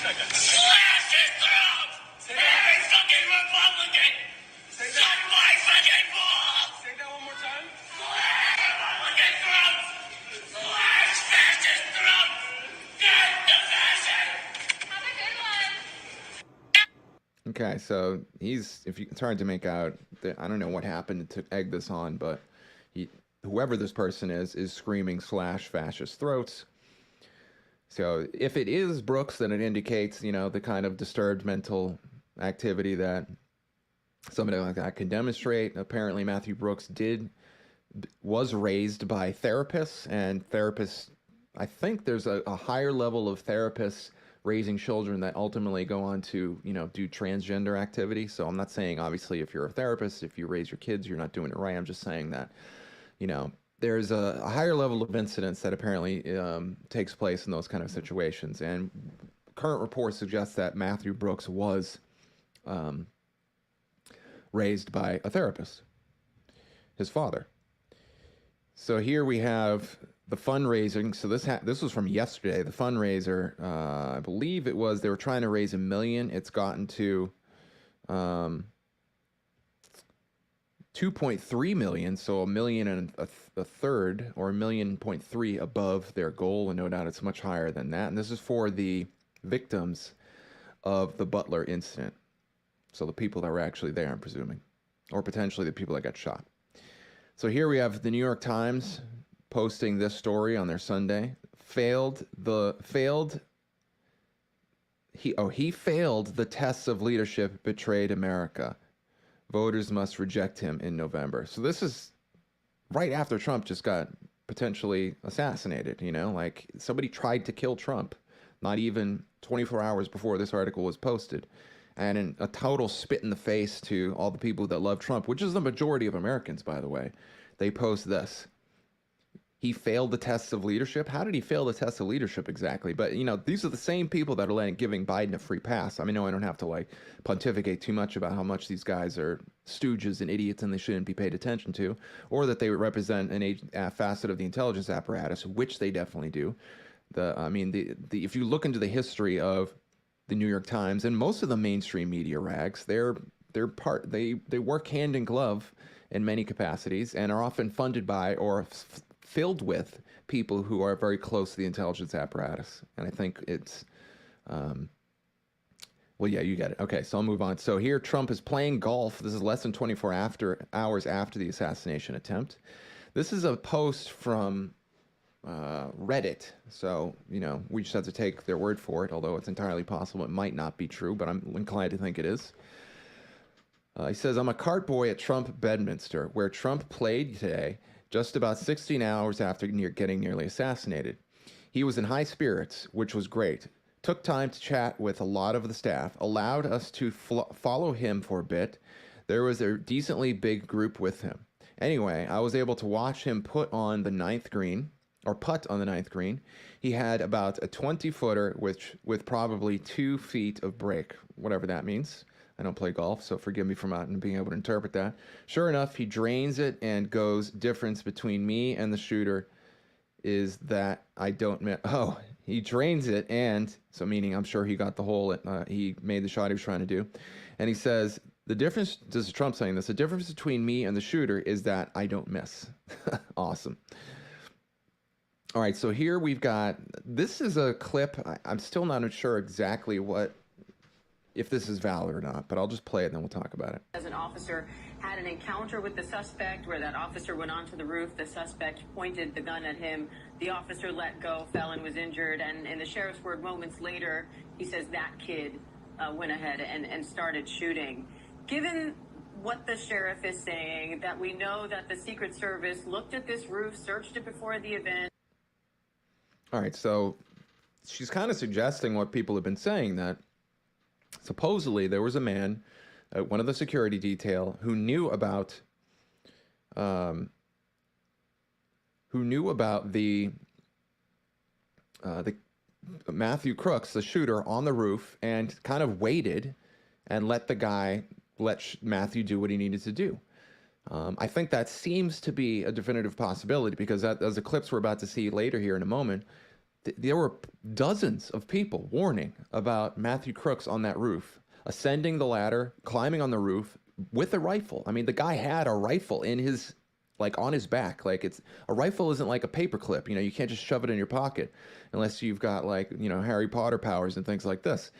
Okay, so it's hard to make out, I don't know what happened to egg this on, but whoever this person is screaming /fascist throats. So if it is Brooks, then it indicates, the kind of disturbed mental activity that somebody like that can demonstrate. Apparently Matthew Brooks was raised by therapists, and therapists, I think there's a higher level of therapists raising children that ultimately go on to, do transgender activity. So I'm not saying, obviously, if you're a therapist, if you raise your kids, you're not doing it right. I'm just saying that, there's a higher level of incidence that apparently takes place in those kind of situations. And current reports suggest that Matthew Brooks was raised by a therapist, his father. So here we have the fundraising. So this was from yesterday. The fundraiser, I believe it was, they were trying to raise $1 million. It's gotten to 2.3 million, so $1 million and a third, or $1.3 million above their goal, and no doubt it's much higher than that. And this is for the victims of the Butler incident. So the people that were actually there, I'm presuming, or potentially the people that got shot. So here we have the New York Times posting this story on their Sunday. He failed the tests of leadership, betrayed America. Voters must reject him in November. So this is right after Trump just got potentially assassinated, like somebody tried to kill Trump, not even 24 hours before this article was posted. And in a total spit in the face to all the people that love Trump, which is the majority of Americans, by the way, they post this. He failed the tests of leadership. How did he fail the test of leadership exactly? But, these are the same people that are giving Biden a free pass. I mean, no, I don't have to pontificate too much about how much these guys are stooges and idiots and they shouldn't be paid attention to, or that they represent a facet of the intelligence apparatus, which they definitely do. If you look into the history of the New York Times and most of the mainstream media rags, they work hand in glove in many capacities and are often funded by or filled with people who are very close to the intelligence apparatus. And I think it's, well, yeah, you get it. Okay, so I'll move on. So here Trump is playing golf. This is less than 24 hours after the assassination attempt. This is a post from Reddit. So, we just have to take their word for it, although it's entirely possible it might not be true, but I'm inclined to think it is. He says, I'm a cart boy at Trump Bedminster, where Trump played today, just about 16 hours after getting nearly assassinated. He was in high spirits, which was great. Took time to chat with a lot of the staff, allowed us to follow him for a bit. There was a decently big group with him. Anyway, I was able to watch him put on the 9th green, or putt on the 9th green. He had about a 20-footer, with probably 2 feet of break, whatever that means. I don't play golf, so forgive me for not being able to interpret that. Sure enough, he drains it and goes, difference between me and the shooter is that I don't miss. Oh, he drains it, and so meaning I'm sure he got the hole. He made the shot he was trying to do. And he says, the difference, this is Trump saying this, the difference between me and the shooter is that I don't miss. Awesome. All right, so here we've got, this is a clip. I'm still not sure exactly if this is valid or not, but I'll just play it and then we'll talk about it. As an officer had an encounter with the suspect where that officer went onto the roof, the suspect pointed the gun at him, the officer let go, fell and was injured, and in the sheriff's word moments later, he says that kid went ahead and started shooting. Given what the sheriff is saying, that we know that the Secret Service looked at this roof, searched it before the event. All right, so she's kind of suggesting what people have been saying, that supposedly there was a man, one of the security detail, who knew about the Matthew Crooks, the shooter, on the roof, and kind of waited and let Matthew do what he needed to do. I think that seems to be a definitive possibility, because as the clips we're about to see later here in a moment, there were dozens of people warning about Matthew Crooks on that roof, ascending the ladder, climbing on the roof with a rifle. I mean, the guy had a rifle in his, on his back. A rifle isn't like a paperclip. You can't just shove it in your pocket unless you've got Harry Potter powers and things like this.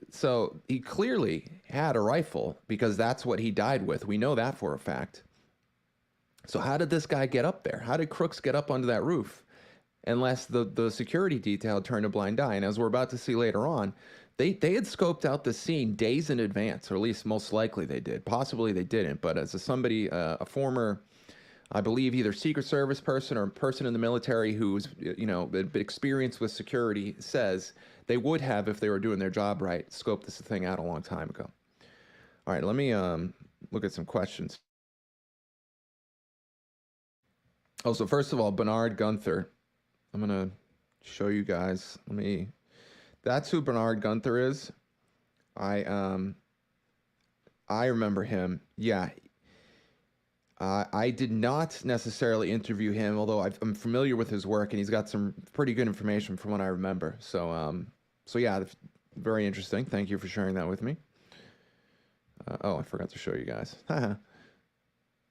So he clearly had a rifle, because that's what he died with. We know that for a fact. So how did this guy get up there? How did Crooks get up onto that roof? Unless the security detail turned a blind eye. And as we're about to see later on, they had scoped out the scene days in advance, or at least most likely they did. Possibly they didn't, but as a former, I believe, either Secret Service person or person in the military who's experienced with security, says they would have, if they were doing their job right, scoped this thing out a long time ago. All right, let me look at some questions. Oh, so first of all, Bernard Gunther. I'm going to show you guys. That's who Bernard Gunther is. I remember him. Yeah. I did not necessarily interview him, although I'm familiar with his work, and he's got some pretty good information from what I remember. So yeah, very interesting. Thank you for sharing that with me. Oh, I forgot to show you guys.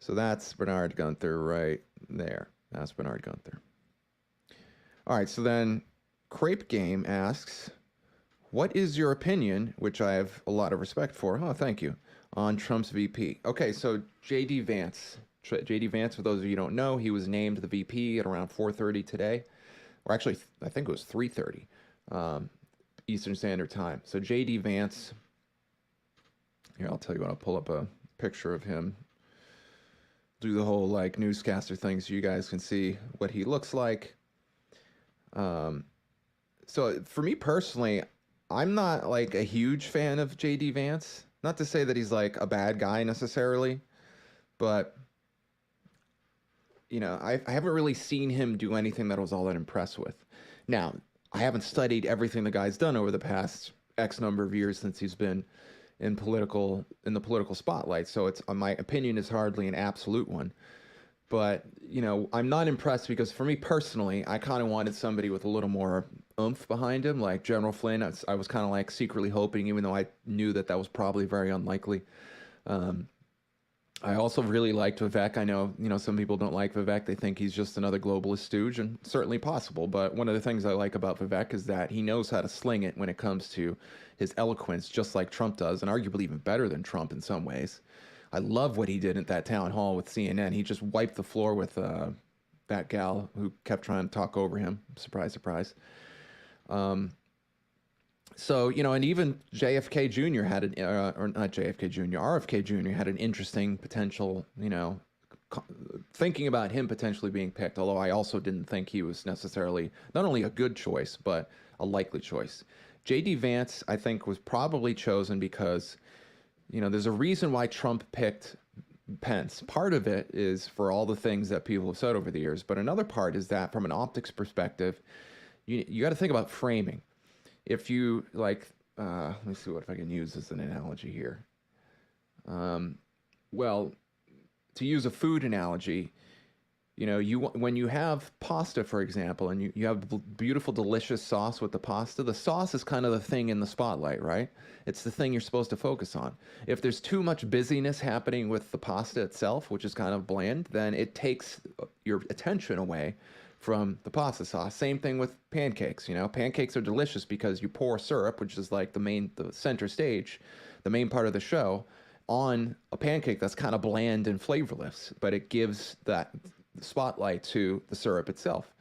So that's Bernard Gunther right there. That's Bernard Gunther. All right, so then Crepe Game asks, what is your opinion, which I have a lot of respect for, thank you, on Trump's VP? Okay, so J.D. Vance. J.D. Vance, for those of you who don't know, he was named the VP at around 4:30 today. Or actually, I think it was 3:30 Eastern Standard Time. So J.D. Vance, here, I'll tell you what, I'll pull up a picture of him. Do the whole, newscaster thing so you guys can see what he looks like. So for me personally, I'm not a huge fan of J.D. Vance. Not to say that he's a bad guy necessarily, but I haven't really seen him do anything that I was all that impressed with. Now, I haven't studied everything the guy's done over the past X number of years since he's been in the political spotlight. So my opinion is hardly an absolute one. But, I'm not impressed, because for me personally, I kind of wanted somebody with a little more oomph behind him, like General Flynn. I was kind of secretly hoping, even though I knew that was probably very unlikely. I also really liked Vivek. I know, some people don't like Vivek. They think he's just another globalist stooge, and certainly possible. But one of the things I like about Vivek is that he knows how to sling it when it comes to his eloquence, just like Trump does, and arguably even better than Trump in some ways. I love what he did at that town hall with CNN. He just wiped the floor with that gal who kept trying to talk over him. Surprise, surprise. So, and even JFK Jr. had an, or not JFK Jr., RFK Jr. had an interesting potential, thinking about him potentially being picked, although I also didn't think he was necessarily not only a good choice, but a likely choice. J.D. Vance, I think, was probably chosen because, there's a reason why Trump picked Pence. Part of it is for all the things that people have said over the years, but another part is that from an optics perspective, you got to think about framing. If you let me see what if I can use as an analogy here. Well, to use a food analogy, when you have pasta, for example, and you have beautiful, delicious sauce with the pasta, the sauce is kind of the thing in the spotlight, right? It's the thing you're supposed to focus on. If there's too much busyness happening with the pasta itself, which is kind of bland, then it takes your attention away from the pasta sauce. Same thing with pancakes. Pancakes are delicious because you pour syrup, which is like the center stage, the main part of the show, on a pancake that's kind of bland and flavorless, but it gives that spotlight to the syrup itself.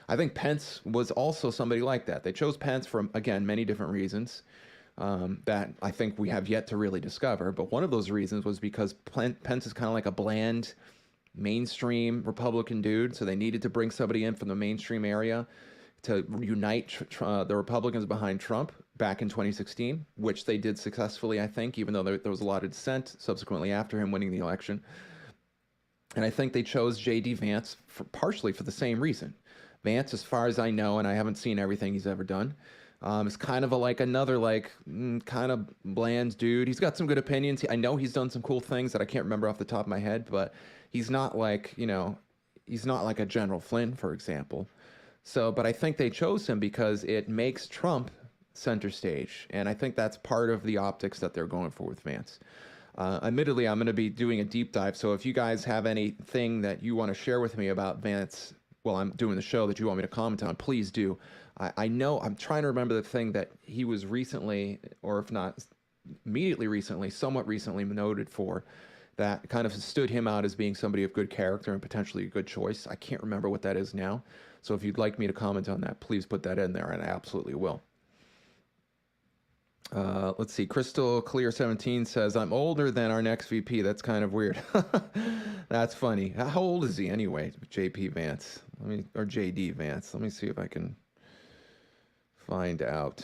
I think Pence was also somebody like that. They chose Pence for, again, many different reasons that I think we have yet to really discover. But one of those reasons was because Pence is kind of like a bland, mainstream Republican dude, so they needed to bring somebody in from the mainstream area to unite the Republicans behind Trump back in 2016, which they did successfully, I think, even though there was a lot of dissent subsequently after him winning the election. And I think they chose J.D. Vance partially for the same reason. Vance, as far as I know, and I haven't seen everything he's ever done, is kind of another kind of bland dude. He's got some good opinions. I know he's done some cool things that I can't remember off the top of my head, but he's not he's not like a General Flynn, for example. So, but I think they chose him because it makes Trump center stage. And I think that's part of the optics that they're going for with Vance. Admittedly, I'm going to be doing a deep dive. So if you guys have anything that you want to share with me about Vance while I'm doing the show that you want me to comment on, please do. I know I'm trying to remember the thing that he was recently, or if not immediately recently, somewhat recently noted for, that kind of stood him out as being somebody of good character and potentially a good choice. I can't remember what that is now. So if you'd like me to comment on that, please put that in there, and I absolutely will. Let's see. Crystal Clear 17 says, I'm older than our next VP. That's kind of weird. That's funny. How old is he anyway? JP Vance. Or JD Vance. Let me see if I can find out.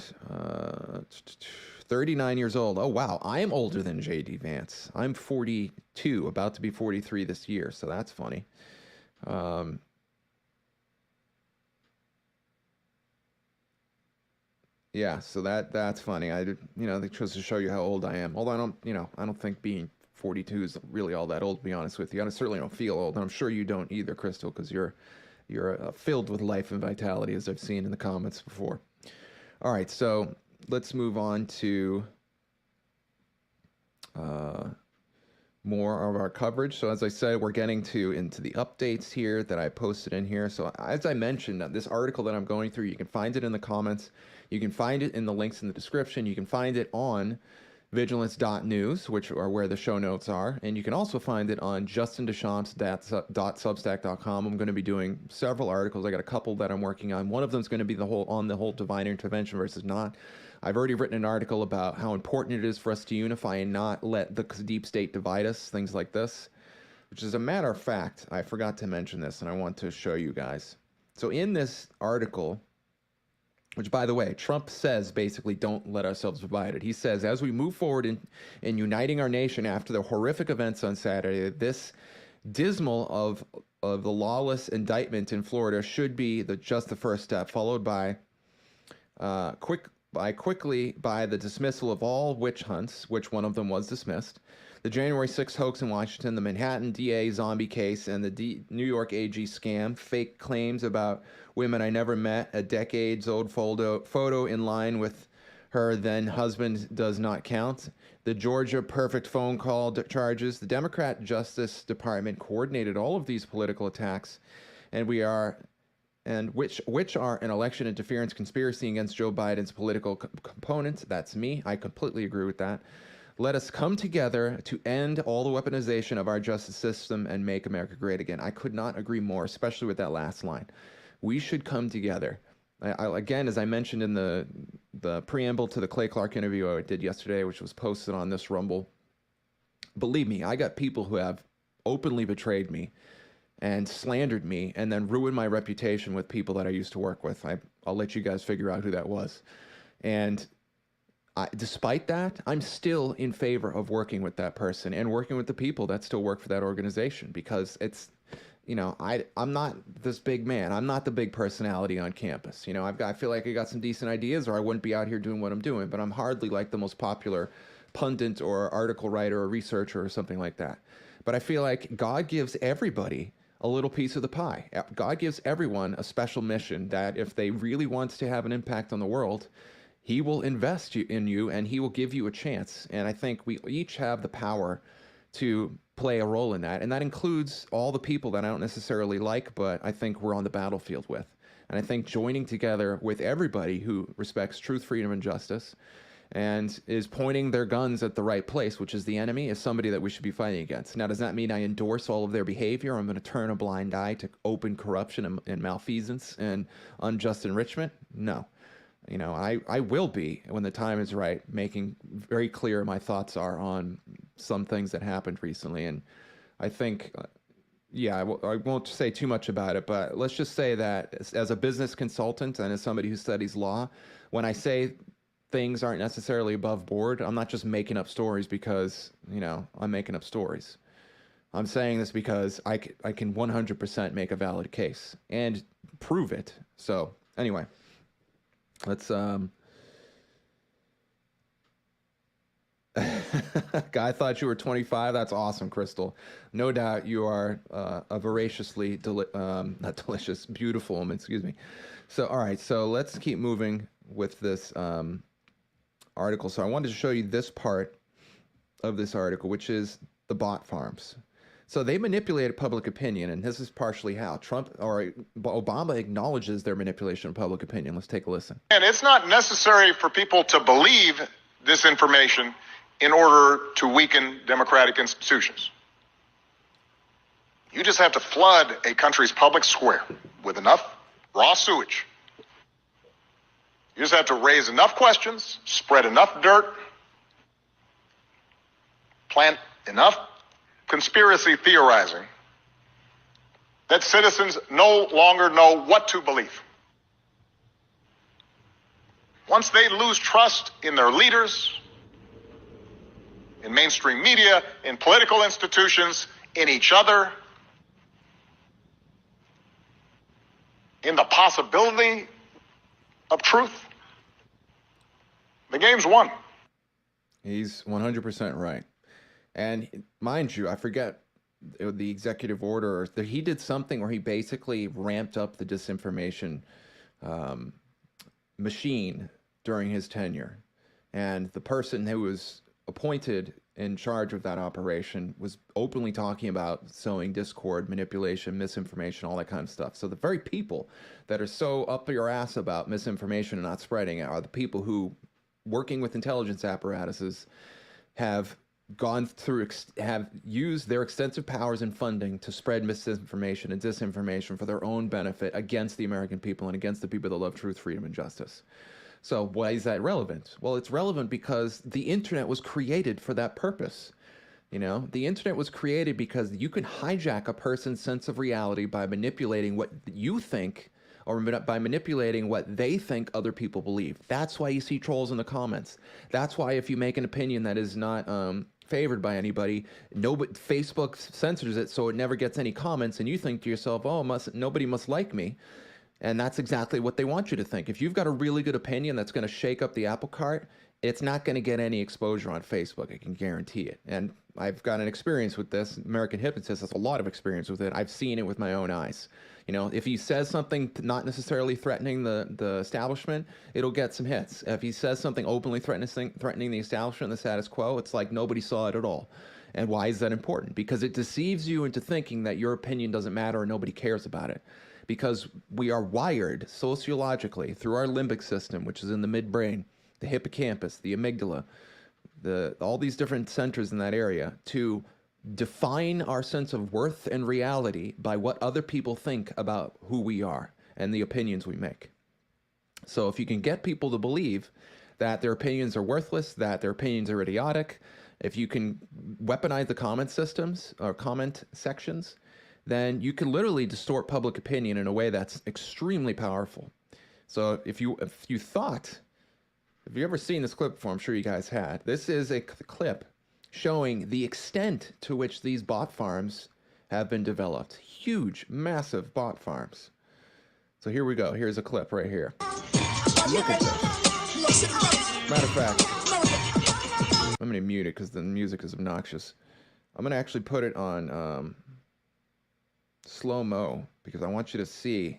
39 years old. Oh, wow. I am older than JD Vance. I'm 42, about to be 43 this year. So that's funny. Yeah, so that's funny. They chose to show you how old I am. Although I don't think being 42 is really all that old, to be honest with you. I certainly don't feel old, and I'm sure you don't either, Crystal, because you're filled with life and vitality, as I've seen in the comments before. All right, so let's move on to more of our coverage. So as I said, we're getting into the updates here that I posted in here. So as I mentioned, this article that I'm going through, you can find it in the comments. You can find it in the links in the description. You can find it on vigilance.news, which are where the show notes are. And you can also find it on justindeschamps.substack.com. I'm going to be doing several articles. I got a couple that I'm working on. One of them is going to be on the whole divine intervention versus not. I've already written an article about how important it is for us to unify and not let the deep state divide us, things like this, which is a matter of fact. I forgot to mention this, and I want to show you guys. So in this article, which, by the way, Trump says basically don't let ourselves divided. He says, as we move forward in uniting our nation after the horrific events on Saturday, this dismal of the lawless indictment in Florida should be just the first step, followed by quickly by the dismissal of all witch hunts, which one of them was dismissed, the January 6th hoax in Washington, the Manhattan DA zombie case, and the New York AG scam, fake claims about women I never met, a decades-old photo in line with her then husband does not count. The Georgia perfect phone call charges. The Democrat Justice Department coordinated all of these political attacks, which are an election interference conspiracy against Joe Biden's political component. That's me. I completely agree with that. Let us come together to end all the weaponization of our justice system and make America great again. I could not agree more, especially with that last line. We should come together. Again, as I mentioned in the preamble to the Clay Clark interview I did yesterday, which was posted on this Rumble, believe me, I got people who have openly betrayed me and slandered me and then ruined my reputation with people that I used to work with. I'll let you guys figure out who that was. And despite that, I'm still in favor of working with that person and working with the people that still work for that organization, because it's, I'm not this big man. I'm not the big personality on campus. I feel like I got some decent ideas, or I wouldn't be out here doing what I'm doing, but I'm hardly like the most popular pundit or article writer or researcher or something like that. But I feel like God gives everybody a little piece of the pie. God gives everyone a special mission that if they really want to have an impact on the world, he will invest in you and he will give you a chance. And I think we each have the power to play a role in that. And that includes all the people that I don't necessarily like, but I think we're on the battlefield with. And I think joining together with everybody who respects truth, freedom, and justice and is pointing their guns at the right place, which is the enemy, is somebody that we should be fighting against. Now, does that mean I endorse all of their behavior? I'm going to turn a blind eye to open corruption and malfeasance and unjust enrichment? No. I will be, when the time is right, making very clear my thoughts are on some things that happened recently. And I think, I won't say too much about it, but let's just say that as a business consultant and as somebody who studies law, when I say things aren't necessarily above board, I'm not just making up stories because, I'm making up stories. I'm saying this because I can 100% make a valid case and prove it. So anyway. Let's Guy thought you were 25. That's awesome, Crystal. No doubt you are a voraciously not delicious, beautiful woman, excuse me. So all right, so let's keep moving with this article. So I wanted to show you this part of this article, which is the bot farms. So they manipulated public opinion, and this is partially how Obama acknowledges their manipulation of public opinion. Let's take a listen. And it's not necessary for people to believe this information in order to weaken democratic institutions. You just have to flood a country's public square with enough raw sewage. You just have to raise enough questions, spread enough dirt, plant enough conspiracy theorizing that citizens no longer know what to believe. Once they lose trust in their leaders, in mainstream media, in political institutions, in each other, in the possibility of truth, the game's won. He's 100% right. And mind you, I forget the executive order. He did something where he basically ramped up the disinformation machine during his tenure. And the person who was appointed in charge of that operation was openly talking about sowing discord, manipulation, misinformation, all that kind of stuff. So the very people that are so up your ass about misinformation and not spreading it are the people who, working with intelligence apparatuses, have used their extensive powers and funding to spread misinformation and disinformation for their own benefit against the American people and against the people that love truth, freedom, and justice. So why is that relevant? Well, it's relevant because the internet was created for that purpose. The internet was created because you can hijack a person's sense of reality by manipulating what you think, or by manipulating what they think other people believe. That's why you see trolls in the comments. That's why if you make an opinion that is not favored by anybody, Facebook censors it so it never gets any comments, and you think to yourself, oh, nobody must like me. And that's exactly what they want you to think. If you've got a really good opinion that's going to shake up the apple cart, it's not going to get any exposure on Facebook. I can guarantee it. And I've got an experience with this. American Hypnotist has a lot of experience with it. I've seen it with my own eyes. You know, if he says something not necessarily threatening the establishment, it'll get some hits. If he says something openly threatening the establishment, the status quo, it's like nobody saw it at all. And why is that important? Because it deceives you into thinking that your opinion doesn't matter and nobody cares about it. Because we are wired sociologically through our limbic system, which is in the midbrain, the hippocampus, the amygdala, all these different centers in that area, to define our sense of worth and reality by what other people think about who we are and the opinions we make. So if you can get people to believe that their opinions are worthless, that their opinions are idiotic, if you can weaponize the comment systems or comment sections, then you can literally distort public opinion in a way that's extremely powerful. So if you ever seen this clip before, I'm sure you guys had. This is a clip showing the extent to which these bot farms have been developed. Huge, massive bot farms. So here we go. Here's a clip right here. Look at this. Matter of fact, I'm going to mute it because the music is obnoxious. I'm going to actually put it on slow-mo because I want you to see.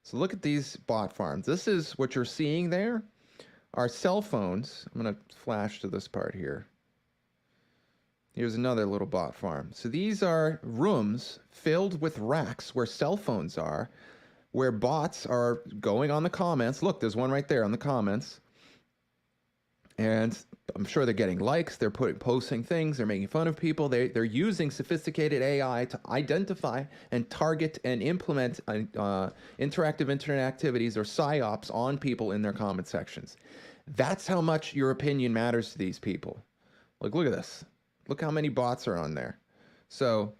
So look at these bot farms. This is what you're seeing there. Our cell phones. I'm going to flash to this part here. Here's another little bot farm. So these are rooms filled with racks where cell phones are, where bots are going on the comments. Look, there's one right there on the comments. And I'm sure they're getting likes, they're posting things, they're making fun of people, they're using sophisticated AI to identify and target and implement interactive internet activities or psyops on people in their comment sections. That's how much your opinion matters to these people. Like, look at this. Look how many bots are on there. So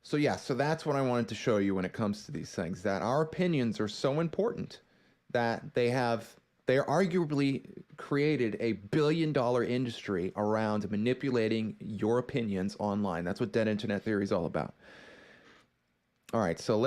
so that's what I wanted to show you when it comes to these things, that our opinions are so important that they arguably created a billion-dollar industry around manipulating your opinions online. That's what dead internet theory is all about. All right, so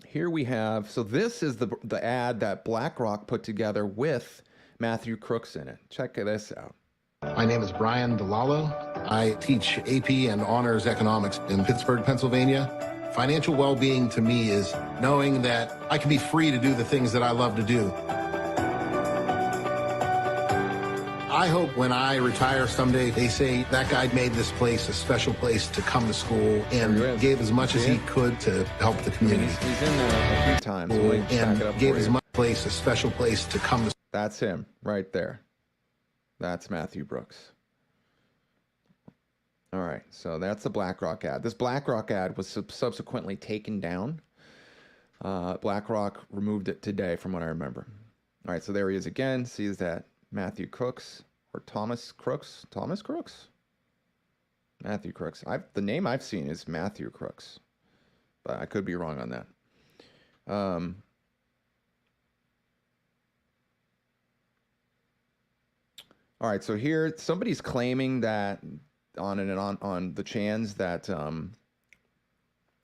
here we have, so this is the ad that BlackRock put together with Matthew Crooks in it. Check this out. My name is Brian DeLallo. I teach AP and Honors Economics in Pittsburgh, Pennsylvania. Financial well-being to me is knowing that I can be free to do the things that I love to do. I hope when I retire someday, they say that guy made this place a special place to come to school and gave as much as he could to help the community. He's in there a few times. And gave as much place, a special place to come to. That's him right there. That's Matthew Brooks. All right, so that's the BlackRock ad. This BlackRock ad was subsequently taken down. BlackRock removed it today, from what I remember. All right, so there he is again. Sees that Matthew Crooks or Thomas Crooks? Thomas Crooks? Matthew Crooks. The name I've seen is Matthew Crooks, but I could be wrong on that. All right, so here somebody's claiming that on the chans that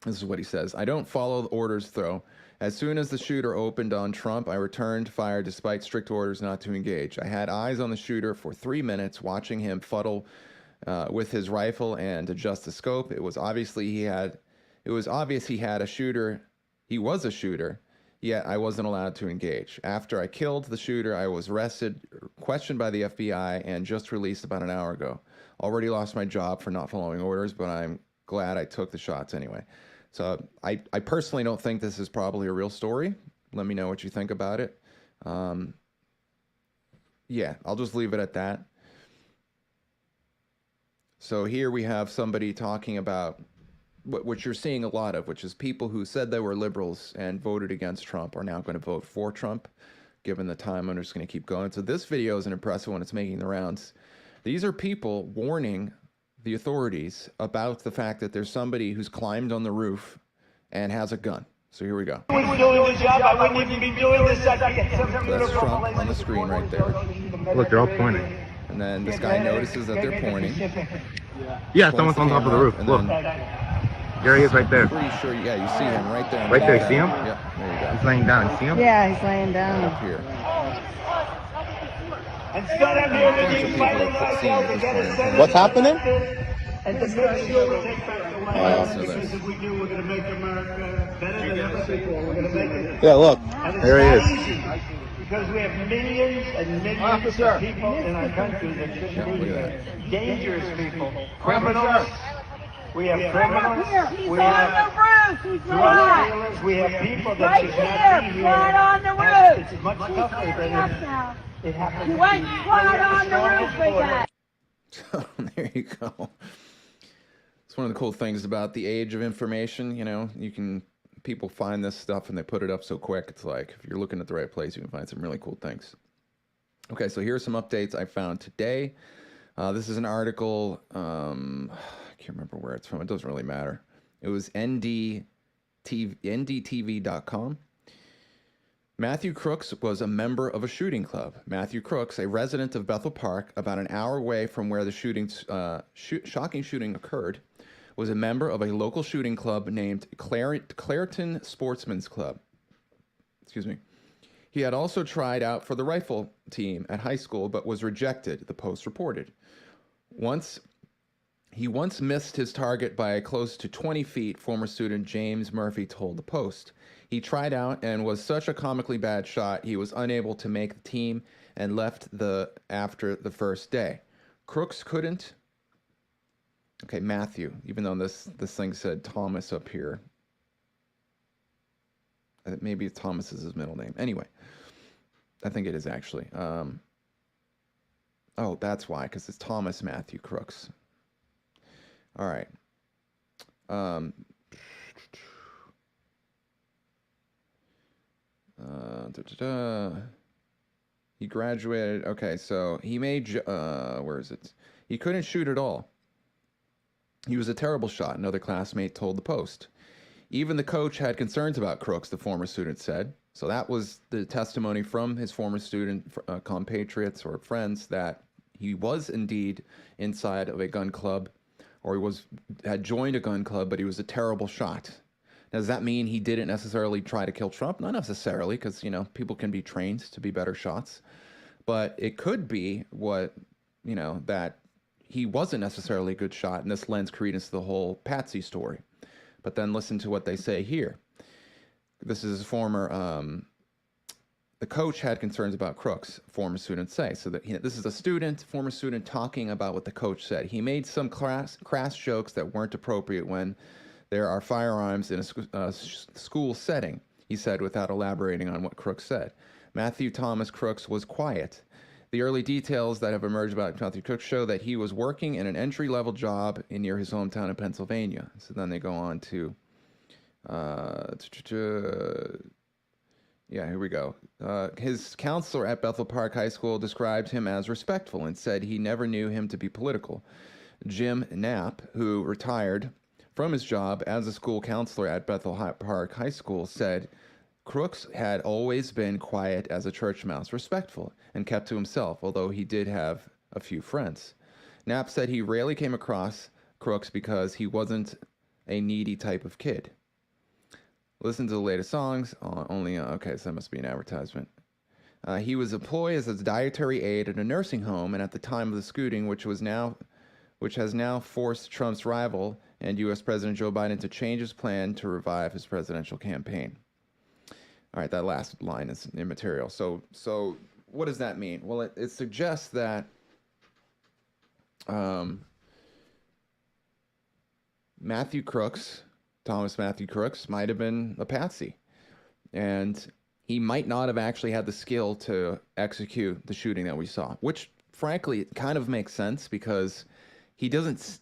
this is what he says. I don't follow the orders though. As soon as the shooter opened on Trump, I returned fire despite strict orders not to engage. I had eyes on the shooter for 3 minutes, watching him fuddle with his rifle and adjust the scope. It was obvious he had a shooter. He was a shooter, yet I wasn't allowed to engage. After I killed the shooter, I was arrested, questioned by the FBI, and just released about an hour ago. Already lost my job for not following orders, but I'm glad I took the shots anyway. So I personally don't think this is probably a real story. Let me know what you think about it. Yeah, I'll just leave it at that. So here we have somebody talking about what you're seeing a lot of, which is people who said they were liberals and voted against Trump are now going to vote for Trump, given the time. I'm just going to keep going. So this video is an impressive one. It's making the rounds. These are people warning the authorities about the fact that there's somebody who's climbed on the roof and has a gun. So here we go. I wouldn't be doing the job. I wouldn't even be doing this. That's Trump on the screen right there. Look, they're all pointing. And then this guy notices that they're pointing. Yeah, someone's on top of the roof. Look. There he is right there. Pretty sure, yeah, you see him right there. Right there, you see him? Yep, there you go. He's laying down. You see him? Yeah, he's laying down. Up here. Instead of everything fighting ourselves to get a Senate. What's happening? And to make sure we take back the White House, so because if we do, we're going to make America better than ever before. We're going to make it. Yeah, look. And it's There he not is. easy, because we have millions and millions of people in our country that shouldn't be here. Dangerous people, criminals. We have criminals. We have drug dealers. We have people that should not be here. Right on the roof. It's much tougher than it happens. You went right on the roof with that. There you go. It's one of the cool things about the age of information. You know, people find this stuff and they put it up so quick. It's like, if you're looking at the right place, you can find some really cool things. Okay, so here's some updates I found today. This is an article, I can't remember where it's from. It doesn't really matter. It was ndtv.com. Matthew Crooks was a member of a shooting club. Matthew Crooks, a resident of Bethel Park, about an hour away from where the shocking shooting occurred, was a member of a local shooting club named Clareton Sportsman's Club. Excuse me. He had also tried out for the rifle team at high school, but was rejected, the Post reported. He once missed his target by close to 20 feet, former student James Murphy told the Post. He tried out and was such a comically bad shot, he was unable to make the team and left after the first day. Crooks couldn't. Okay, Matthew, even though this thing said Thomas up here. Maybe Thomas is his middle name. Anyway, I think it is actually. Oh, that's why, because it's Thomas Matthew Crooks. All right. He graduated. Okay, so he made. Where is it? He couldn't shoot at all. He was a terrible shot, another classmate told the Post. Even the coach had concerns about Crooks, the former student said. So that was the testimony from his former student compatriots or friends that he was indeed inside of a gun club, or he had joined a gun club, but he was a terrible shot. Now, does that mean he didn't necessarily try to kill Trump? Not necessarily, because, you know, people can be trained to be better shots. But it could be that he wasn't necessarily a good shot, and this lends credence to the whole Patsy story. But then listen to what they say here. This is former, the coach had concerns about Crooks, former students say. So that this is a former student talking about what the coach said. He made some crass jokes that weren't appropriate when there are firearms in a school setting, he said, without elaborating on what Crooks said. Matthew Thomas Crooks was quiet. The early details that have emerged about Matthew Crooks show that he was working in an entry-level job near his hometown in Pennsylvania. So then they go on to, here we go. His counselor at Bethel Park High School described him as respectful and said he never knew him to be political. Jim Knapp, who retired from his job as a school counselor at Bethel Park High School, said Crooks had always been quiet as a church mouse, respectful, and kept to himself, although he did have a few friends. Knapp said he rarely came across Crooks because he wasn't a needy type of kid. Listen to the latest songs. Okay, so that must be an advertisement. He was employed as a dietary aide at a nursing home, and at the time of the shooting, which has now forced Trump's rival and U.S. President Joe Biden to change his plan to revive his presidential campaign. All right, that last line is immaterial. So what does that mean? Well, it suggests that Matthew Crooks, Thomas Matthew Crooks, might have been a patsy. And he might not have actually had the skill to execute the shooting that we saw, which, frankly, it kind of makes sense because he doesn't,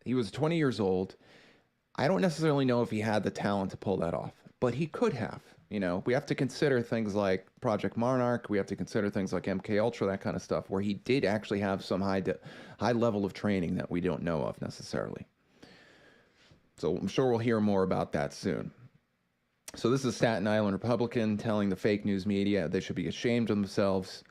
he was 20 years old. I don't necessarily know if he had the talent to pull that off, but he could have. You know, we have to consider things like Project Monarch. We have to consider things like MKUltra, that kind of stuff, where he did actually have some high level of training that we don't know of necessarily. So I'm sure we'll hear more about that soon. So this is a Staten Island Republican telling the fake news media they should be ashamed of themselves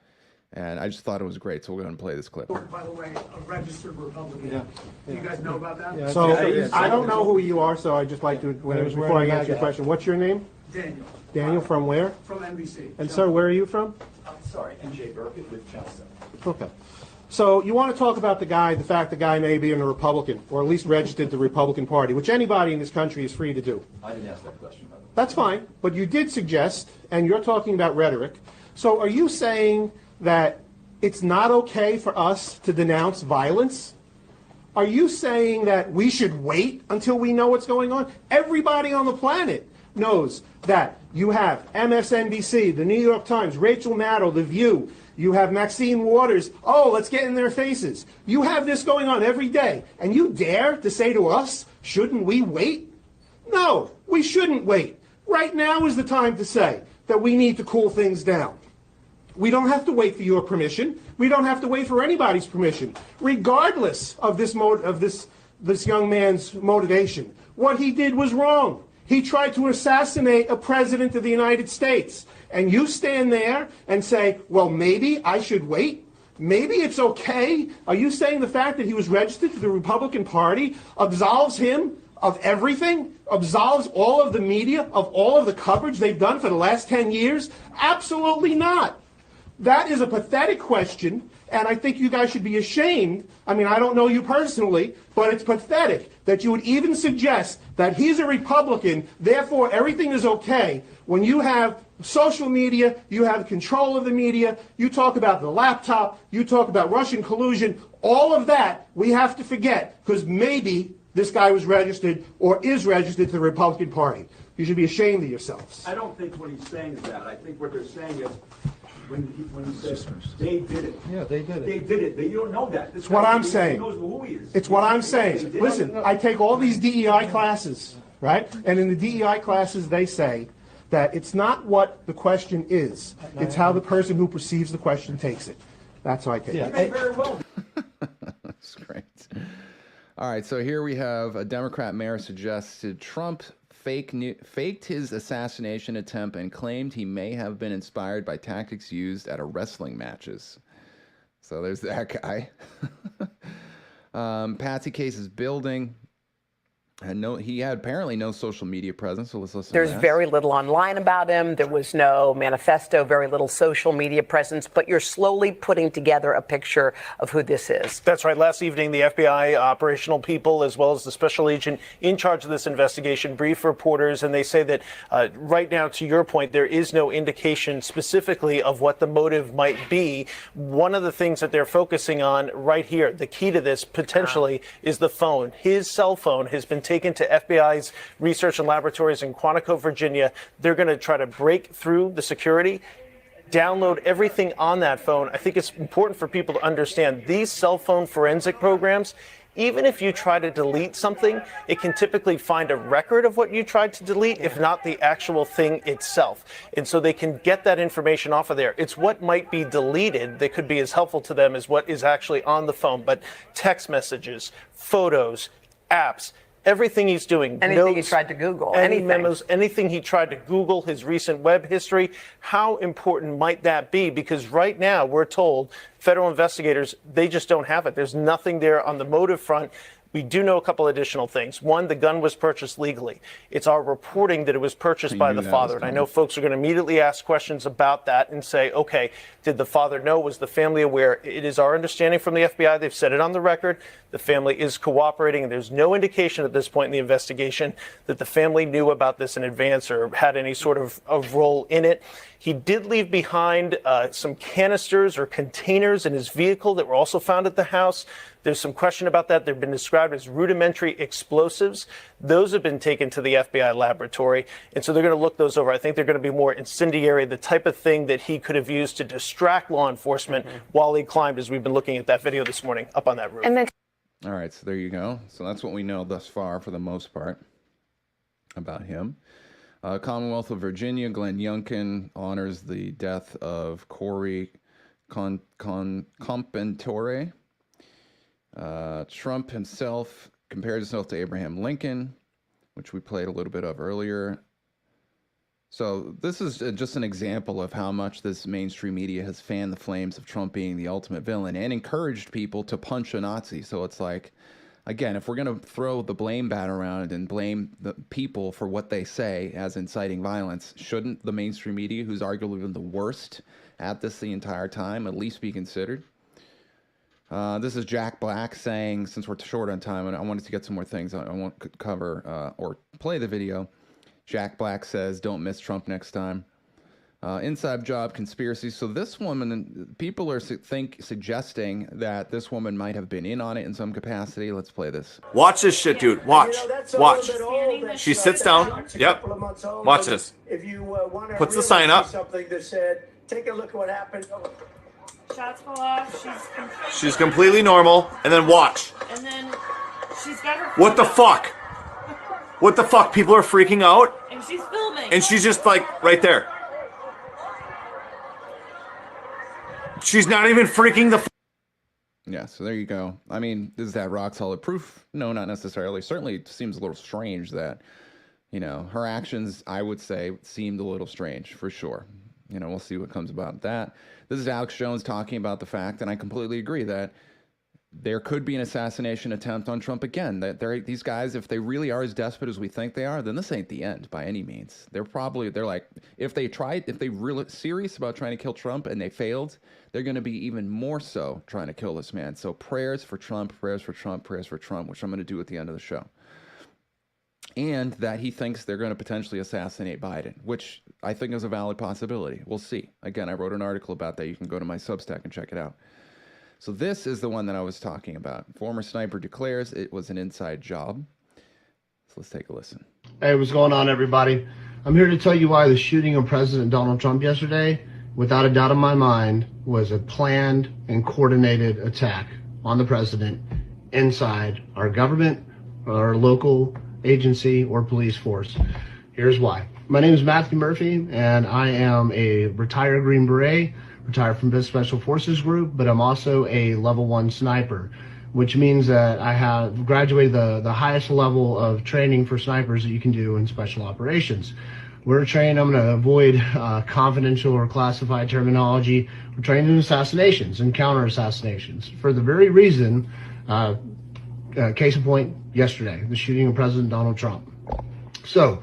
And I just thought it was great, so we'll go ahead and play this clip. By the way, a registered Republican. Yeah. Do you guys know about that? Yeah, so I don't know who you are, so I'd just like to, before I answer your question, what's your name? Daniel. Daniel, from where? From NBC. And sir, where are you from? Sorry, MJ Burkett with Chelsea. Okay. So you want to talk about the fact the guy may be in a Republican, or at least registered to the Republican Party, which anybody in this country is free to do. I didn't ask that question. That's fine, but you did suggest, and you're talking about rhetoric. So are you saying that it's not okay for us to denounce violence? Are you saying that we should wait until we know what's going on? Everybody on the planet knows that you have MSNBC, the New York Times, Rachel Maddow, The View, you have Maxine Waters, oh, let's get in their faces. You have this going on every day, and you dare to say to us, shouldn't we wait? No, we shouldn't wait. Right now is the time to say that we need to cool things down. We don't have to wait for your permission. We don't have to wait for anybody's permission, regardless of this young man's motivation. What he did was wrong. He tried to assassinate a president of the United States. And you stand there and say, well, maybe I should wait. Maybe it's okay. Are you saying the fact that he was registered to the Republican Party absolves him of everything? Absolves all of the media of all of the coverage they've done for the last 10 years? Absolutely not. That is a pathetic question, and I think you guys should be ashamed. I mean, I don't know you personally, but it's pathetic that you would even suggest that he's a Republican, therefore everything is okay, when you have social media, you have control of the media, you talk about the laptop, you talk about Russian collusion, all of that we have to forget, because maybe this guy was registered or is registered to the Republican Party. You should be ashamed of yourselves. I don't think what he's saying is that. I think what they're saying is when he says they did it. Yeah, they did it. They did it. They don't know that. It's what I'm saying. He knows who he is. It's what I'm saying. Listen, I take all these DEI classes, right? And in the DEI classes, they say that it's not what the question is. It's how the person who perceives the question takes it. That's how I take it. Very well. That's great. All right, so here we have a Democrat mayor suggested Trump faked his assassination attempt and claimed he may have been inspired by tactics used at a wrestling matches. So there's that guy. Patsy case is building. He had apparently no social media presence, so let's listen There's to that. very little online about him. There was no manifesto, very little social media presence, but you're slowly putting together a picture of who this is. That's right. Last evening, the FBI operational people, as well as the special agent in charge of this investigation, briefed reporters, and they say that right now, to your point, there is no indication specifically of what the motive might be. One of the things that they're focusing on right here, the key to this potentially, is the phone. His cell phone has been taken to FBI's research and laboratories in Quantico, Virginia. They're going to try to break through the security, download everything on that phone. I think it's important for people to understand these cell phone forensic programs. Even if you try to delete something, it can typically find a record of what you tried to delete, if not the actual thing itself. And so they can get that information off of there. It's what might be deleted that could be as helpful to them as what is actually on the phone. But text messages, photos, apps, everything he's doing. Anything he tried to Google. Any memos, anything he tried to Google, his recent web history. How important might that be? Because right now we're told federal investigators, they just don't have it. There's nothing there on the motive front. We do know a couple additional things. One, the gun was purchased legally. It's our reporting that it was purchased by the father. And I know folks are going to immediately ask questions about that and say, okay, did the father know? Was the family aware? It is our understanding from the FBI, they've said it on the record, the family is cooperating, and there's no indication at this point in the investigation that the family knew about this in advance or had any sort of role in it. He did leave behind some canisters or containers in his vehicle that were also found at the house. There's some question about that. They've been described as rudimentary explosives. Those have been taken to the FBI laboratory, and so they're going to look those over. I think they're going to be more incendiary, the type of thing that he could have used to distract law enforcement while he climbed, as we've been looking at that video this morning up on that roof. And then, all right, so there you go. So that's what we know thus far for the most part about him. Commonwealth of Virginia, Glenn Youngkin honors the death of Corey Compentore. Trump himself compared himself to Abraham Lincoln, which we played a little bit of earlier. So this is just an example of how much this mainstream media has fanned the flames of Trump being the ultimate villain and encouraged people to punch a Nazi. So it's like, again, if we're going to throw the blame bat around and blame the people for what they say as inciting violence, shouldn't the mainstream media, who's arguably been the worst at this the entire time, at least be considered? This is Jack Black saying, since we're short on time, and I wanted to get some more things I won't cover or play the video. Jack Black says, don't miss Trump next time. Inside job conspiracy. So this woman, people are suggesting that this woman might have been in on it in some capacity. Let's play this. Watch this shit, dude. Watch. Watch. She sits down. Yep. Watch this. If you want to puts the sign up. Something that said, take a look at what happened. Shots fall off. She's completely normal. And then watch. And then she's got her. What the fuck? What the fuck? People are freaking out. And she's filming. And she's just like right there. She's not even freaking the. Yeah, so there you go. I mean, is that rock solid proof? No, not necessarily. Certainly it seems a little strange that, you know, her actions, I would say, seemed a little strange, for sure. You know, we'll see what comes about that. This is Alex Jones talking about the fact, and I completely agree, that there could be an assassination attempt on Trump again. That these guys, if they really are as desperate as we think they are, then this ain't the end by any means. They're like, if they really serious about trying to kill Trump and they failed, they're going to be even more so trying to kill this man. So prayers for Trump, prayers for Trump, prayers for Trump, which I'm going to do at the end of the show. And that he thinks they're going to potentially assassinate Biden, which I think is a valid possibility. We'll see. Again, I wrote an article about that. You can go to my Substack and check it out. So this is the one that I was talking about. Former sniper declares it was an inside job. So let's take a listen. Hey, what's going on, everybody? I'm here to tell you why the shooting of President Donald Trump yesterday, without a doubt in my mind, was a planned and coordinated attack on the president inside our government, our local agency, or police force. Here's why. My name is Matthew Murphy, and I am a retired Green Beret, retired from this Special Forces group, but I'm also a level 1 sniper, which means that I have graduated the highest level of training for snipers that you can do in special operations. We're trained, I'm going to avoid confidential or classified terminology, we're trained in assassinations and counter assassinations for the very reason, case in point, yesterday, the shooting of President Donald Trump. So,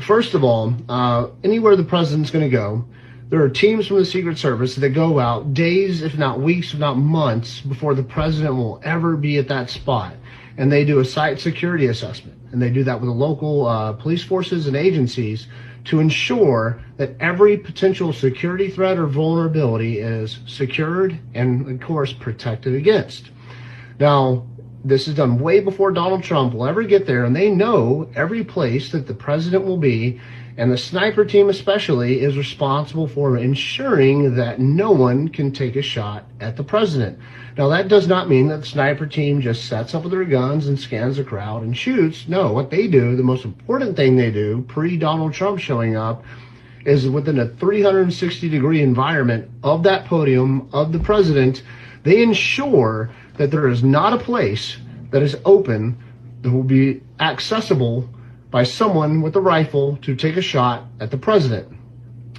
first of all, anywhere the president's going to go, there are teams from the Secret Service that go out days, if not weeks, if not months, before the president will ever be at that spot. And they do a site security assessment. And they do that with the local police forces and agencies to ensure that every potential security threat or vulnerability is secured and, of course, protected against. Now, this is done way before Donald Trump will ever get there, and they know every place that the president will be. And the sniper team especially is responsible for ensuring that no one can take a shot at the president. Now, that does not mean that the sniper team just sets up with their guns and scans the crowd and shoots. No, what they do, the most important thing they do pre-Donald Trump showing up, is within a 360-degree environment of that podium of the president, they ensure that there is not a place that is open that will be accessible by someone with a rifle to take a shot at the president.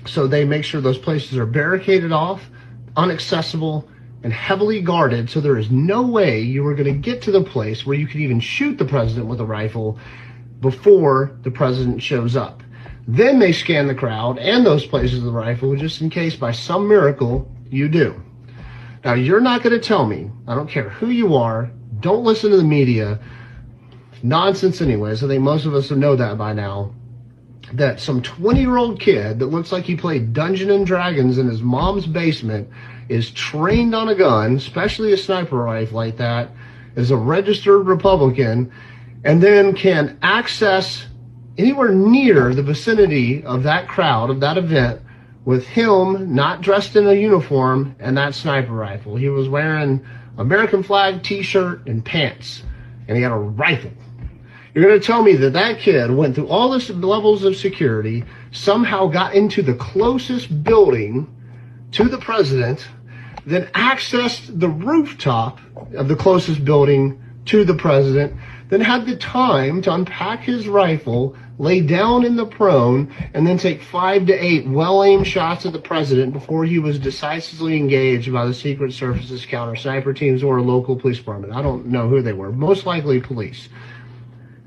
So they make sure those places are barricaded off, inaccessible, and heavily guarded, so there is no way you are going to get to the place where you could even shoot the president with a rifle before the president shows up. Then they scan the crowd and those places with the rifle, just in case by some miracle you do. Now, you're not going to tell me, I don't care who you are, don't listen to the media, nonsense anyways, I think most of us know that by now, that some 20-year-old kid that looks like he played Dungeons and Dragons in his mom's basement is trained on a gun, especially a sniper rifle like that, is a registered Republican, and then can access anywhere near the vicinity of that crowd, of that event, with him not dressed in a uniform and that sniper rifle. He was wearing American flag t-shirt and pants, and he had a rifle. You're going to tell me that that kid went through all this levels of security, somehow got into the closest building to the president, then accessed the rooftop of the closest building to the president, then had the time to unpack his rifle, lay down in the prone, and then take 5 to 8 well-aimed shots at the president before he was decisively engaged by the Secret Service's counter sniper teams or a local police department. I don't know who they were. Most likely police.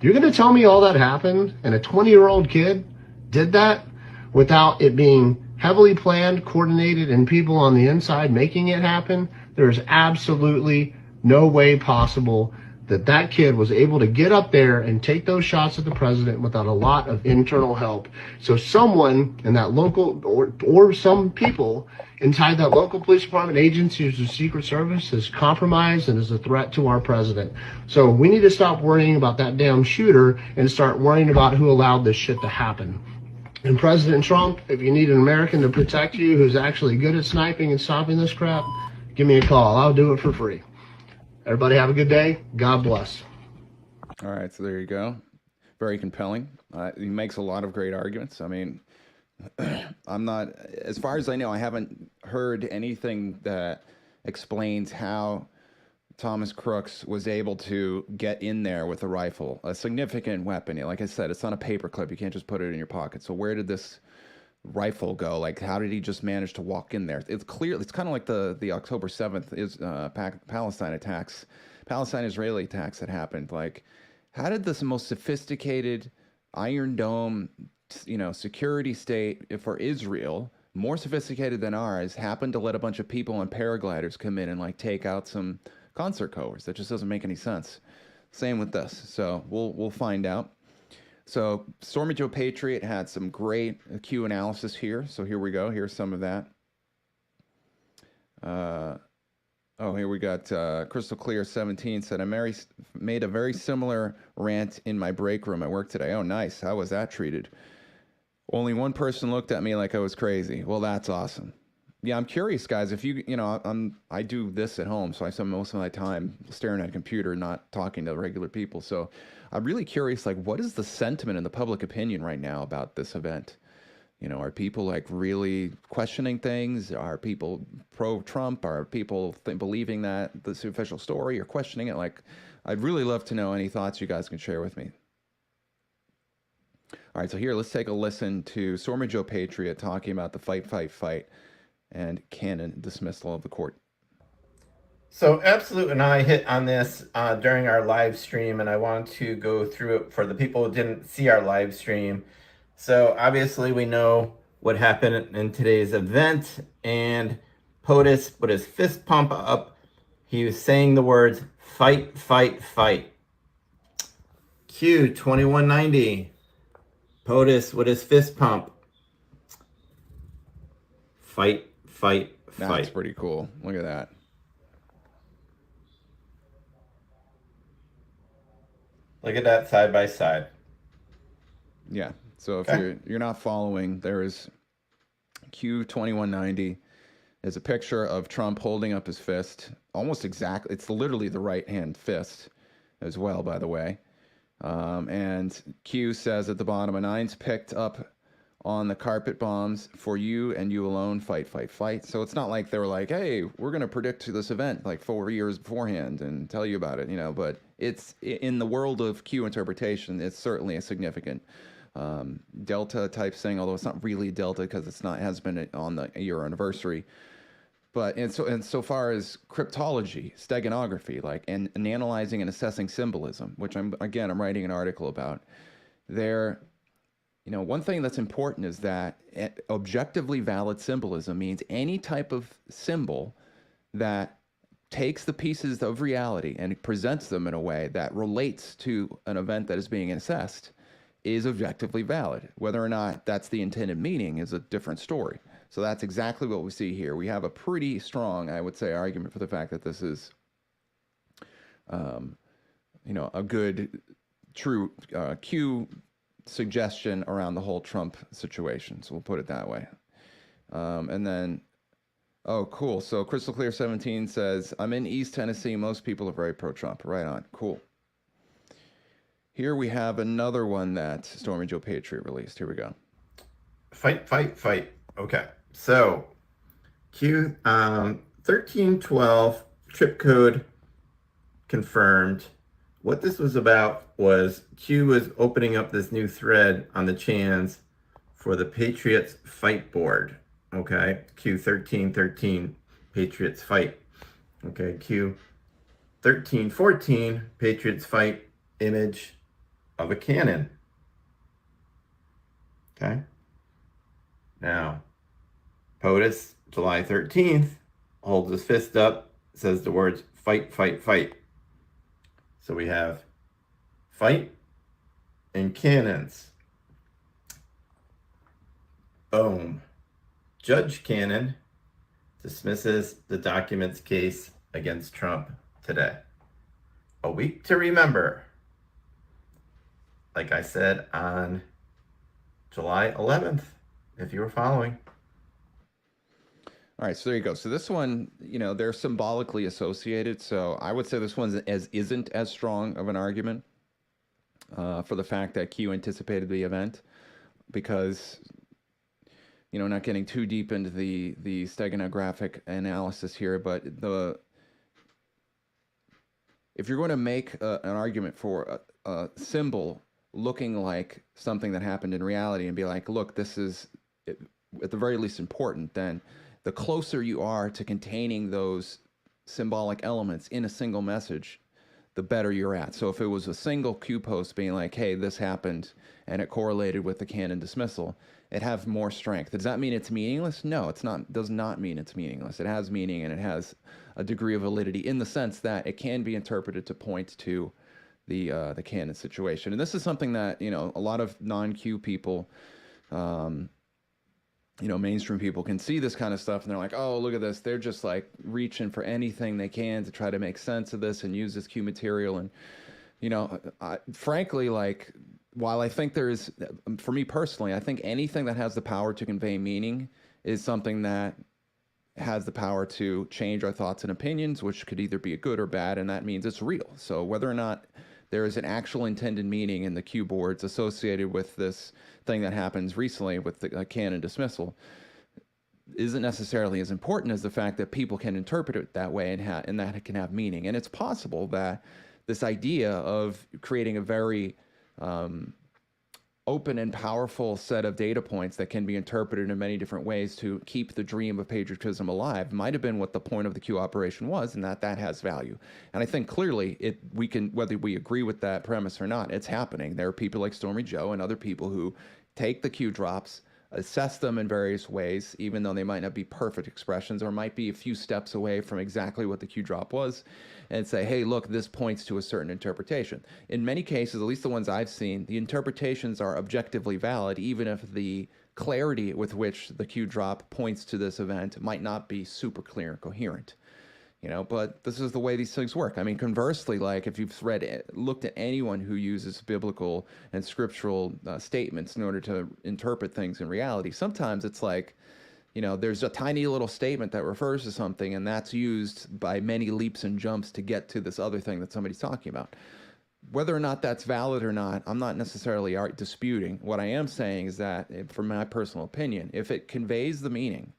You're going to tell me all that happened and a 20-year-old kid did that without it being heavily planned, coordinated, and people on the inside making it happen? There's absolutely no way possible that that kid was able to get up there and take those shots at the president without a lot of internal help. So someone in that local, or some people inside that local police department, agencies, or Secret Service is compromised and is a threat to our president. So we need to stop worrying about that damn shooter and start worrying about who allowed this shit to happen. And President Trump, if you need an American to protect you who's actually good at sniping and stopping this crap, give me a call. I'll do it for free. Everybody have a good day. God bless. All right, so there you go. Very compelling. He makes a lot of great arguments. I mean, I'm not, as far as I know, I haven't heard anything that explains how Thomas Crooks was able to get in there with a rifle, a significant weapon. Like I said, it's not a paperclip. You can't just put it in your pocket. So where did this rifle go? Like, how did he just manage to walk in there? It's clear. It's kind of like the October 7th is Palestine attacks, Palestine-Israeli attacks that happened. Like, how did this most sophisticated Iron Dome, security state for Israel, more sophisticated than ours, happen to let a bunch of people on paragliders come in and like take out some concert goers? That just doesn't make any sense. Same with this. So we'll find out. So Stormy Joe Patriot had some great Q analysis here. So here we go. Here's some of that. Here we got Crystal Clear 17 said, I made a very similar rant in my break room at work today. Oh, nice. How was that treated? Only one person looked at me like I was crazy. Well, that's awesome. Yeah, I'm curious, guys. If I do this at home, so I spend most of my time staring at a computer, not talking to regular people. So I'm really curious, like, what is the sentiment in the public opinion right now about this event? Are people like really questioning things? Are people pro-Trump? Are people believing that this official story or questioning it? Like, I'd really love to know any thoughts you guys can share with me. All right, so here, let's take a listen to Stormy Joe Patriot talking about the fight, and canon dismissal of the court. So Absolute and I hit on this during our live stream, and I want to go through it for the people who didn't see our live stream. So obviously we know what happened in today's event, and POTUS put his fist pump up. He was saying the words, fight, fight, fight. Q 2190, POTUS with his fist pump. Fight, fight, fight. That's pretty cool. Look at that. Look at that side by side. Yeah. So if you're not following, there is Q2190 is a picture of Trump holding up his fist, almost exactly. It's literally the right hand fist as well, by the way. And Q says at the bottom, a nine's picked up on the carpet bombs for you and you alone. Fight, fight, fight. So it's not like they were like, hey, we're going to predict this event like 4 years beforehand and tell you about it, but it's in the world of Q interpretation. It's certainly a significant Delta type thing, although it's not really Delta because it has been on the year anniversary. But so far as cryptology, steganography, and analyzing and assessing symbolism, which I'm writing an article about, one thing that's important is that objectively valid symbolism means any type of symbol that takes the pieces of reality and presents them in a way that relates to an event that is being assessed is objectively valid. Whether or not that's the intended meaning is a different story. So that's exactly what we see here. We have a pretty strong, I would say, argument for the fact that this is, a good, true Q suggestion around the whole Trump situation. So we'll put it that way. And then, oh, cool. So Crystal Clear 17 says, I'm in East Tennessee. Most people are very pro-Trump. Right on. Cool. Here we have another one that Stormy Joe Patriot released. Here we go. Fight, fight, fight. Okay. So Q 1312 trip code confirmed. What this was about was Q was opening up this new thread on the Chans for the Patriots Fight Board. Okay, Q1313 Patriots Fight. Okay, Q1314 Patriots Fight image of a cannon. Okay. Now, POTUS, July 13th, holds his fist up, says the words fight, fight, fight. So we have fight and cannons. Boom. Judge Cannon dismisses the documents case against Trump today. A week to remember. Like I said on July 11th, if you were following. All right, so there you go. So this one, they're symbolically associated. So I would say this one isn't as strong of an argument for the fact that Q anticipated the event, because, not getting too deep into the steganographic analysis here, but if you're going to make an argument for a symbol looking like something that happened in reality and be like, look, this is at the very least important, then the closer you are to containing those symbolic elements in a single message, the better you're at. So if it was a single Q post being like, hey, this happened, and it correlated with the canon dismissal, it has more strength. Does that mean it's meaningless? No, it's not. Does not mean it's meaningless. It has meaning, and it has a degree of validity in the sense that it can be interpreted to point to the canon situation. And this is something that, a lot of non-Q people, mainstream people can see this kind of stuff, and they're like, oh, look at this. They're just like reaching for anything they can to try to make sense of this and use this Q material. And, frankly, like, while I think there is, for me personally, I think anything that has the power to convey meaning is something that has the power to change our thoughts and opinions, which could either be good or bad, and that means it's real. So whether or not there is an actual intended meaning in the Q boards associated with this thing that happens recently with the canon dismissal isn't necessarily as important as the fact that people can interpret it that way, and that it can have meaning. And it's possible that this idea of creating a very open and powerful set of data points that can be interpreted in many different ways to keep the dream of patriotism alive might have been what the point of the Q operation was, and that has value. And I think clearly we can, whether we agree with that premise or not, it's happening. There are people like Stormy Joe and other people who take the Q drops, assess them in various ways, even though they might not be perfect expressions or might be a few steps away from exactly what the Q drop was, and say, hey, look, this points to a certain interpretation. In many cases, at least the ones I've seen, the interpretations are objectively valid, even if the clarity with which the Q drop points to this event might not be super clear and coherent. But this is the way these things work. I mean, conversely, like if you've looked at anyone who uses biblical and scriptural statements in order to interpret things in reality, sometimes it's like, there's a tiny little statement that refers to something, and that's used by many leaps and jumps to get to this other thing that somebody's talking about. Whether or not that's valid or not, I'm not necessarily disputing. What I am saying is that, from my personal opinion, if it conveys the meaning,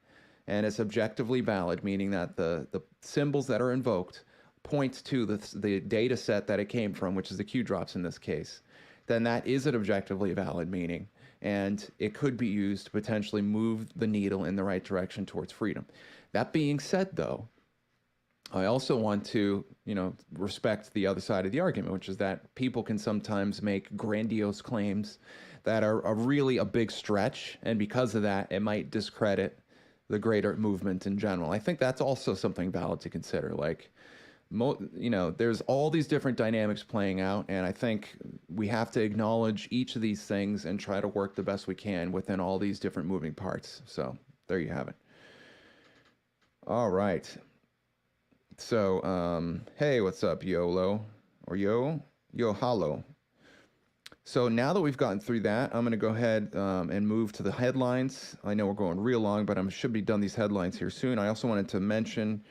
and it's objectively valid, meaning that the symbols that are invoked point to the data set that it came from, which is the Q drops in this case, then that is an objectively valid meaning, and it could be used to potentially move the needle in the right direction towards freedom. That being said, though, I also want to, respect the other side of the argument, which is that people can sometimes make grandiose claims that are really a big stretch, and because of that, it might discredit the greater movement in general. I think that's also something valid to consider. Like, there's all these different dynamics playing out, and I think we have to acknowledge each of these things and try to work the best we can within all these different moving parts. So there you have it. All right. So, hey, what's up, YOLO? Or Yo Hollow. So now that we've gotten through that, I'm going to go ahead and move to the headlines. I know we're going real long, but I should be done these headlines here soon. I also wanted to mention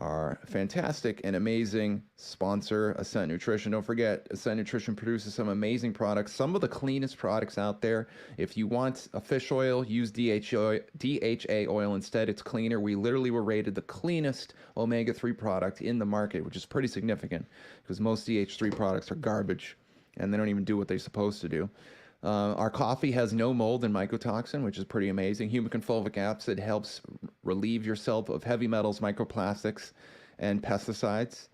our fantastic and amazing sponsor, Ascent Nutrition. Don't forget, Ascent Nutrition produces some amazing products, some of the cleanest products out there. If you want a fish oil, use DHA oil instead. It's cleaner. We literally were rated the cleanest omega-3 product in the market, which is pretty significant because most DH3 products are garbage and they don't even do what they're supposed to do. Our coffee has no mold and mycotoxin, which is pretty amazing. Humic and fulvic acid helps relieve yourself of heavy metals, microplastics, and pesticides.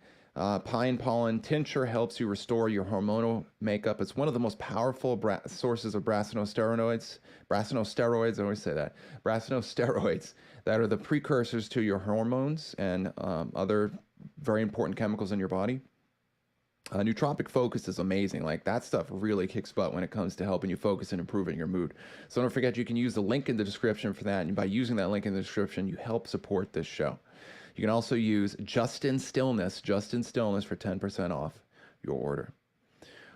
Pine pollen tincture helps you restore your hormonal makeup. It's one of the most powerful sources of brassinosteroids. Brassinosteroids, I always say that. Brassinosteroids that are the precursors to your hormones and other very important chemicals in your body. Nootropic Focus is amazing. Like, that stuff really kicks butt when it comes to helping you focus and improving your mood. So don't forget, you can use the link in the description for that. And by using that link in the description, you help support this show. You can also use Justin Stillness for 10% off your order.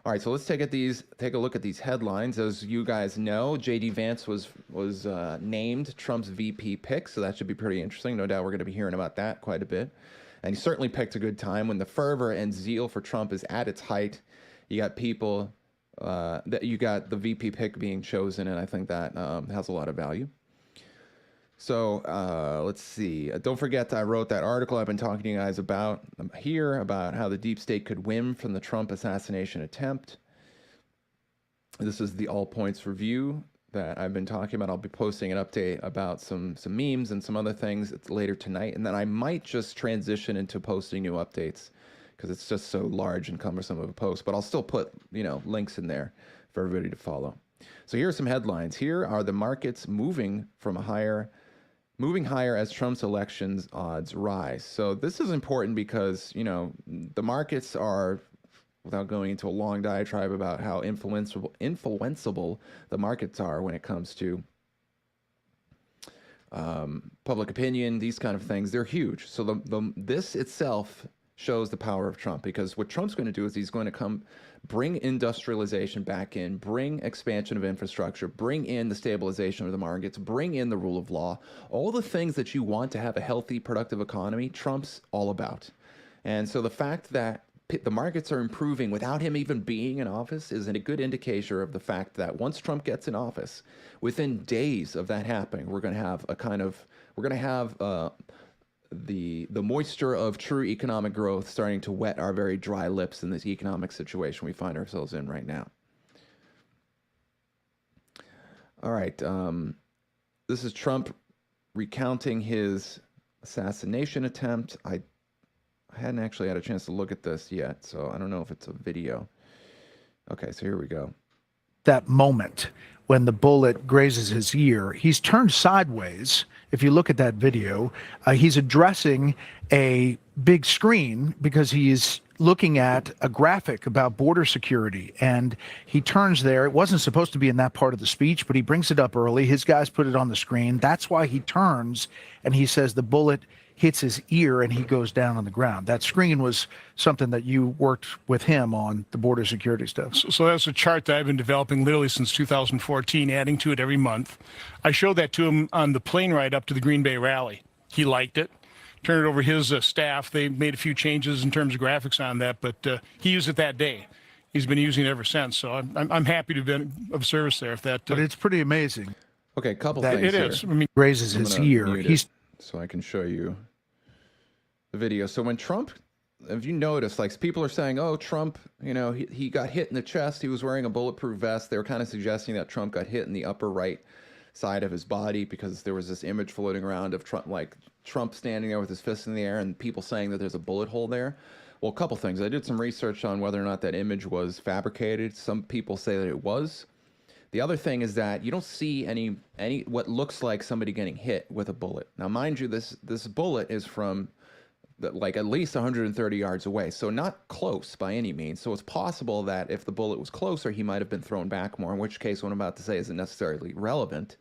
All right, so let's take a look at these headlines. As you guys know, J.D. Vance was named Trump's VP pick, so that should be pretty interesting. No doubt we're going to be hearing about that quite a bit. And he certainly picked a good time when the fervor and zeal for Trump is at its height. You got people you got the VP pick being chosen, and I think that has a lot of value. So let's see. Don't forget, I wrote that article I've been talking to you guys about here about how the deep state could win from the Trump assassination attempt. This is the All Points review that I've been talking about. I'll be posting an update about some memes and some other things later tonight, and then I might just transition into posting new updates because it's just so large and cumbersome of a post. But I'll still put links in there for everybody to follow. So here are some headlines. Here are the markets moving higher as Trump's elections odds rise. So this is important because the markets are, without going into a long diatribe about how influenceable the markets are when it comes to public opinion, these kind of things, they're huge. So this itself shows the power of Trump, because what Trump's going to do is he's going to bring industrialization back in, bring expansion of infrastructure, bring in the stabilization of the markets, bring in the rule of law, all the things that you want to have a healthy, productive economy. Trump's all about. And so the fact that the markets are improving without him even being in office is a good indicator of the fact that once Trump gets in office, within days of that happening, we're going to have the moisture of true economic growth starting to wet our very dry lips in this economic situation we find ourselves in right now. All right, this is Trump recounting his assassination attempt. I hadn't actually had a chance to look at this yet, so I don't know if it's a video. Okay, so here we go. That moment when the bullet grazes his ear, he's turned sideways. If you look at that video, he's addressing a big screen because he is looking at a graphic about border security, and he turns there. It wasn't supposed to be in that part of the speech, but he brings it up early. His guys put it on the screen. That's why he turns and he says the bullet hits his ear and he goes down on the ground. That screen was something that you worked with him on, the border security stuff. So that's a chart that I've been developing literally since 2014, adding to it every month. I showed that to him on the plane ride up to the Green Bay rally. He liked it. Turned it over his staff. They made a few changes in terms of graphics on that, but he used it that day. He's been using it ever since. So I'm happy to be of service there. If that, but it's pretty amazing. Okay, a couple things. It here. is. I mean, raises his ear. He's so I can show you the video. So when Trump, if you notice, like, people are saying, oh, Trump, he got hit in the chest. He was wearing a bulletproof vest. They were kind of suggesting that Trump got hit in the upper right side of his body because there was this image floating around of Trump standing there with his fist in the air and people saying that there's a bullet hole there. Well, a couple things. I did some research on whether or not that image was fabricated. Some people say that it was. The other thing is that you don't see any what looks like somebody getting hit with a bullet. Now, mind you, this bullet is from like at least 130 yards away, so not close by any means. So it's possible that if the bullet was closer, he might have been thrown back more, in which case what I'm about to say isn't necessarily relevant.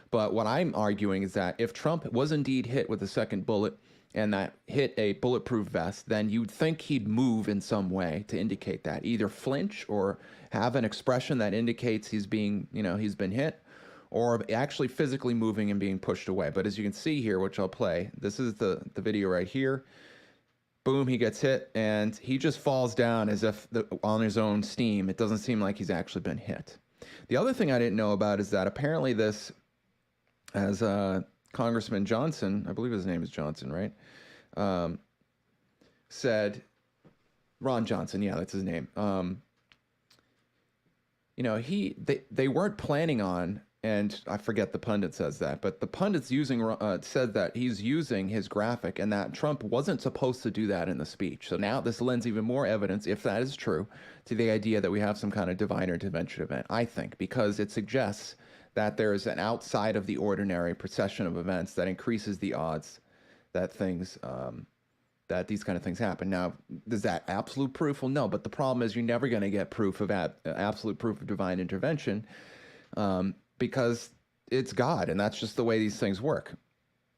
But what I'm arguing is that if Trump was indeed hit with a second bullet and that hit a bulletproof vest, then you'd think he'd move in some way to indicate that, either flinch or have an expression that indicates he's been hit, or actually physically moving and being pushed away. But as you can see here, which I'll play, this is the video right here. Boom, he gets hit, and he just falls down as if on his own steam. It doesn't seem like he's actually been hit. The other thing I didn't know about is that apparently this, as Congressman Johnson, I believe his name is Johnson, right? Said, Ron Johnson, yeah, that's his name. You know, they weren't planning on, and I forget the pundit says that, but the pundit's said that he's using his graphic and that Trump wasn't supposed to do that in the speech. So now this lends even more evidence, if that is true, to the idea that we have some kind of divine intervention event, I think, because it suggests that there is an outside of the ordinary procession of events that increases the odds that things, that these kind of things happen. Now, is that absolute proof? Well, no, but the problem is you're never going to get proof of absolute proof of divine intervention, because it's God, and that's just the way these things work.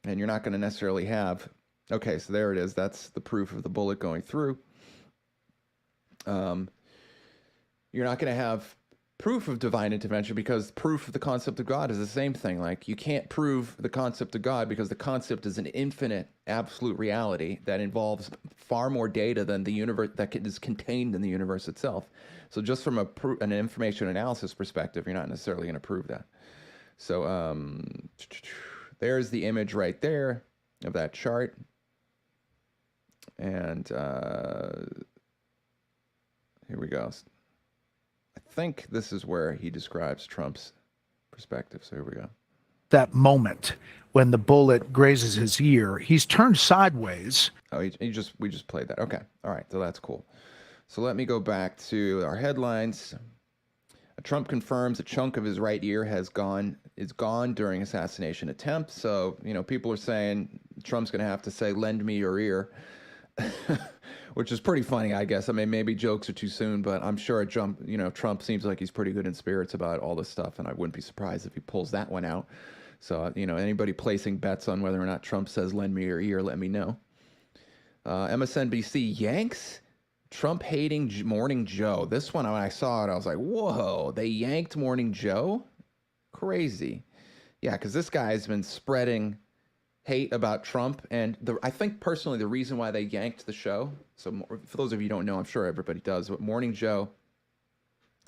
And you're not going to necessarily have, okay, so there it is. That's the proof of the bullet going through. You're not going to have proof of divine intervention because proof of the concept of God is the same thing. Like, you can't prove the concept of God because the concept is an infinite, absolute reality that involves far more data than the universe that is contained in the universe itself. So just from an information analysis perspective, you're not necessarily going to prove that. So there's the image right there of that chart. And here we go. I think this is where he describes Trump's perspective. So here we go. That moment when the bullet grazes his ear, he's turned sideways. Oh, we just played that. Okay. All right. So that's cool. So let me go back to our headlines. Trump confirms a chunk of his right ear is gone during assassination attempt. So, you know, people are saying Trump's going to have to say, lend me your ear, which is pretty funny, I guess. I mean, maybe jokes are too soon, but I'm sure Trump seems like he's pretty good in spirits about all this stuff, and I wouldn't be surprised if he pulls that one out. So, you know, anybody placing bets on whether or not Trump says, lend me your ear, let me know. MSNBC yanks Trump hating Morning Joe. This one, when I saw it, I was like, whoa, they yanked Morning Joe? Crazy. Yeah, because this guy's been spreading hate about Trump. And I think personally the reason why they yanked the show, so for those of you who don't know, I'm sure everybody does, but Morning Joe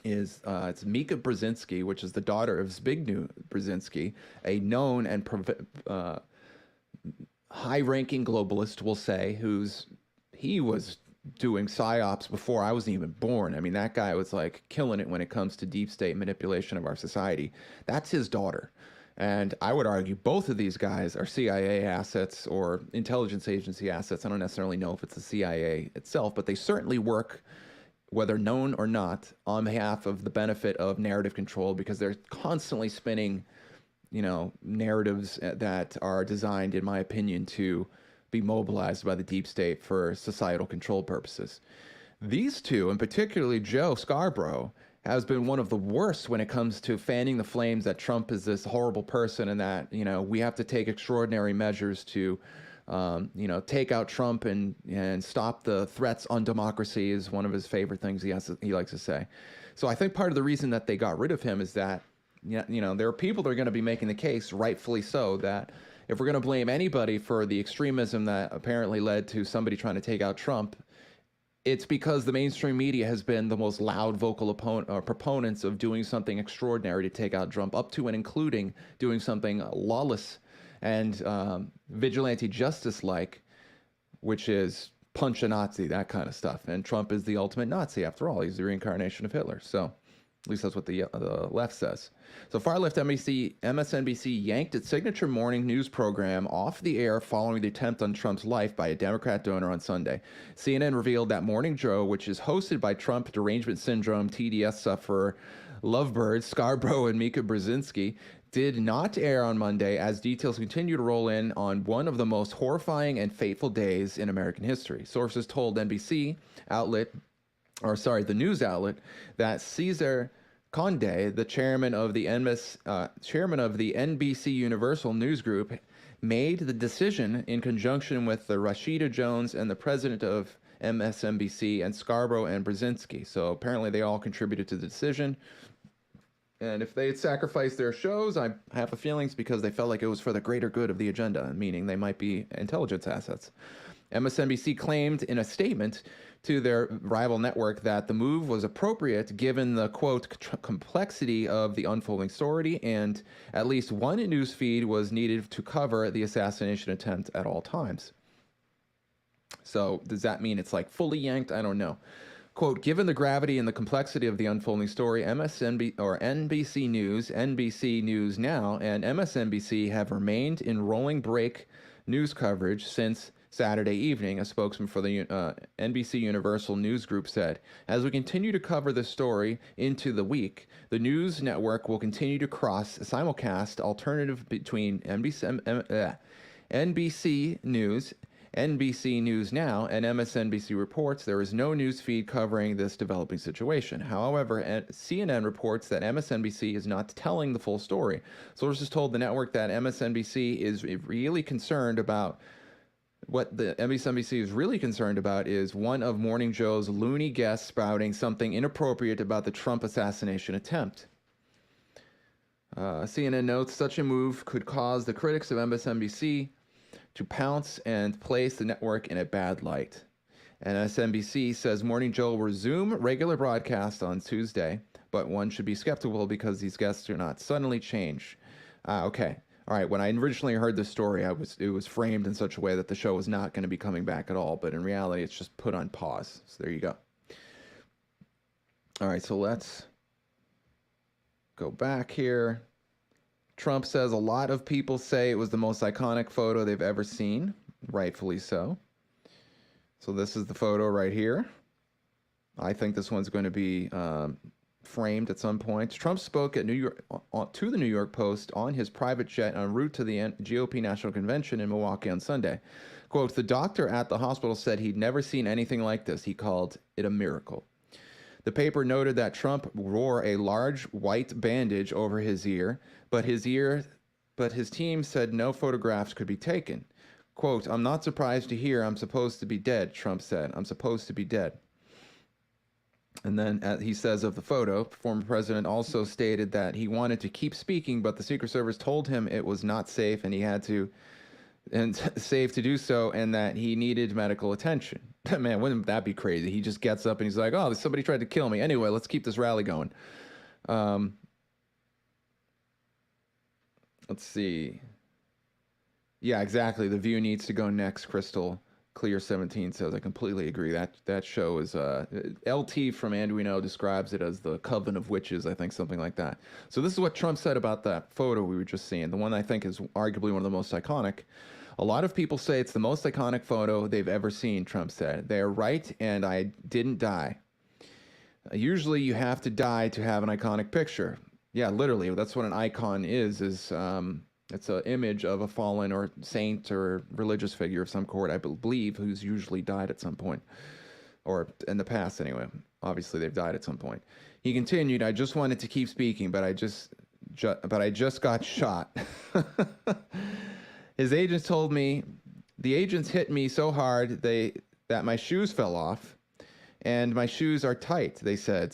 is, it's Mika Brzezinski, which is the daughter of Zbigniew Brzezinski, a known and high-ranking globalist, we'll say, he was doing psyops before I was even born. I mean, that guy was like killing it when it comes to deep state manipulation of our society. That's his daughter. And I would argue both of these guys are CIA assets or intelligence agency assets. I don't necessarily know if it's the CIA itself, but they certainly work, whether known or not, on behalf of the benefit of narrative control, because they're constantly spinning, you know, narratives that are designed, in my opinion, to be mobilized by the deep state for societal control purposes. These two, and particularly Joe Scarborough, has been one of the worst when it comes to fanning the flames that Trump is this horrible person and that, you know, we have to take extraordinary measures to, you know, take out Trump and stop the threats on democracy is one of his favorite things he likes to say. So I think part of the reason that they got rid of him is that, you know, there are people that are going to be making the case, rightfully so, that if we're going to blame anybody for the extremism that apparently led to somebody trying to take out Trump, it's because the mainstream media has been the most loud vocal proponents of doing something extraordinary to take out Trump, up to and including doing something lawless and vigilante justice-like, which is punch a Nazi, that kind of stuff. And Trump is the ultimate Nazi, after all. He's the reincarnation of Hitler. So at least that's what the left says. So far-left MSNBC yanked its signature morning news program off the air following the attempt on Trump's life by a Democrat donor on Sunday. CNN revealed that Morning Joe, which is hosted by Trump derangement syndrome TDS sufferer Lovebird, Scarborough, and Mika Brzezinski, did not air on Monday as details continue to roll in on one of the most horrifying and fateful days in American history. Sources told the news outlet, that Cesar Conde, the chairman of the NBC Universal News Group, made the decision in conjunction with the Rashida Jones and the president of MSNBC and Scarborough and Brzezinski. So apparently they all contributed to the decision. And if they had sacrificed their shows, I have a feeling it's because they felt like it was for the greater good of the agenda, meaning they might be intelligence assets. MSNBC claimed in a statement to their rival network that the move was appropriate given the, quote, complexity of the unfolding story, and at least one news feed was needed to cover the assassination attempt at all times. So does that mean it's like fully yanked? I don't know. Quote, given the gravity and the complexity of the unfolding story, NBC News, NBC News Now, and MSNBC have remained in rolling break news coverage since Saturday evening, a spokesman for the NBC Universal News Group said. As we continue to cover this story into the week, the news network will continue to simulcast alternative between NBC News, NBC News Now, and MSNBC reports there is no news feed covering this developing situation. However, CNN reports that MSNBC is not telling the full story. Sources told the network that MSNBC is really concerned about what the MSNBC is really concerned about is one of Morning Joe's loony guests spouting something inappropriate about the Trump assassination attempt. CNN notes such a move could cause the critics of MSNBC to pounce and place the network in a bad light. And MSNBC says Morning Joe will resume regular broadcast on Tuesday, but one should be skeptical because these guests do not suddenly change. Okay. All right, when I originally heard this story, it was framed in such a way that the show was not going to be coming back at all, but in reality, it's just put on pause. So there you go. All right, so let's go back here. Trump says a lot of people say it was the most iconic photo they've ever seen, rightfully so. So this is the photo right here. I think this one's going to be framed at some point. Trump spoke at to the New York Post on his private jet en route to the GOP National Convention in Milwaukee on Sunday. Quote, the doctor at the hospital said he'd never seen anything like this. He called it a miracle. The paper noted that Trump wore a large white bandage over his ear, but his team said no photographs could be taken. Quote, I'm not surprised to hear I'm supposed to be dead, Trump said. I'm supposed to be dead. And then he says of the photo, former president also stated that he wanted to keep speaking, but the Secret Service told him it was not safe and he had to, safe to do so, and that he needed medical attention. Man, wouldn't that be crazy? He just gets up and he's like, oh, somebody tried to kill me. Anyway, let's keep this rally going. Let's see. Yeah, exactly. The View needs to go next, Crystal Clear 17 says. I completely agree. That show is LT from Anduino describes it as the Coven of Witches, I think, something like that. So this is what Trump said about that photo we were just seeing, the one I think is arguably one of the most iconic. A lot of people say it's the most iconic photo they've ever seen, Trump said. They are right, and I didn't die. Usually you have to die to have an iconic picture. Yeah, literally, that's what an icon is it's an image of a fallen or saint or religious figure of some sort, I believe, who's usually died at some point. Or in the past, anyway. Obviously, they've died at some point. He continued, I just wanted to keep speaking, but I just got shot. His agents told me, the agents hit me so hard that my shoes fell off, and my shoes are tight, he said,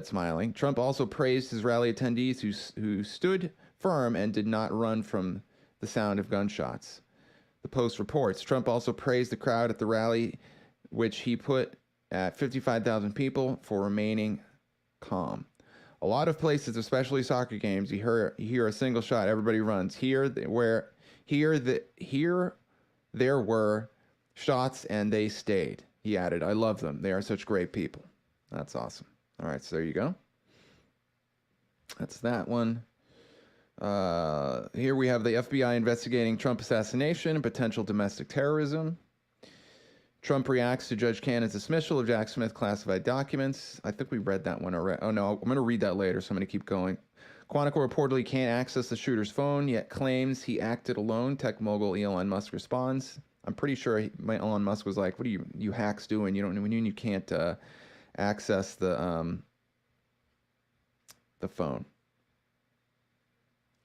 smiling. Trump also praised his rally attendees who stood firm and did not run from the sound of gunshots. The Post reports, Trump also praised the crowd at the rally, which he put at 55,000 people, for remaining calm. A lot of places, especially soccer games, you hear a single shot, everybody runs. Here there were shots and they stayed. He added, I love them. They are such great people. That's awesome. All right, so there you go. That's that one. Here we have the FBI investigating Trump assassination and potential domestic terrorism. Trump reacts to Judge Cannon's dismissal of Jack Smith classified documents. I think we read that one already. Oh, no, I'm going to read that later, so I'm going to keep going. Quantico reportedly can't access the shooter's phone, yet claims he acted alone. Tech mogul Elon Musk responds. I'm pretty sure Elon Musk was like, what are you hacks doing? You can't access the phone.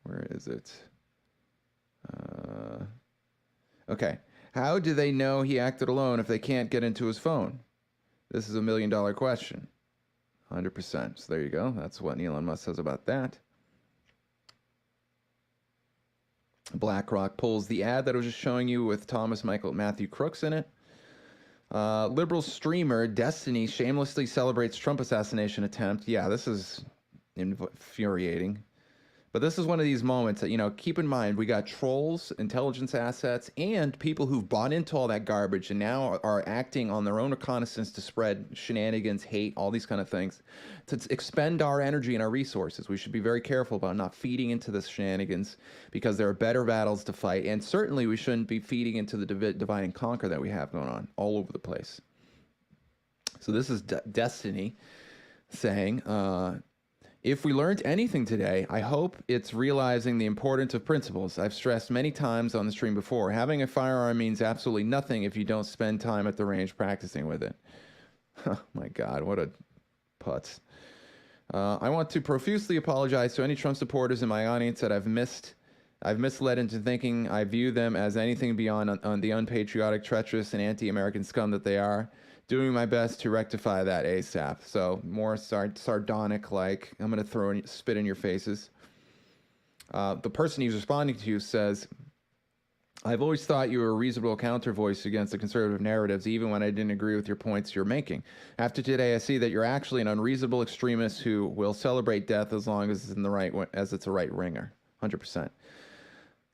Where is it? Okay. How do they know he acted alone if they can't get into his phone? This is $1 million question. 100%. So there you go. That's what Elon Musk says about that. BlackRock pulls the ad that I was just showing you with Thomas Michael Matthew Crooks in it. Liberal streamer Destiny shamelessly celebrates Trump assassination attempt. Yeah, this is infuriating. But this is one of these moments that, you know, keep in mind, we got trolls, intelligence assets, and people who've bought into all that garbage and now are acting on their own reconnaissance to spread shenanigans, hate, all these kind of things, to expend our energy and our resources. We should be very careful about not feeding into this shenanigans because there are better battles to fight. And certainly we shouldn't be feeding into the divide and conquer that we have going on all over the place. So this is Destiny saying, if we learned anything today, I hope it's realizing the importance of principles. I've stressed many times on the stream before, having a firearm means absolutely nothing if you don't spend time at the range practicing with it. Oh my God, what a putz. I want to profusely apologize to any Trump supporters in my audience that I've misled into thinking I view them as anything beyond on the unpatriotic, treacherous, and anti-American scum that they are. Doing my best to rectify that ASAP. So more sardonic, like I'm going to spit in your faces. The person he's responding to says, I've always thought you were a reasonable counter voice against the conservative narratives, even when I didn't agree with your points you're making. After today, I see that you're actually an unreasonable extremist who will celebrate death as long as it's a right ringer. 100%.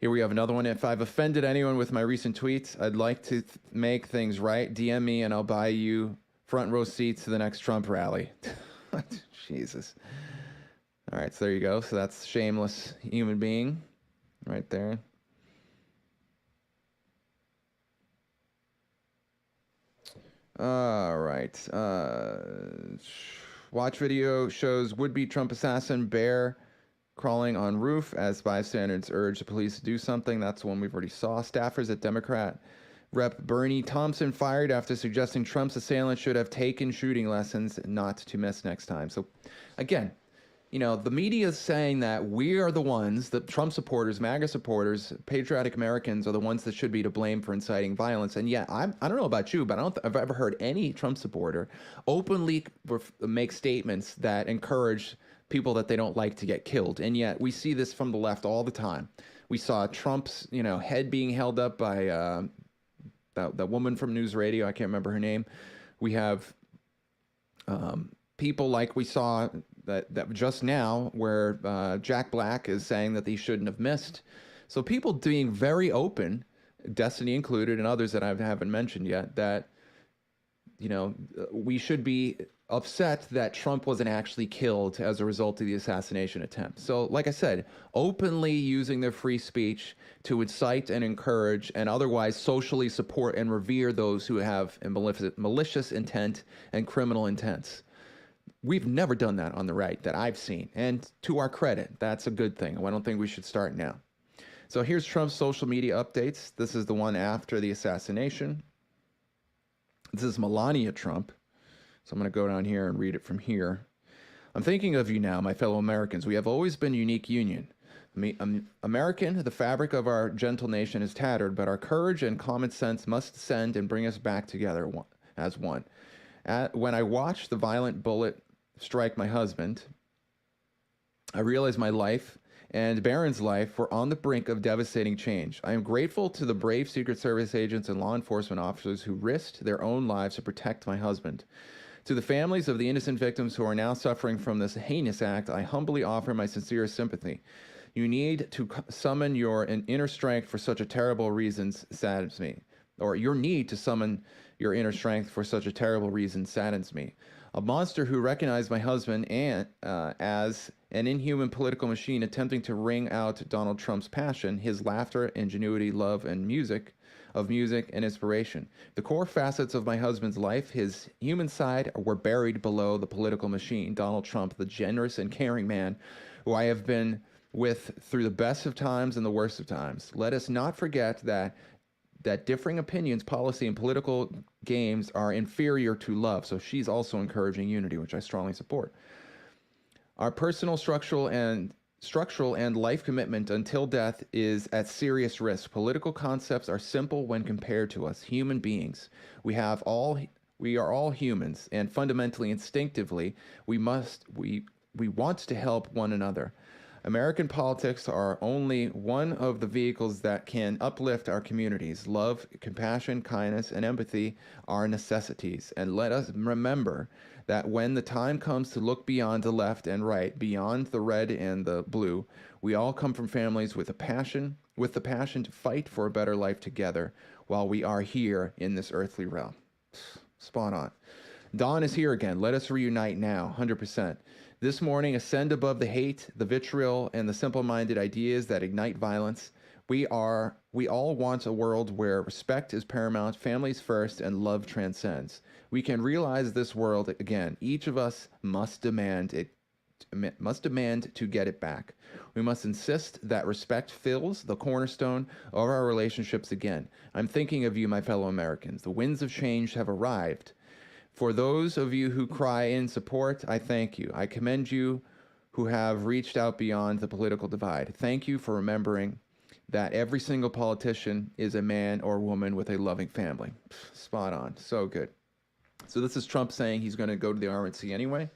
Here we have another one. If I've offended anyone with my recent tweets, I'd like to make things right. DM me and I'll buy you front row seats to the next Trump rally. Jesus. All right, so there you go. So that's shameless human being right there. All right. Watch video shows would-be Trump assassin bear crawling on roof as bystanders urge the police to do something. That's one we've already saw. Staffers at Democrat Rep. Bernie Thompson fired after suggesting Trump's assailant should have taken shooting lessons not to miss next time. So, again, you know, the media is saying that we are the ones, the Trump supporters, MAGA supporters, patriotic Americans are the ones that should be to blame for inciting violence. And yet, I don't know about you, but I've ever heard any Trump supporter openly make statements that encourage people that they don't like to get killed. And yet we see this from the left all the time. We saw Trump's, you know, head being held up by that woman from News Radio. I can't remember her name. We have people like we saw that just now where Jack Black is saying that they shouldn't have missed. So people being very open, Destiny included and others that I haven't mentioned yet, that, you know, we should be upset that Trump wasn't actually killed as a result of the assassination attempt. So, like I said, openly using their free speech to incite and encourage and otherwise socially support and revere those who have a malicious intent and criminal intents. We've never done that on the right that I've seen. And to our credit, that's a good thing. I don't think we should start now. So here's Trump's social media updates. This is the one after the assassination. This is Melania Trump. So I'm going to go down here and read it from here. I'm thinking of you now, my fellow Americans. We have always been a unique union. American, the fabric of our gentle nation is tattered, but our courage and common sense must descend and bring us back together as one. When I watched the violent bullet strike my husband, I realized my life and Barron's life were on the brink of devastating change. I am grateful to the brave Secret Service agents and law enforcement officers who risked their own lives to protect my husband. To the families of the innocent victims who are now suffering from this heinous act, I humbly offer my sincerest sympathy. You need to summon your inner strength for such a terrible reason saddens me. Or your need to summon your inner strength for such a terrible reason saddens me. A monster who recognized my husband as an inhuman political machine attempting to wring out Donald Trump's passion, his laughter, ingenuity, love, and music and inspiration. The core facets of my husband's life, his human side, were buried below the political machine. Donald Trump, the generous and caring man who I have been with through the best of times and the worst of times. Let us not forget that differing opinions, policy, and political games are inferior to love. So she's also encouraging unity, which I strongly support. Our personal, structural, and life commitment until death is at serious risk. Political concepts are simple when compared to us, human beings. We have all We are all humans, and fundamentally, instinctively, we want to help one another. American politics are only one of the vehicles that can uplift our communities. Love, compassion, kindness, and empathy are necessities. And let us remember that when the time comes to look beyond the left and right, beyond the red and the blue, we all come from families with the passion to fight for a better life together while we are here in this earthly realm. Spot on. Dawn is here again. Let us reunite now, 100%. This morning, ascend above the hate, the vitriol, and the simple-minded ideas that ignite violence. We all want a world where respect is paramount, families first, and love transcends. We can realize this world again. Each of us must demand to get it back. We must insist that respect fills the cornerstone of our relationships again. I'm thinking of you, my fellow Americans. The winds of change have arrived. For those of you who cry in support, I thank you. I commend you who have reached out beyond the political divide. Thank you for remembering that every single politician is a man or woman with a loving family. Spot on. So good. So this is Trump saying he's going to go to the RNC anyway.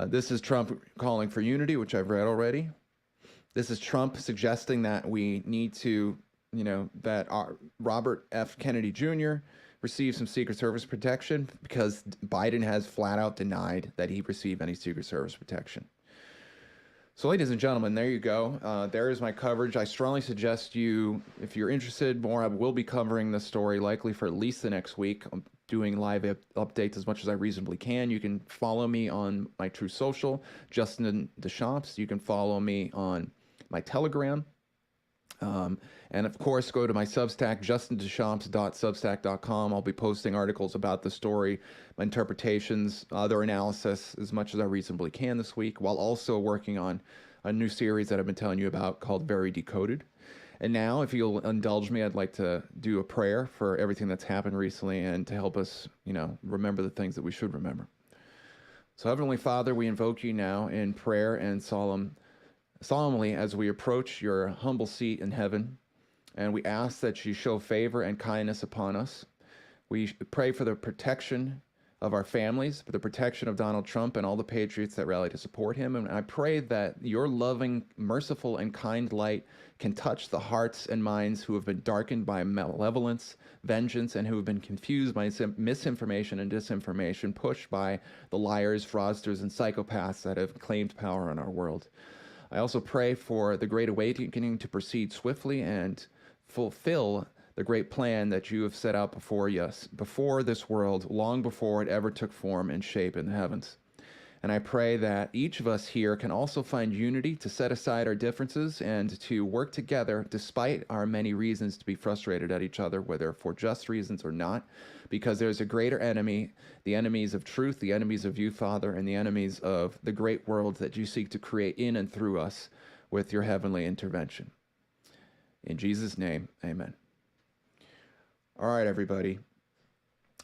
This is Trump calling for unity, which I've read already. This is Trump suggesting that we need to, that Robert F. Kennedy Jr. receive some Secret Service protection because Biden has flat out denied that he received any Secret Service protection. So ladies and gentlemen, there you go. There is my coverage. I strongly suggest you, if you're interested more, I will be covering this story likely for at least the next week. I'm doing live updates as much as I reasonably can. You can follow me on my True Social, Justin Deschamps. You can follow me on my Telegram. And of course, go to my Substack, justindeschamps.substack.com. I'll be posting articles about the story, my interpretations, other analysis as much as I reasonably can this week, while also working on a new series that I've been telling you about called Very Decoded. And now, if you'll indulge me, I'd like to do a prayer for everything that's happened recently and to help us, remember the things that we should remember. So Heavenly Father, we invoke you now in prayer and solemnly as we approach your humble seat in heaven, and we ask that you show favor and kindness upon us. We pray for the protection of our families, for the protection of Donald Trump and all the patriots that rally to support him. And I pray that your loving, merciful, and kind light can touch the hearts and minds who have been darkened by malevolence, vengeance, and who have been confused by misinformation and disinformation pushed by the liars, fraudsters, and psychopaths that have claimed power in our world. I also pray for the Great Awakening to proceed swiftly and fulfill the great plan that you have set out before this world, long before it ever took form and shape in the heavens. And I pray that each of us here can also find unity to set aside our differences and to work together despite our many reasons to be frustrated at each other, whether for just reasons or not, because there's a greater enemy, the enemies of truth, the enemies of you, Father, and the enemies of the great world that you seek to create in and through us with your heavenly intervention. In Jesus' name, amen. All right, everybody.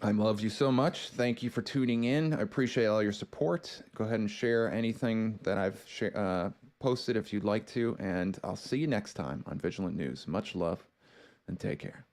I love you so much. Thank you for tuning in. I appreciate all your support. Go ahead and share anything that I've posted if you'd like to, and I'll see you next time on Vigilant News. Much love, and take care.